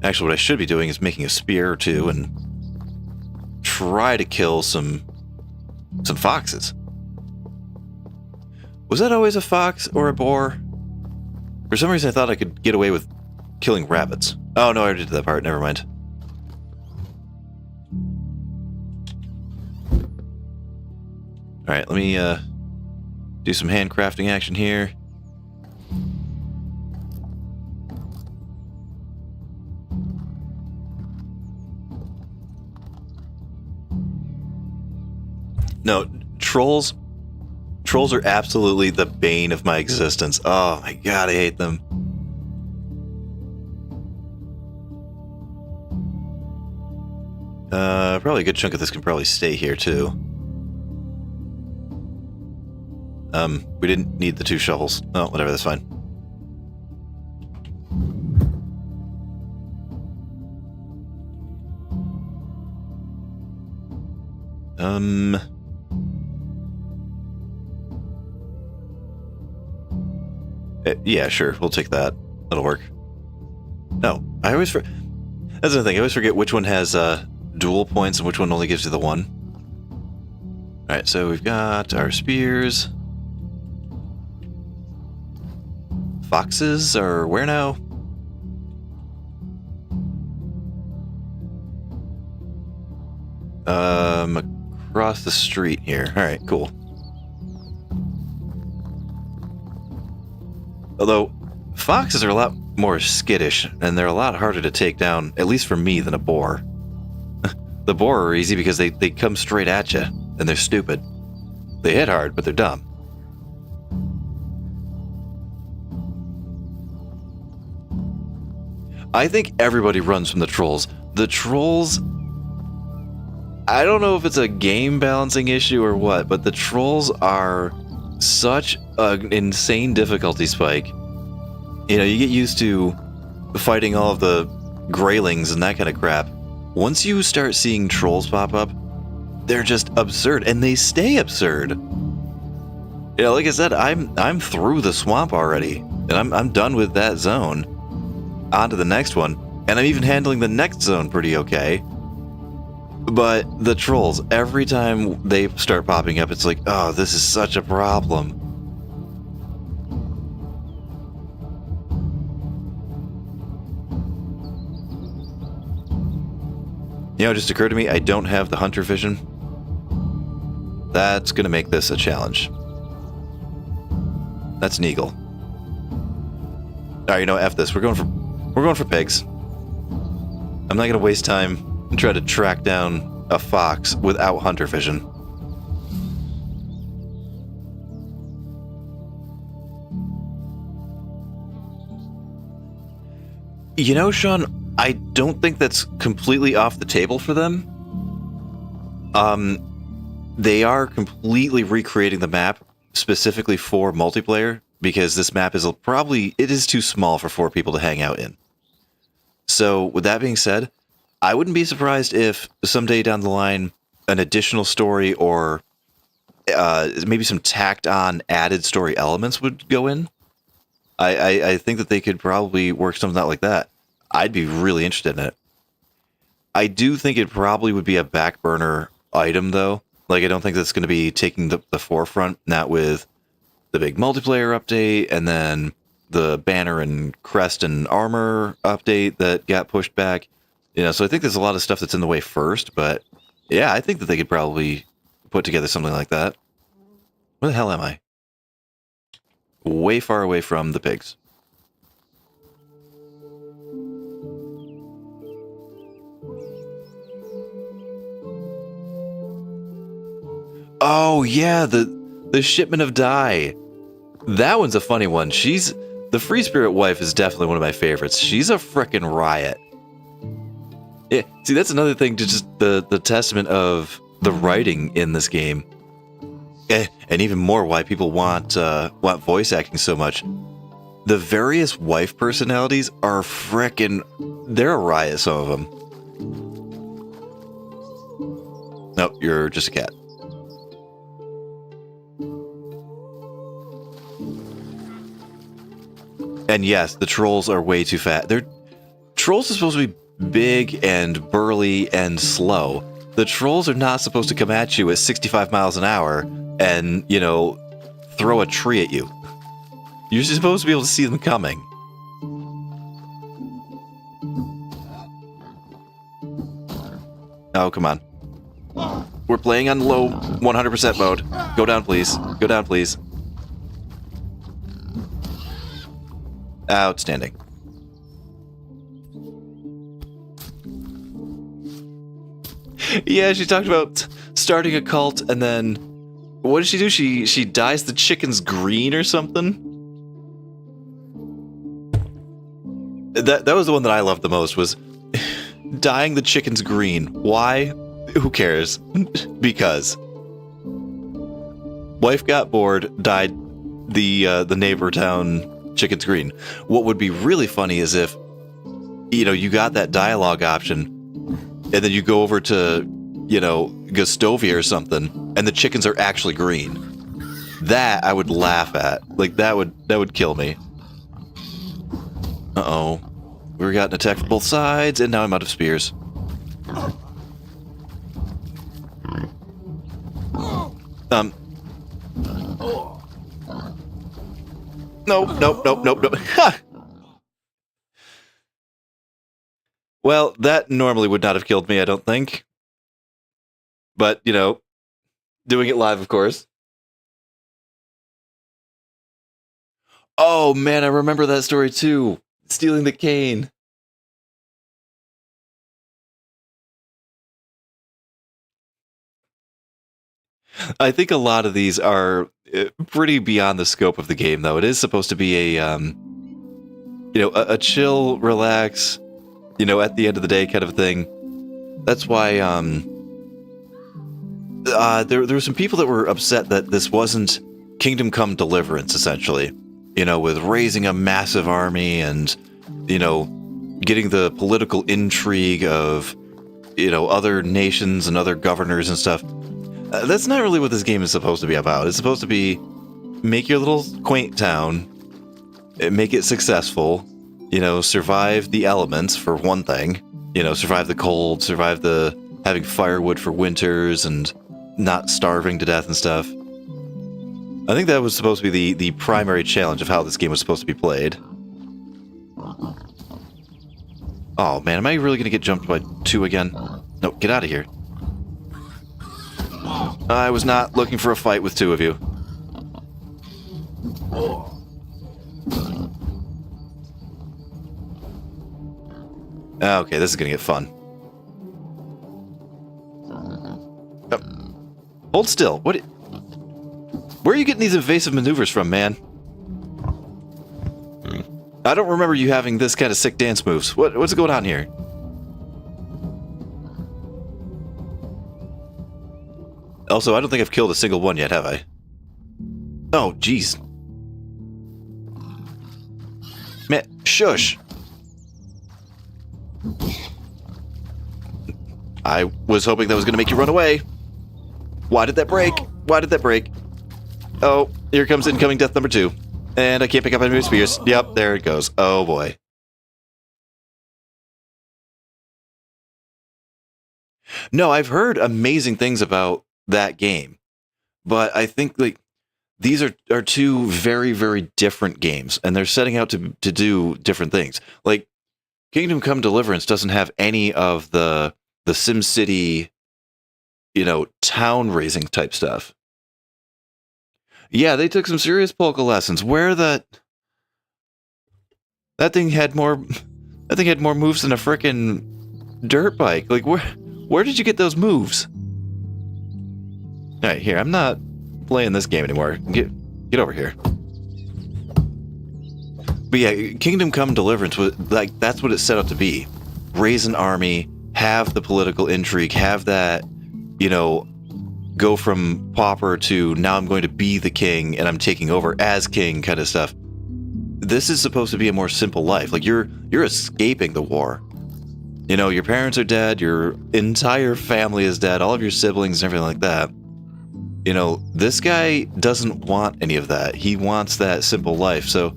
Actually, what I should be doing is making a spear or two and try to kill some foxes. Was that always a fox or a boar? For some reason I thought I could get away with killing rabbits. Oh no, I already did that part, never mind. Alright, let me do some handcrafting action here. No, trolls are absolutely the bane of my existence. Oh my god, I hate them. Probably a good chunk of this can probably stay here too. We didn't need the 2 shovels. Oh, whatever, that's fine. Yeah, sure. We'll take that. That'll work. No, I always forget. That's the thing. I always forget which one has dual points and which one only gives you the one. Alright, so we've got our spears. Foxes are where now? Across the street here. Alright, cool. Although, foxes are a lot more skittish, and they're a lot harder to take down, at least for me, than a boar. The boar are easy because they come straight at you, and they're stupid. They hit hard, but they're dumb. I think everybody runs from the trolls. The trolls... I don't know if it's a game balancing issue or what, but the trolls are such an insane difficulty spike. You know, you get used to fighting all of the greylings and that kind of crap. Once you start seeing trolls pop up, they're just absurd, and they stay absurd. You know, like I said, I'm through the swamp already, and I'm done with that zone. On to the next one, and I'm even handling the next zone pretty okay. But the trolls, every time they start popping up, it's like, oh, this is such a problem. You know, it just occurred to me, I don't have the hunter vision. That's gonna make this a challenge. That's an eagle. Alright, you know, F this. We're going for pigs. I'm not gonna waste time and try to track down a fox without hunter vision. You know, Sean, I don't think that's completely off the table for them. They are completely recreating the map specifically for multiplayer, because this map is it is too small for 4 people to hang out in. So, with that being said, I wouldn't be surprised if someday down the line an additional story or maybe some tacked on added story elements would go in. I think that they could probably work something out like that. I'd be really interested in it. I do think it probably would be a back burner item, though. Like, I don't think that's going to be taking the forefront, not with the big multiplayer update and then the banner and crest and armor update that got pushed back. You know, so I think there's a lot of stuff that's in the way first, but yeah, I think that they could probably put together something like that. Where the hell am I? Way far away from the pigs. Oh yeah, the shipment of dye. That one's a funny one. The Free Spirit wife is definitely one of my favorites. She's a frickin' riot. Yeah, see, that's another thing to just the testament of the writing in this game. And even more why people want voice acting so much. The various wife personalities are they're a riot, some of them. Nope, you're just a cat. And yes, the trolls are way too fat. Trolls are supposed to be big and burly and slow. The trolls are not supposed to come at you at 65 miles an hour and, you know, throw a tree at you. You're supposed to be able to see them coming. Oh, come on. We're playing on low 100% mode. Go down, please. Go down, please. Outstanding. Yeah, she talked about starting a cult, and then what does she do? She dyes the chickens green or something. That was the one that I loved the most, was dyeing the chickens green. Why? Who cares? Because wife got bored, dyed the neighbor town chickens green. What would be really funny is if, you know, you got that dialogue option, and then you go over to Gustovia or something, and the chickens are actually green. That I would laugh at. Like, that would kill me. Uh-oh. We got an attack from both sides, and now I'm out of spears. Nope. Ha! Well, that normally would not have killed me, I don't think. But, doing it live, of course. Oh, man, I remember that story, too. Stealing the cane. I think a lot of these are pretty beyond the scope of the game, though. It is supposed to be a chill, relax, at the end of the day kind of thing. That's why there were some people that were upset that this wasn't Kingdom Come Deliverance, essentially. With raising a massive army and, getting the political intrigue of, other nations and other governors and stuff. That's not really what this game is supposed to be about. It's supposed to be make your little quaint town, make it successful, survive the elements for one thing, survive the cold, survive the having firewood for winters and not starving to death and stuff. I think that was supposed to be the primary challenge of how this game was supposed to be played. Oh man, am I really going to get jumped by 2 again? No, get out of here. I was not looking for a fight with 2 of you. Okay, this is going to get fun. Oh. Hold still. Where are you getting these evasive maneuvers from, man? I don't remember you having this kind of sick dance moves. What's going on here? Also, I don't think I've killed a single one yet, have I? Oh, jeez. Man, shush. I was hoping that was going to make you run away. Why did that break? Why did that break? Oh, here comes incoming death number 2. And I can't pick up any spears. Yep, there it goes. Oh, boy. No, I've heard amazing things about that game. But I think, these are 2 very, very different games. And they're setting out to do different things. Like, Kingdom Come Deliverance doesn't have any of the SimCity, town raising type stuff. Yeah, they took some serious polka lessons. That thing had more moves than a frickin' dirt bike. Like, where did you get those moves? All right, here, I'm not playing this game anymore. Get over here. But yeah, Kingdom Come Deliverance was that's what it set out to be. Raise an army, have the political intrigue, have that, go from pauper to now I'm going to be the king and I'm taking over as king kind of stuff. This is supposed to be a more simple life. Like you're escaping the war. Your parents are dead, your entire family is dead, all of your siblings and everything like that. This guy doesn't want any of that. He wants that simple life. So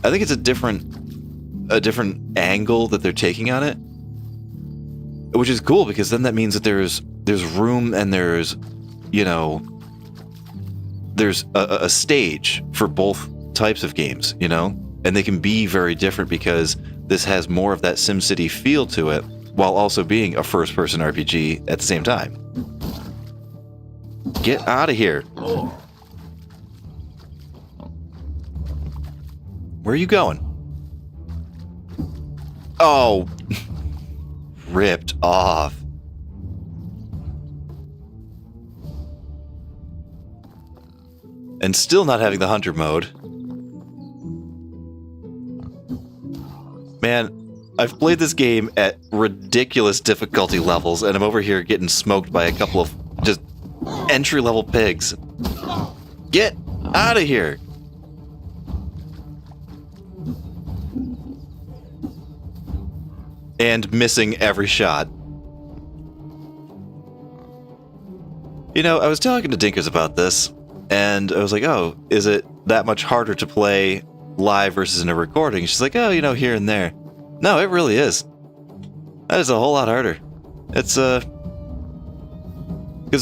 I think it's a different angle that they're taking on it, which is cool because then that means that there's room and there's a stage for both types of games, and they can be very different because this has more of that SimCity feel to it while also being a first-person RPG at the same time. Get out of here. Where are you going? Oh, ripped off. And still not having the hunter mode. Man, I've played this game at ridiculous difficulty levels, and I'm over here getting smoked by a couple of just entry-level pigs. Get out of here! And missing every shot. You know, I was talking to Dinkers about this, and I was like, oh, is it that much harder to play live versus in a recording? She's like, oh, you know, here and there. No, it really is. That is a whole lot harder. It's, because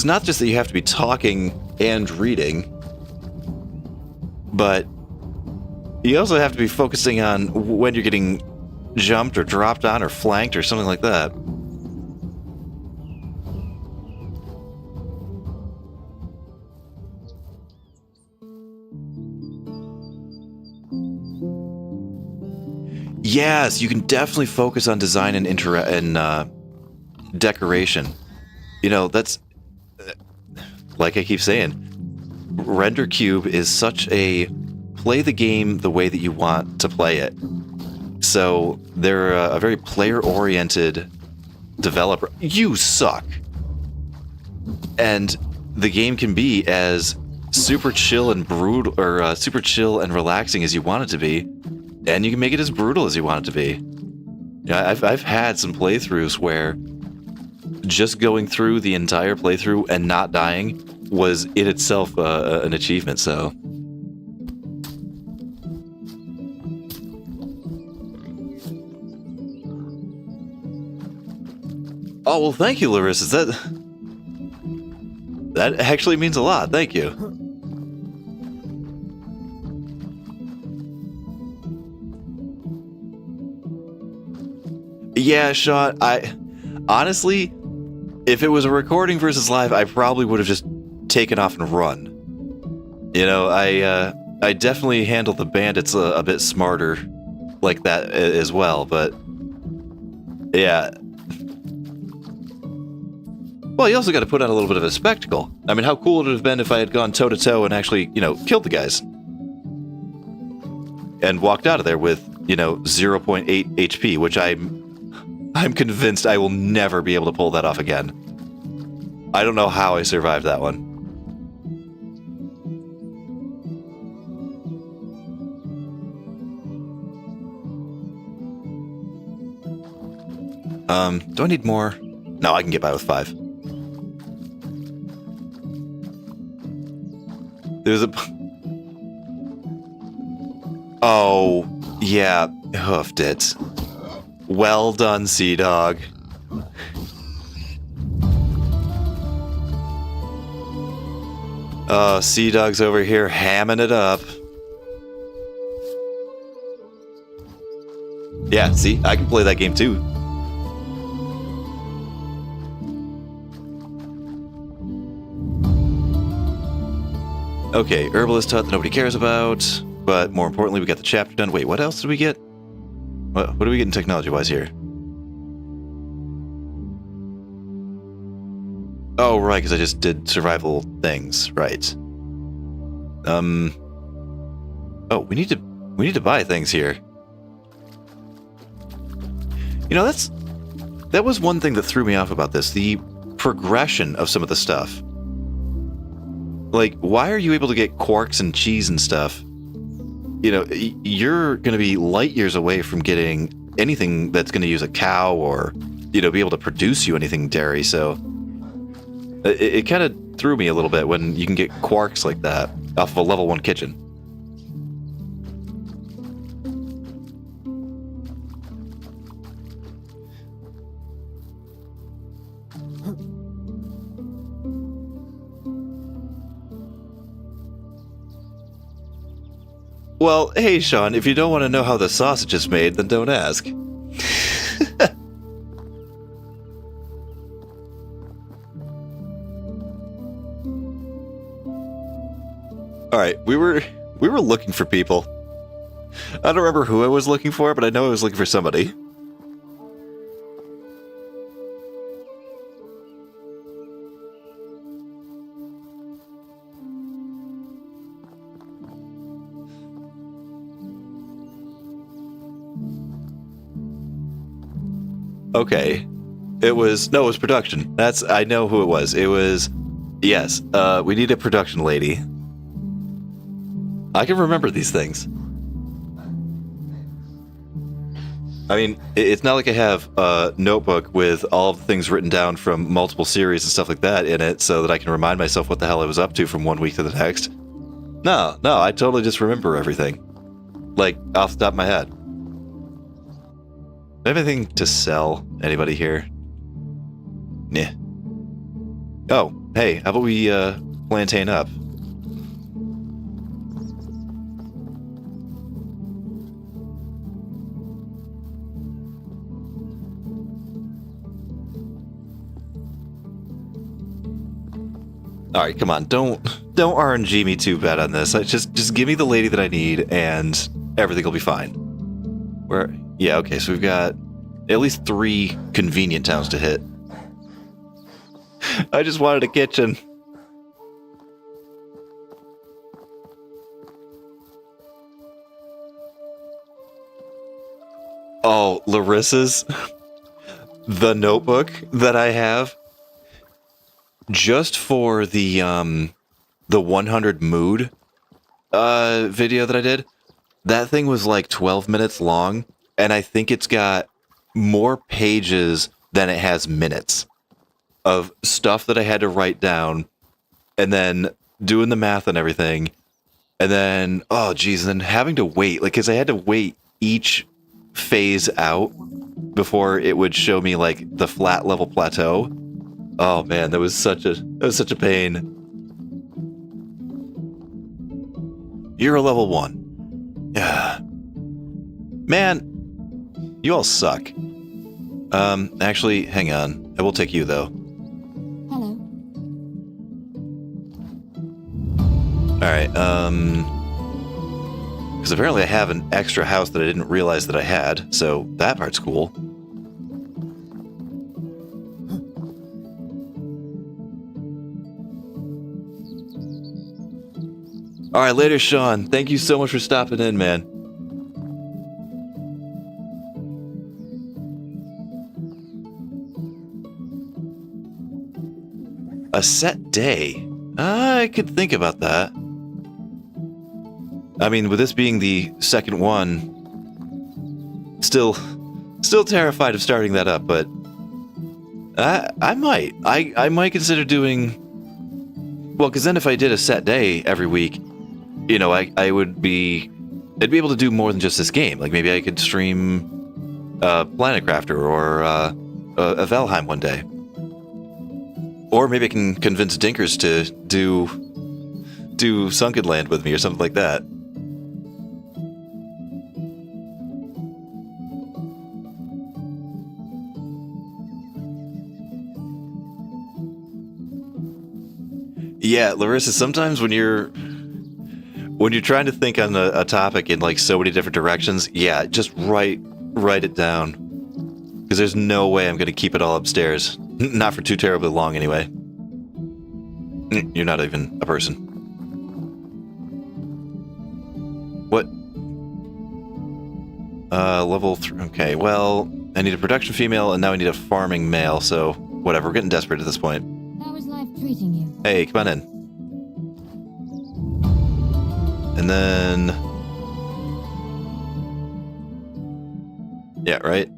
not just that you have to be talking and reading, but you also have to be focusing on when you're getting jumped or dropped on or flanked or something like that. Yes, you can definitely focus on design and decoration. You know, that's like I keep saying, Render Cube is such a play the game the way that you want to play it. So they're a very player-oriented developer. You suck. And the game can be as super chill and brutal, or super chill and relaxing as you want it to be, and you can make it as brutal as you want it to be. Yeah, I've had some playthroughs where just going through the entire playthrough and not dying was in itself an achievement. So. Oh, well, thank you, Larissa. That actually means a lot. Thank you. Yeah, Sean, honestly, if it was a recording versus live, I probably would have just taken off and run. You know, I definitely handled the bandits a bit smarter like that as well, but yeah. Well, you also got to put on a little bit of a spectacle. I mean, how cool would it have been if I had gone toe-to-toe and actually, you know, killed the guys? And walked out of there with, you know, 0.8 HP, which I'm convinced I will never be able to pull that off again. I don't know how I survived that one. Do I need more? No, I can get by with 5. There's a... Oh, yeah, hoofed it. Well done, Sea Dog. Sea Dog's over here hamming it up. Yeah, see, I can play that game too. Okay, Herbalist Hut that nobody cares about, but more importantly, we got the chapter done. Wait, what else did we get? What are we getting technology-wise here? Oh, right, because I just did survival things, right. Oh, we need to buy things here. You know, that was one thing that threw me off about this, the progression of some of the stuff. Like, why are you able to get quarks and cheese and stuff? You know, you're going to be light years away from getting anything that's going to use a cow or, you know, be able to produce you anything dairy, so it kind of threw me a little bit when you can get quarks like that off of a level 1 kitchen. Well, hey, Sean, if you don't want to know how the sausage is made, then don't ask. Alright, we were looking for people. I don't remember who I was looking for, but I know I was looking for somebody. Okay. It was production. I know who it was. It was, yes, we need a production lady. I can remember these things. I mean, it's not like I have a notebook with all of the things written down from multiple series and stuff like that in it so that I can remind myself what the hell I was up to from one week to the next. No, I totally just remember everything. Like, off the top of my head. Anything to sell? Anybody here? Nah. Oh, hey, how about we, plantain up? Alright, come on, don't RNG me too bad on this. Just give me the lady that I need, and everything will be fine. Yeah, okay, so we've got at least 3 convenient towns to hit. I just wanted a kitchen. Oh, Larissa's the notebook that I have just for the 100 mood video that I did. That thing was like 12 minutes long, and I think it's got more pages than it has minutes of stuff that I had to write down, and then doing the math and everything, and then, oh geez, and then having to wait, like, because I had to wait each phase out before it would show me, like, the flat level plateau. Oh man, that was such a pain. You're a level 1. Yeah. Man, you all suck. Actually, hang on. I will take you, though. Hello. Alright, because apparently I have an extra house that I didn't realize that I had, so that part's cool. Alright, later, Sean. Thank you so much for stopping in, man. A set day? I could think about that. I mean, with this being the second one, still terrified of starting that up, but I might consider doing, well, because then if I did a set day every week, you know, I'd be able to do more than just this game. Like, maybe I could stream Planet Crafter or a Valheim one day. Or maybe I can convince Dinkers to do Sunken Land with me or something like that. Yeah, Larissa, sometimes when you're trying to think on a topic in like so many different directions, yeah, just write it down. Because there's no way I'm going to keep it all upstairs. Not for too terribly long, anyway. You're not even a person. What? Level 3. Okay, well, I need a production female, and now I need a farming male, so whatever. We're getting desperate at this point. How is life treating you? Hey, come on in. And then... yeah, right?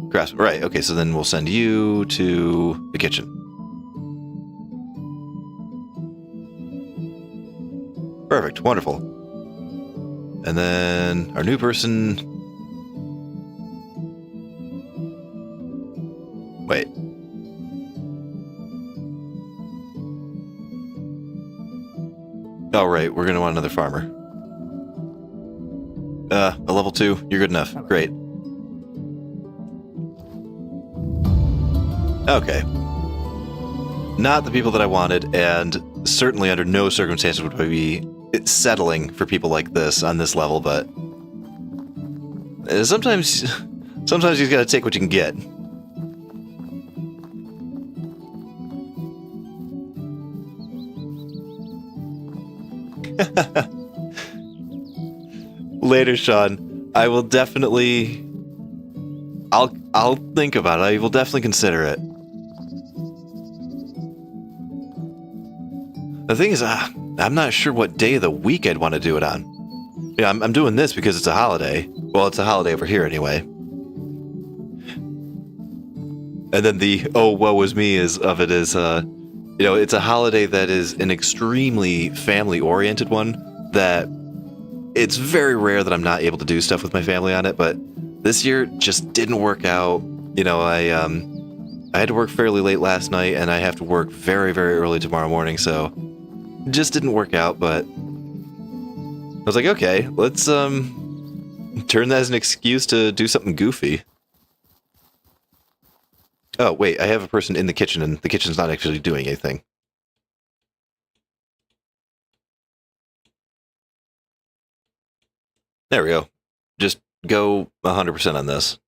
Grasp. Right, okay, so then we'll send you to the kitchen. Perfect, wonderful. And then our new person... wait. Oh, right, we're gonna want another farmer. A level 2, you're good enough. Great. Okay. Not the people that I wanted, and certainly under no circumstances would I be settling for people like this on this level, but sometimes you just gotta take what you can get. Later, Sean. I will definitely... I'll think about it. I will definitely consider it. The thing is, I'm not sure what day of the week I'd want to do it on. Yeah, I'm doing this because it's a holiday. Well, it's a holiday over here anyway. And then the "oh, woe is me" is it's a holiday that is an extremely family-oriented one that it's very rare that I'm not able to do stuff with my family on it, but this year just didn't work out. I had to work fairly late last night, and I have to work very, very early tomorrow morning, so it just didn't work out, but I was like, okay, let's turn that as an excuse to do something goofy. Oh, wait, I have a person in the kitchen, and the kitchen's not actually doing anything. There we go. Just go 100% on this.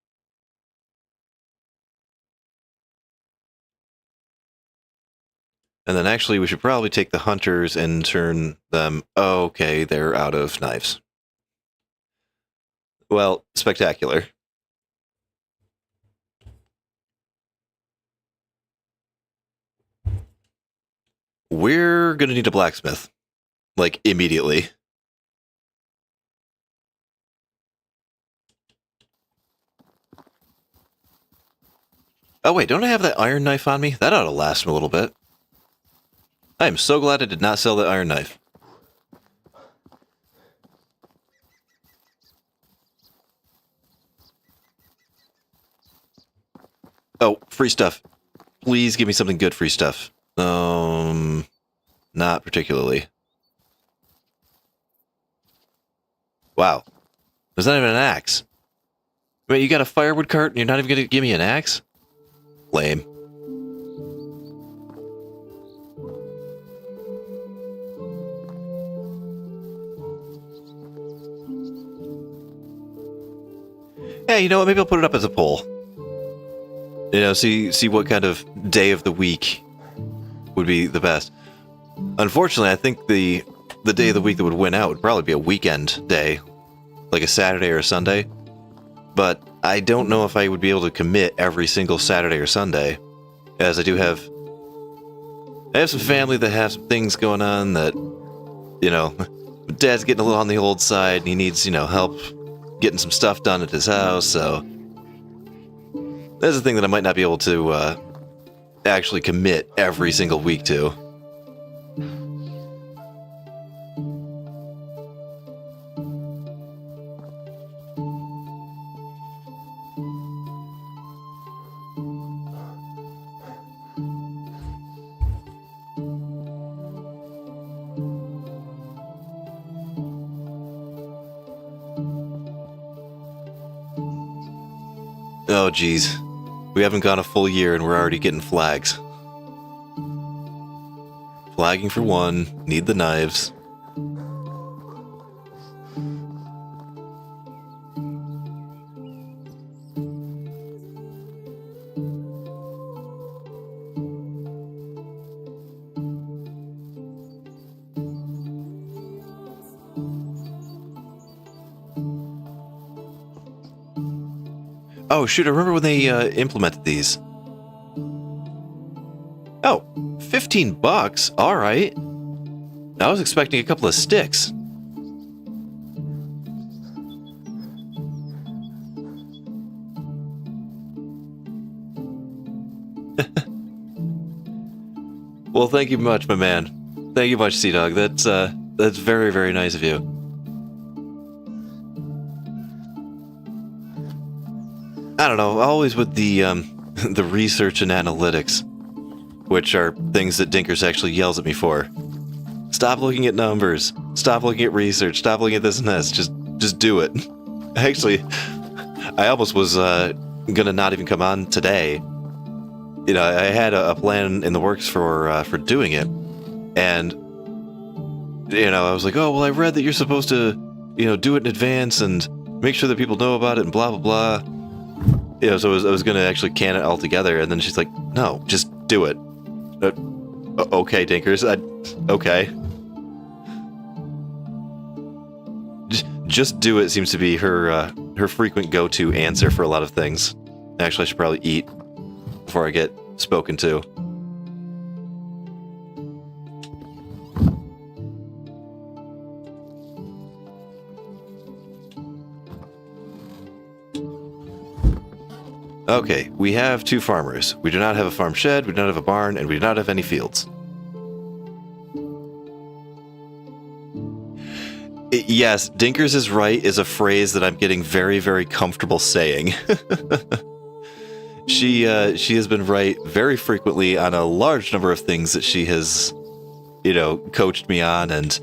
And then actually, we should probably take the hunters and turn them... Oh, okay, they're out of knives. Well, spectacular. We're gonna need a blacksmith. Like, immediately. Oh wait, don't I have that iron knife on me? That ought to last me a little bit. I am so glad I did not sell that iron knife. Oh, free stuff. Please give me something good free stuff. Not particularly. Wow. There's not even an axe. Wait, you got a firewood cart and you're not even gonna give me an axe? Lame. Hey, you know what? Maybe I'll put it up as a poll. See what kind of day of the week would be the best. Unfortunately, I think the day of the week that would win out would probably be a weekend day, like a Saturday or a Sunday. But I don't know if I would be able to commit every single Saturday or Sunday, as I have some family that have some things going on that, Dad's getting a little on the old side and he needs, help getting some stuff done at his house, so that's the thing that I might not be able to actually commit every single week to. Oh, geez. We haven't gone a full year and we're already getting flags. Flagging for one, need the knives. Oh, shoot, I remember when they implemented these. Oh, $15? All right. I was expecting a couple of sticks. Well, thank you much, my man. Thank you much, Sea Dog. That's very, very nice of you. I don't know, always with the the research and analytics, which are things that Dinkers actually yells at me for. Stop looking at numbers. Stop looking at research. Stop looking at this and this. Just do it. Actually, I almost was gonna not even come on today. I had a plan in the works for doing it, and I was like, oh well, I read that you're supposed to do it in advance and make sure that people know about it and blah blah blah. So I was gonna actually can it all together, and then she's like, no, just do it. Okay, Dinkers, okay. Just do it seems to be her frequent go-to answer for a lot of things. Actually, I should probably eat before I get spoken to. Okay, we have 2 farmers. We do not have a farm shed, we do not have a barn, and we do not have any fields. Yes, Dinkers is right is a phrase that I'm getting very, very comfortable saying. She has been right very frequently on a large number of things that she has, coached me on and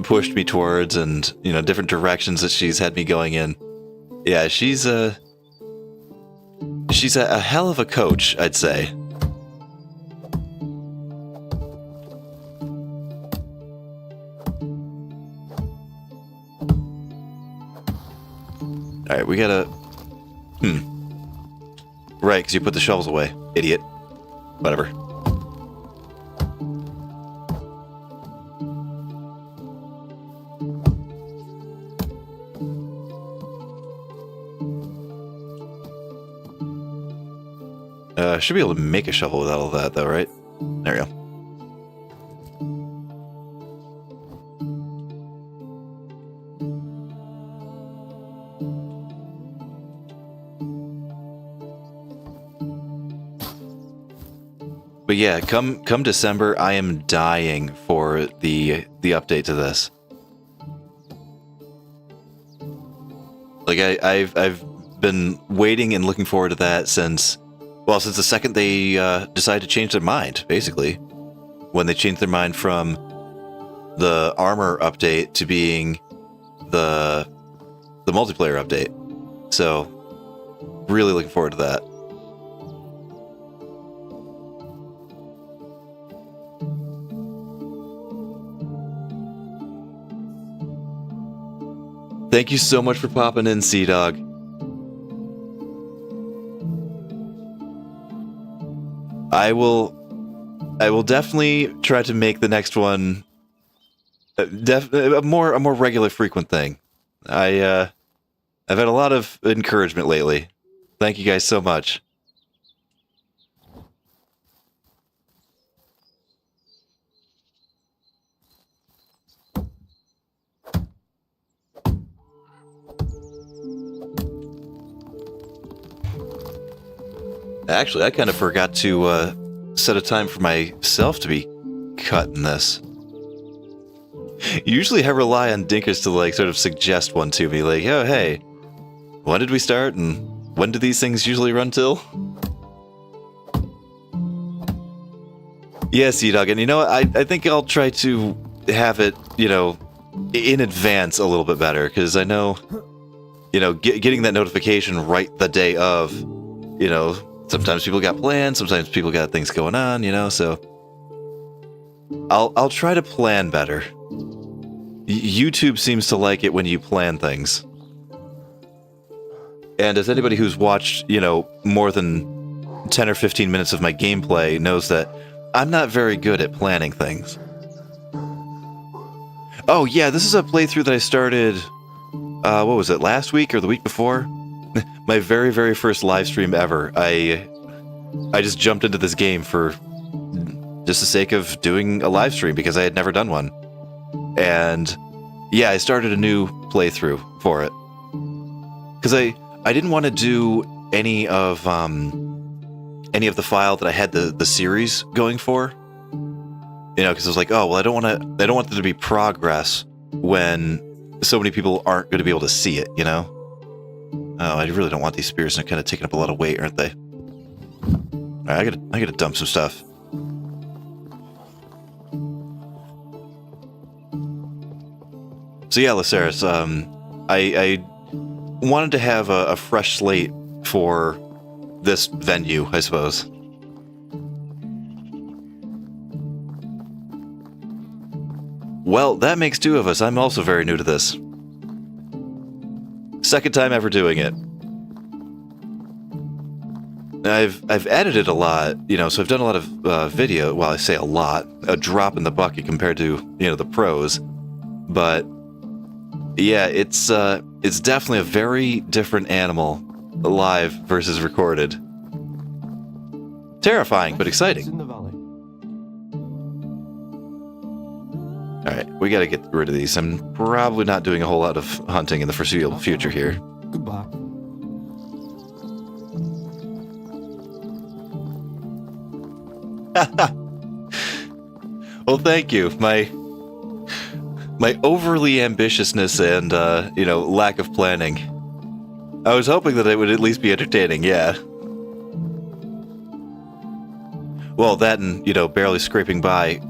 pushed me towards, and, different directions that she's had me going in. Yeah, she's a hell of a coach, I'd say. Alright, we gotta... Right, because you put the shovels away, idiot. Whatever. Should be able to make a shovel without all that, though, right? There we go. But yeah, come December, I am dying for the update to this. Like I've been waiting and looking forward to that since the second they decided to change their mind, basically. When they changed their mind from the armor update to being the multiplayer update. So really looking forward to that. Thank you so much for popping in, Sea Dog. I will definitely try to make the next one a more regular, frequent thing. I've had a lot of encouragement lately. Thank you guys so much. Actually, I kind of forgot to set a time for myself to be cutting this. Usually I rely on Dinkers to sort of suggest one to me, like, oh, hey, when did we start and when do these things usually run till? Yeah, Sea-Dog, and I think I'll try to have it, in advance a little bit better, because I know, getting that notification right the day of, sometimes people got plans, sometimes people got things going on, so I'll try to plan better. YouTube seems to like it when you plan things. And as anybody who's watched, more than 10 or 15 minutes of my gameplay knows that I'm not very good at planning things. Oh yeah, this is a playthrough that I started, what was it, last week or the week before? My very, very first live stream ever. I just jumped into this game for just the sake of doing a live stream because I had never done one. And yeah, I started a new playthrough for it. Because I didn't want to do any of the file that I had the series going for. Because I was like, oh, well, I don't want there to be progress when so many people aren't going to be able to see it, Oh, I really don't want these spears. They're kind of taking up a lot of weight, aren't they? All right, I gotta dump some stuff. So yeah, Lysaris, I wanted to have a fresh slate for this venue, I suppose. Well, that makes 2 of us. I'm also very new to this. Second time ever doing it. I've edited a lot, so I've done a lot of video. Well, I say a lot, a drop in the bucket compared to the pros. But yeah, it's definitely a very different animal, live versus recorded. Terrifying, but exciting. All right, we gotta get rid of these. I'm probably not doing a whole lot of hunting in the foreseeable future here. Goodbye. Well, thank you. My overly ambitiousness and lack of planning. I was hoping that it would at least be entertaining. Yeah. Well, that and barely scraping by.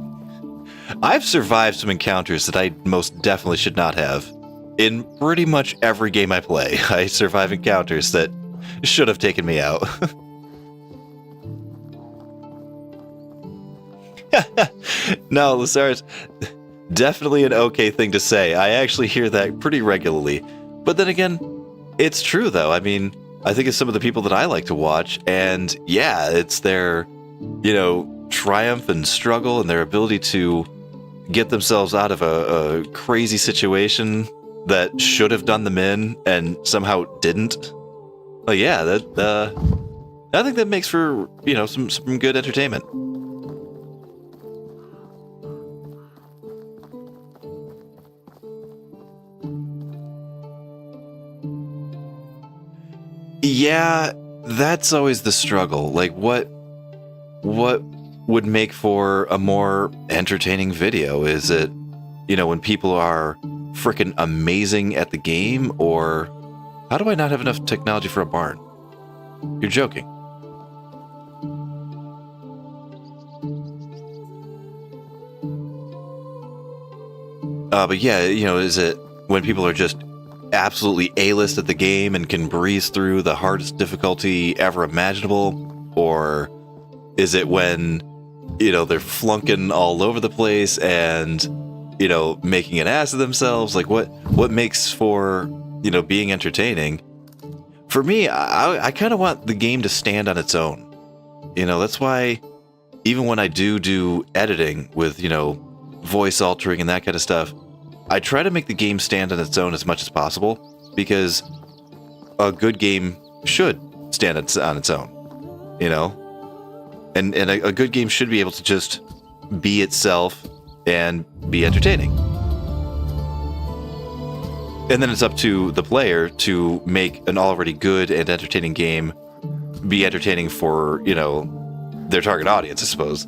I've survived some encounters that I most definitely should not have. In pretty much every game I play, I survive encounters that should have taken me out. No, Lazarus, definitely an okay thing to say. I actually hear that pretty regularly. But then again, it's true though. I mean, I think of some of the people that I like to watch, and yeah, it's their, triumph and struggle and their ability to get themselves out of a crazy situation that should have done them in and somehow didn't. Well, yeah, I think that makes for, some good entertainment. Yeah, that's always the struggle. Like, what would make for a more entertaining video? Is it, when people are frickin' amazing at the game, or how do I not have enough technology for a barn? You're joking. But yeah, is it when people are just absolutely A-list at the game and can breeze through the hardest difficulty ever imaginable? Or is it when, they're flunking all over the place and, making an ass of themselves? Like, what makes for, being entertaining? For me, I kind of want the game to stand on its own. That's why even when I do editing with, voice altering and that kind of stuff, I try to make the game stand on its own as much as possible, because a good game should stand on its own, and a good game should be able to just be itself and be entertaining. And then it's up to the player to make an already good and entertaining game be entertaining for, their target audience, I suppose.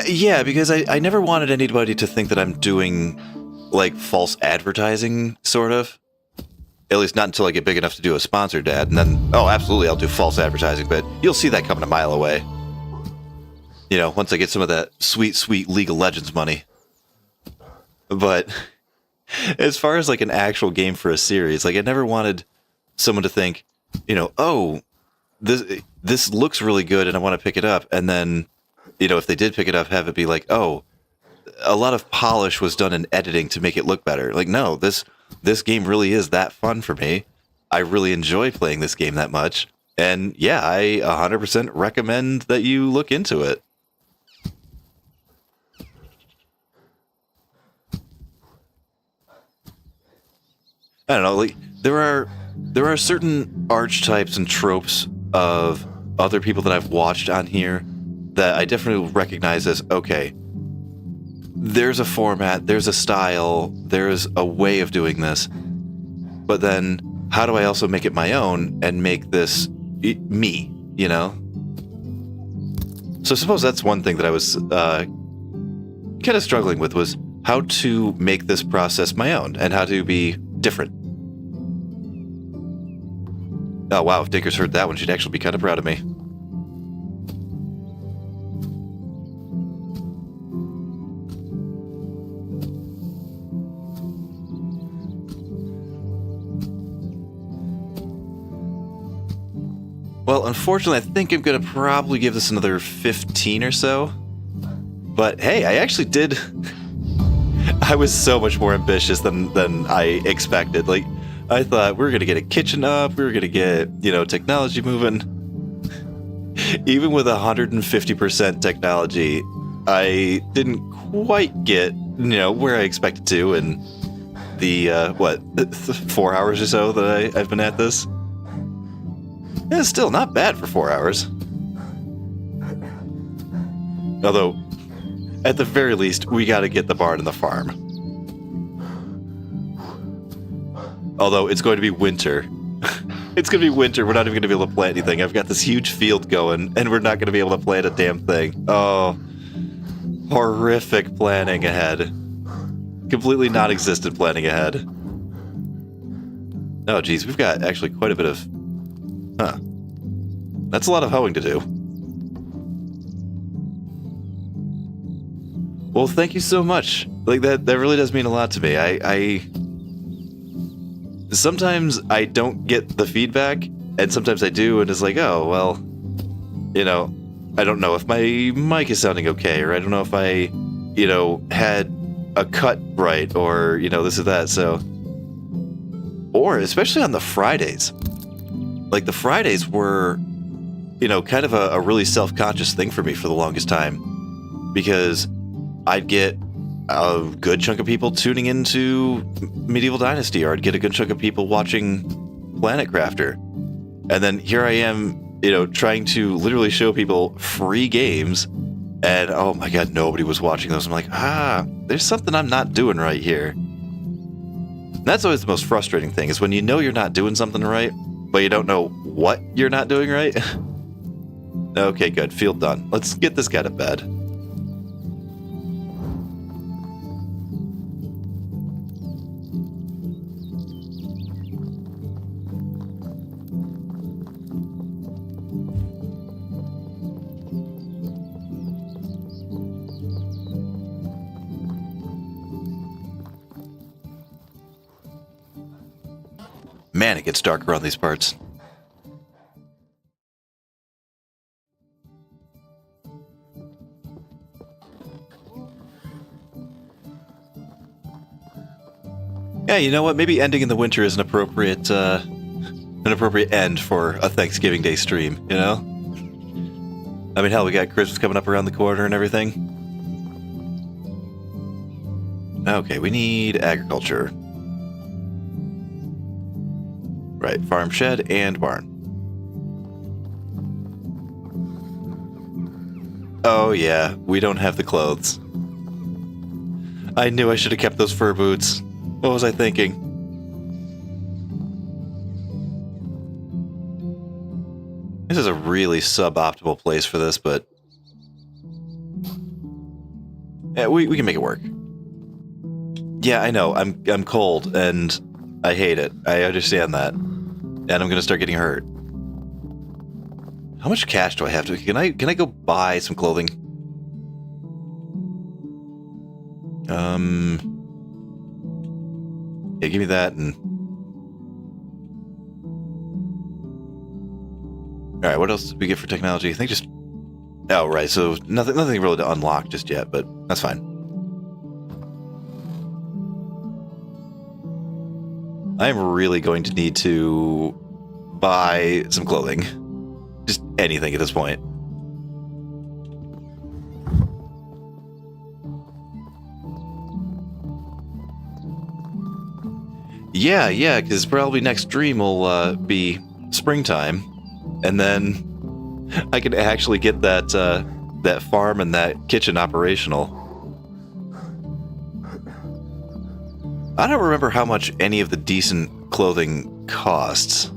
Yeah, because I never wanted anybody to think that I'm doing, like, false advertising, sort of. At least not until I get big enough to do a sponsored ad, and then, oh, absolutely, I'll do false advertising, but you'll see that coming a mile away. Once I get some of that sweet, sweet League of Legends money. But as far as, like, an actual game for a series, like, I never wanted someone to think, oh, this looks really good and I want to pick it up, and then, if they did pick it up, have it be like, oh, a lot of polish was done in editing to make it look better. Like, no, this game really is that fun for me. I really enjoy playing this game that much. And yeah, I 100% recommend that you look into it. I don't know, like, there are certain archetypes and tropes of other people that I've watched on here that I definitely recognize as, okay, there's a format, there's a style, there's a way of doing this, but then how do I also make it my own and make this me, So I suppose that's one thing that I was kind of struggling with, was how to make this process my own and how to be different. Oh wow, if Dinker's heard that one, she'd actually be kind of proud of me. Well, unfortunately, I think I'm going to probably give this another 15 or so. But hey, I actually did... I was so much more ambitious than I expected. Like, I thought we were going to get a kitchen up, we were going to get, technology moving. Even with 150% technology, I didn't quite get, where I expected to in the, 4 hours or so that I've been at this. Yeah, it's still not bad for 4 hours. Although, at the very least, we gotta get the barn and the farm. Although it's going to be winter. It's going to be winter. We're not even going to be able to plant anything. I've got this huge field going, and we're not going to be able to plant a damn thing. Oh, horrific planning ahead. Completely non-existent planning ahead. Oh, geez, we've got actually quite a bit of... Huh. That's a lot of hoeing to do. Well, thank you so much. Like, that really does mean a lot to me. Sometimes I don't get the feedback, and sometimes I do, and it's like, oh, well, you know, I don't know if my mic is sounding okay, or I don't know if I, you know, had a cut right, or, you know, this or that, so... Or, especially on the Fridays. Like, the Fridays were, you know, kind of a really self-conscious thing for me for the longest time. Because I'd get a good chunk of people tuning into Medieval Dynasty, or I'd get a good chunk of people watching Planet Crafter. And then here I am, you know, trying to literally show people free games, and oh my god, nobody was watching those. I'm like, there's something I'm not doing right here. And that's always the most frustrating thing, is when you know you're not doing something right, but you don't know what you're not doing right. Okay, good. Field done. Let's get this guy to bed. Man, it gets dark around these parts. Yeah, you know what? Maybe ending in the winter is an appropriate end for a Thanksgiving Day stream, you know? I mean, hell, we got Christmas coming up around the corner and everything. Okay, we need agriculture. Right, farm, shed, and barn. Oh yeah, we don't have the clothes. I knew I should have kept those fur boots. What was I thinking? This is a really suboptimal place for this, but... yeah, we can make it work. Yeah, I know, I'm cold, and I hate it. I understand that. And I'm gonna start getting hurt. How much cash do I have to... Can I go buy some clothing? Yeah, give me that and... Alright, what else did we get for technology? I think just... Oh, right, so nothing really to unlock just yet, but that's fine. I'm really going to need to buy some clothing. Just anything at this point. Yeah, because probably next stream will be springtime, and then I can actually get that that farm and that kitchen operational. I don't remember how much any of the decent clothing costs.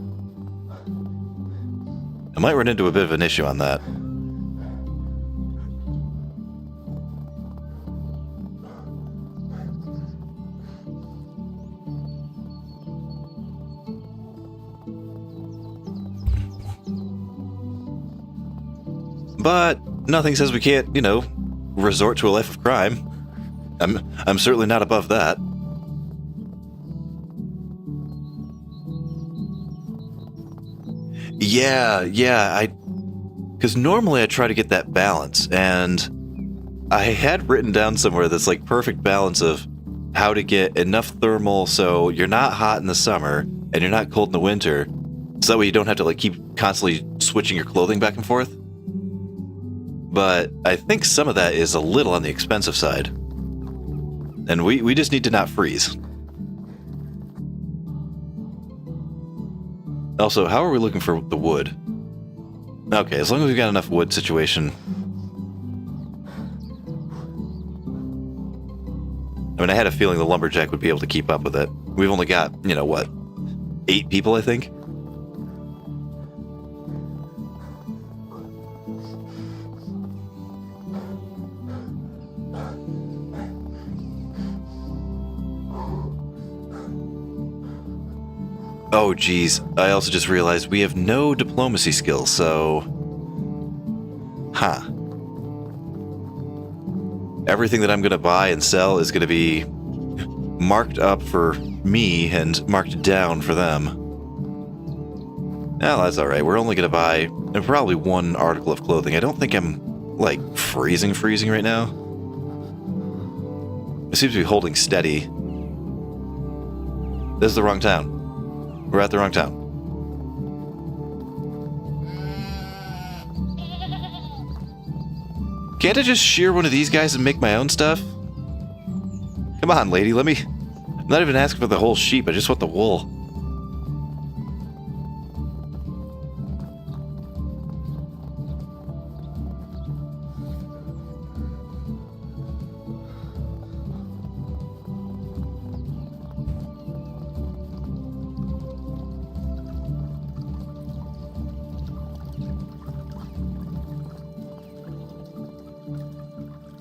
I might run into a bit of an issue on that. But nothing says we can't, you know, resort to a life of crime. I'm certainly not above that. Yeah, because normally I try to get that balance, and I had written down somewhere this like perfect balance of how to get enough thermal so you're not hot in the summer and you're not cold in the winter, so that way you don't have to like keep constantly switching your clothing back and forth. But I think some of that is a little on the expensive side, and we just need to not freeze. Also, how are we looking for the wood? Okay, as long as we've got enough wood situation. I mean, I had a feeling the lumberjack would be able to keep up with it. We've only got, you know, what, 8 people, I think. Oh, geez. I also just realized we have no diplomacy skills, so... Huh. Everything that I'm going to buy and sell is going to be marked up for me and marked down for them. Well, that's alright. We're only going to buy probably 1 article of clothing. I don't think I'm, like, freezing right now. It seems to be holding steady. This is the wrong town. We're at the wrong town. Can't I just shear one of these guys and make my own stuff? Come on, lady, let me... I'm not even asking for the whole sheep, I just want the wool.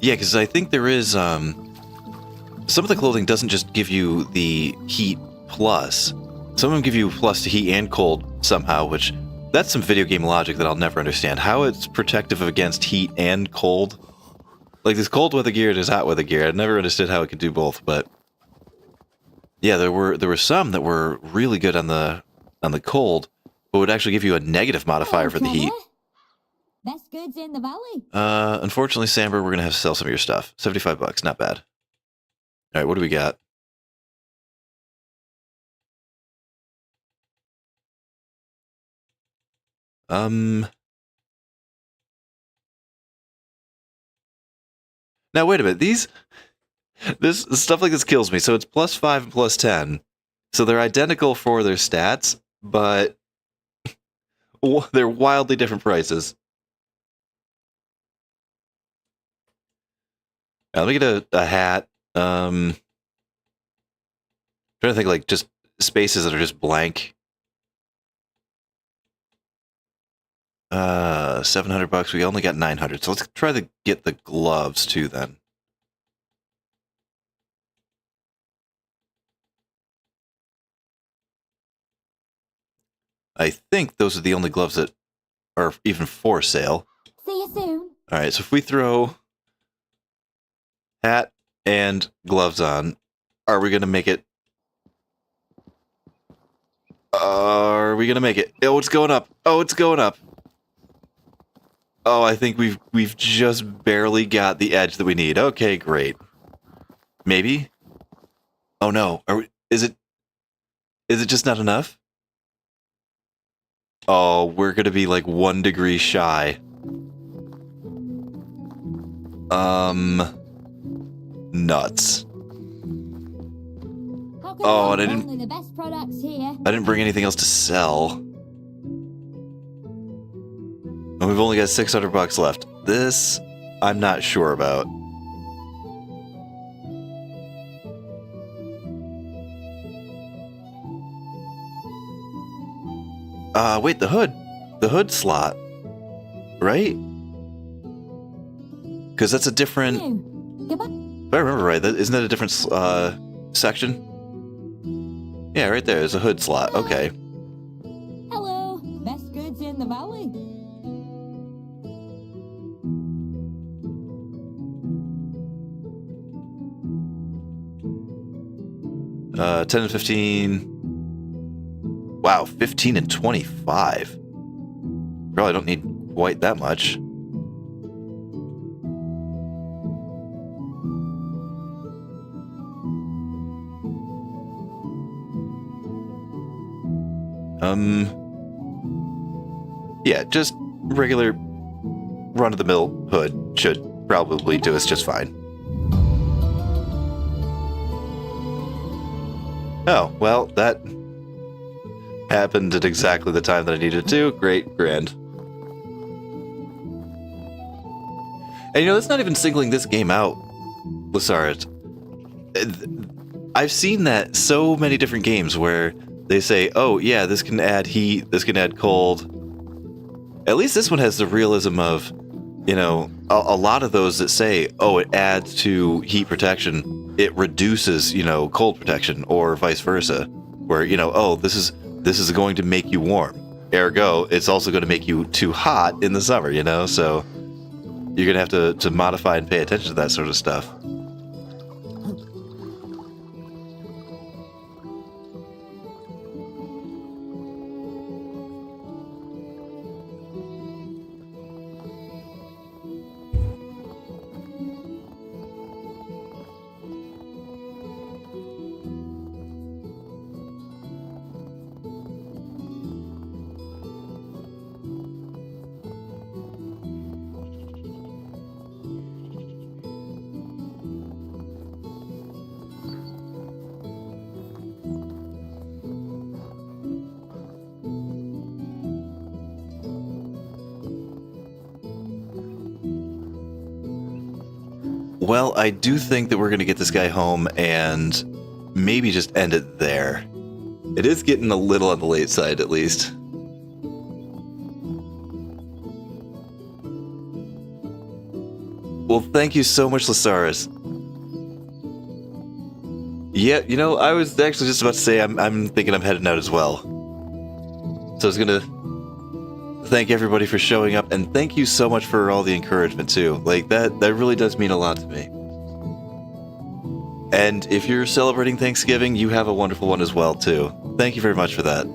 Yeah, because I think there is, some of the clothing doesn't just give you the heat plus. Some of them give you plus to heat and cold somehow, which, that's some video game logic that I'll never understand. How it's protective against heat and cold. Like, there's cold weather gear and there's hot weather gear. I never understood how it could do both, but... Yeah, there were some that were really good on the cold, but would actually give you a negative modifier for the heat. Best goods in the valley. Unfortunately, Samber, we're gonna have to sell some of your stuff. $75, not bad. All right, what do we got? Now wait a minute. This stuff like this kills me. So it's +5 and +10. So they're identical for their stats, but they're wildly different prices. Now, let me get a hat. Trying to think, like, just spaces that are just blank. $700. We only got 900. So let's try to get the gloves too then. I think those are the only gloves that are even for sale. See you soon. All right, so if we throw hat and gloves on, are we going to make it? Are we going to make it? Oh, it's going up. Oh, it's going up. Oh, I think we've just barely got the edge that we need. Okay, great. Maybe? Oh no. Is it just not enough? Oh, we're going to be like 1 degree shy. Nuts. Oh, and I the best products here. didn't bring anything else to sell. And we've only got $600 left. This, I'm not sure about. Wait, the hood. The hood slot. Right? Because that's a different... If I remember right, isn't that a different section? Yeah, right there. There's a hood slot. Okay. Hello. Best goods in the valley. 10 and 15. Wow, 15 and 25. Probably don't need quite that much. Yeah, just regular run-of-the-mill hood should probably do us just fine. Oh, well, that happened at exactly the time that I needed it to. Great, grand. And you know, that's not even singling this game out, Lasaret. I've seen that so many different games where they say, oh yeah, this can add heat, this can add cold. At least this one has the realism of, you know, a lot of those that say, oh, it adds to heat protection, it reduces, you know, cold protection, or vice versa, where, you know, oh, this is going to make you warm. Ergo, it's also going to make you too hot in the summer, you know? So you're going to have to modify and pay attention to that sort of stuff. Well, I do think that we're going to get this guy home and maybe just end it there. It is getting a little on the late side, at least. Well, thank you so much, Lasaris. Yeah, you know, I was actually just about to say I'm thinking I'm heading out as well. So I was going to thank everybody for showing up, and thank you so much for all the encouragement too. Like that really does mean a lot to me. And if you're celebrating Thanksgiving, you have a wonderful one as well too. Thank you very much for that.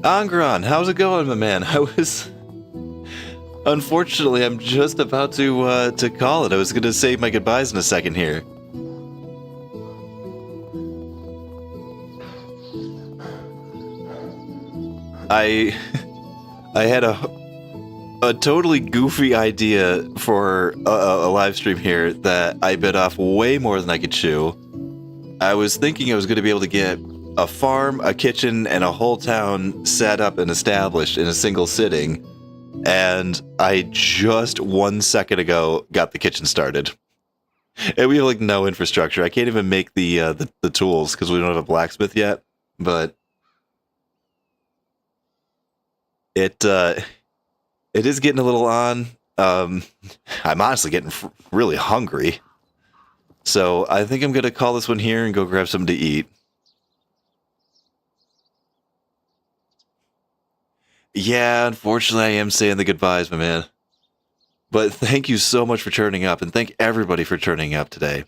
Angron, how's it going, my man? Unfortunately, I'm just about to call it. I was going to say my goodbyes in a second here. I had a totally goofy idea for a live stream here that I bit off way more than I could chew. I was thinking I was going to be able to get a farm, a kitchen, and a whole town set up and established in a single sitting. And I just 1 second ago got the kitchen started. And we have like no infrastructure. I can't even make the tools because we don't have a blacksmith yet. But it is getting a little on. I'm honestly getting really hungry. So I think I'm going to call this one here and go grab something to eat. Yeah, unfortunately, I am saying the goodbyes, my man. But thank you so much for turning up, and thank everybody for turning up today.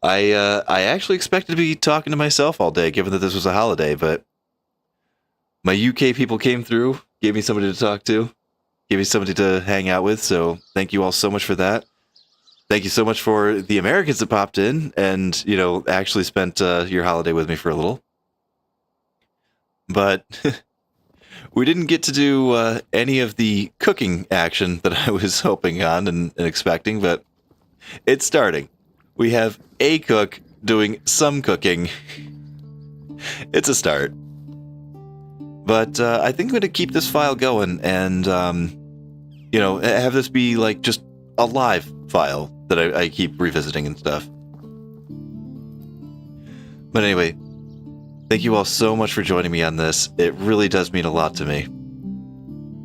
I actually expected to be talking to myself all day, given that this was a holiday, but my UK people came through, gave me somebody to talk to, gave me somebody to hang out with, so thank you all so much for that. Thank you so much for the Americans that popped in and, you know, actually spent your holiday with me for a little. But we didn't get to do any of the cooking action that I was hoping on and expecting, but it's starting. We have a cook doing some cooking. It's a start. But I think I'm going to keep this file going and, you know, have this be like just a live file that I keep revisiting and stuff. But anyway, thank you all so much for joining me on this. It really does mean a lot to me.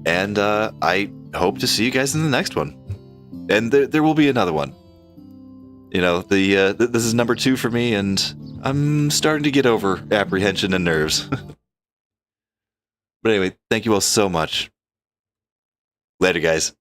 And I hope to see you guys in the next one. And there will be another one. You know, this is number 2 for me, and I'm starting to get over apprehension and nerves. But anyway, thank you all so much. Later, guys.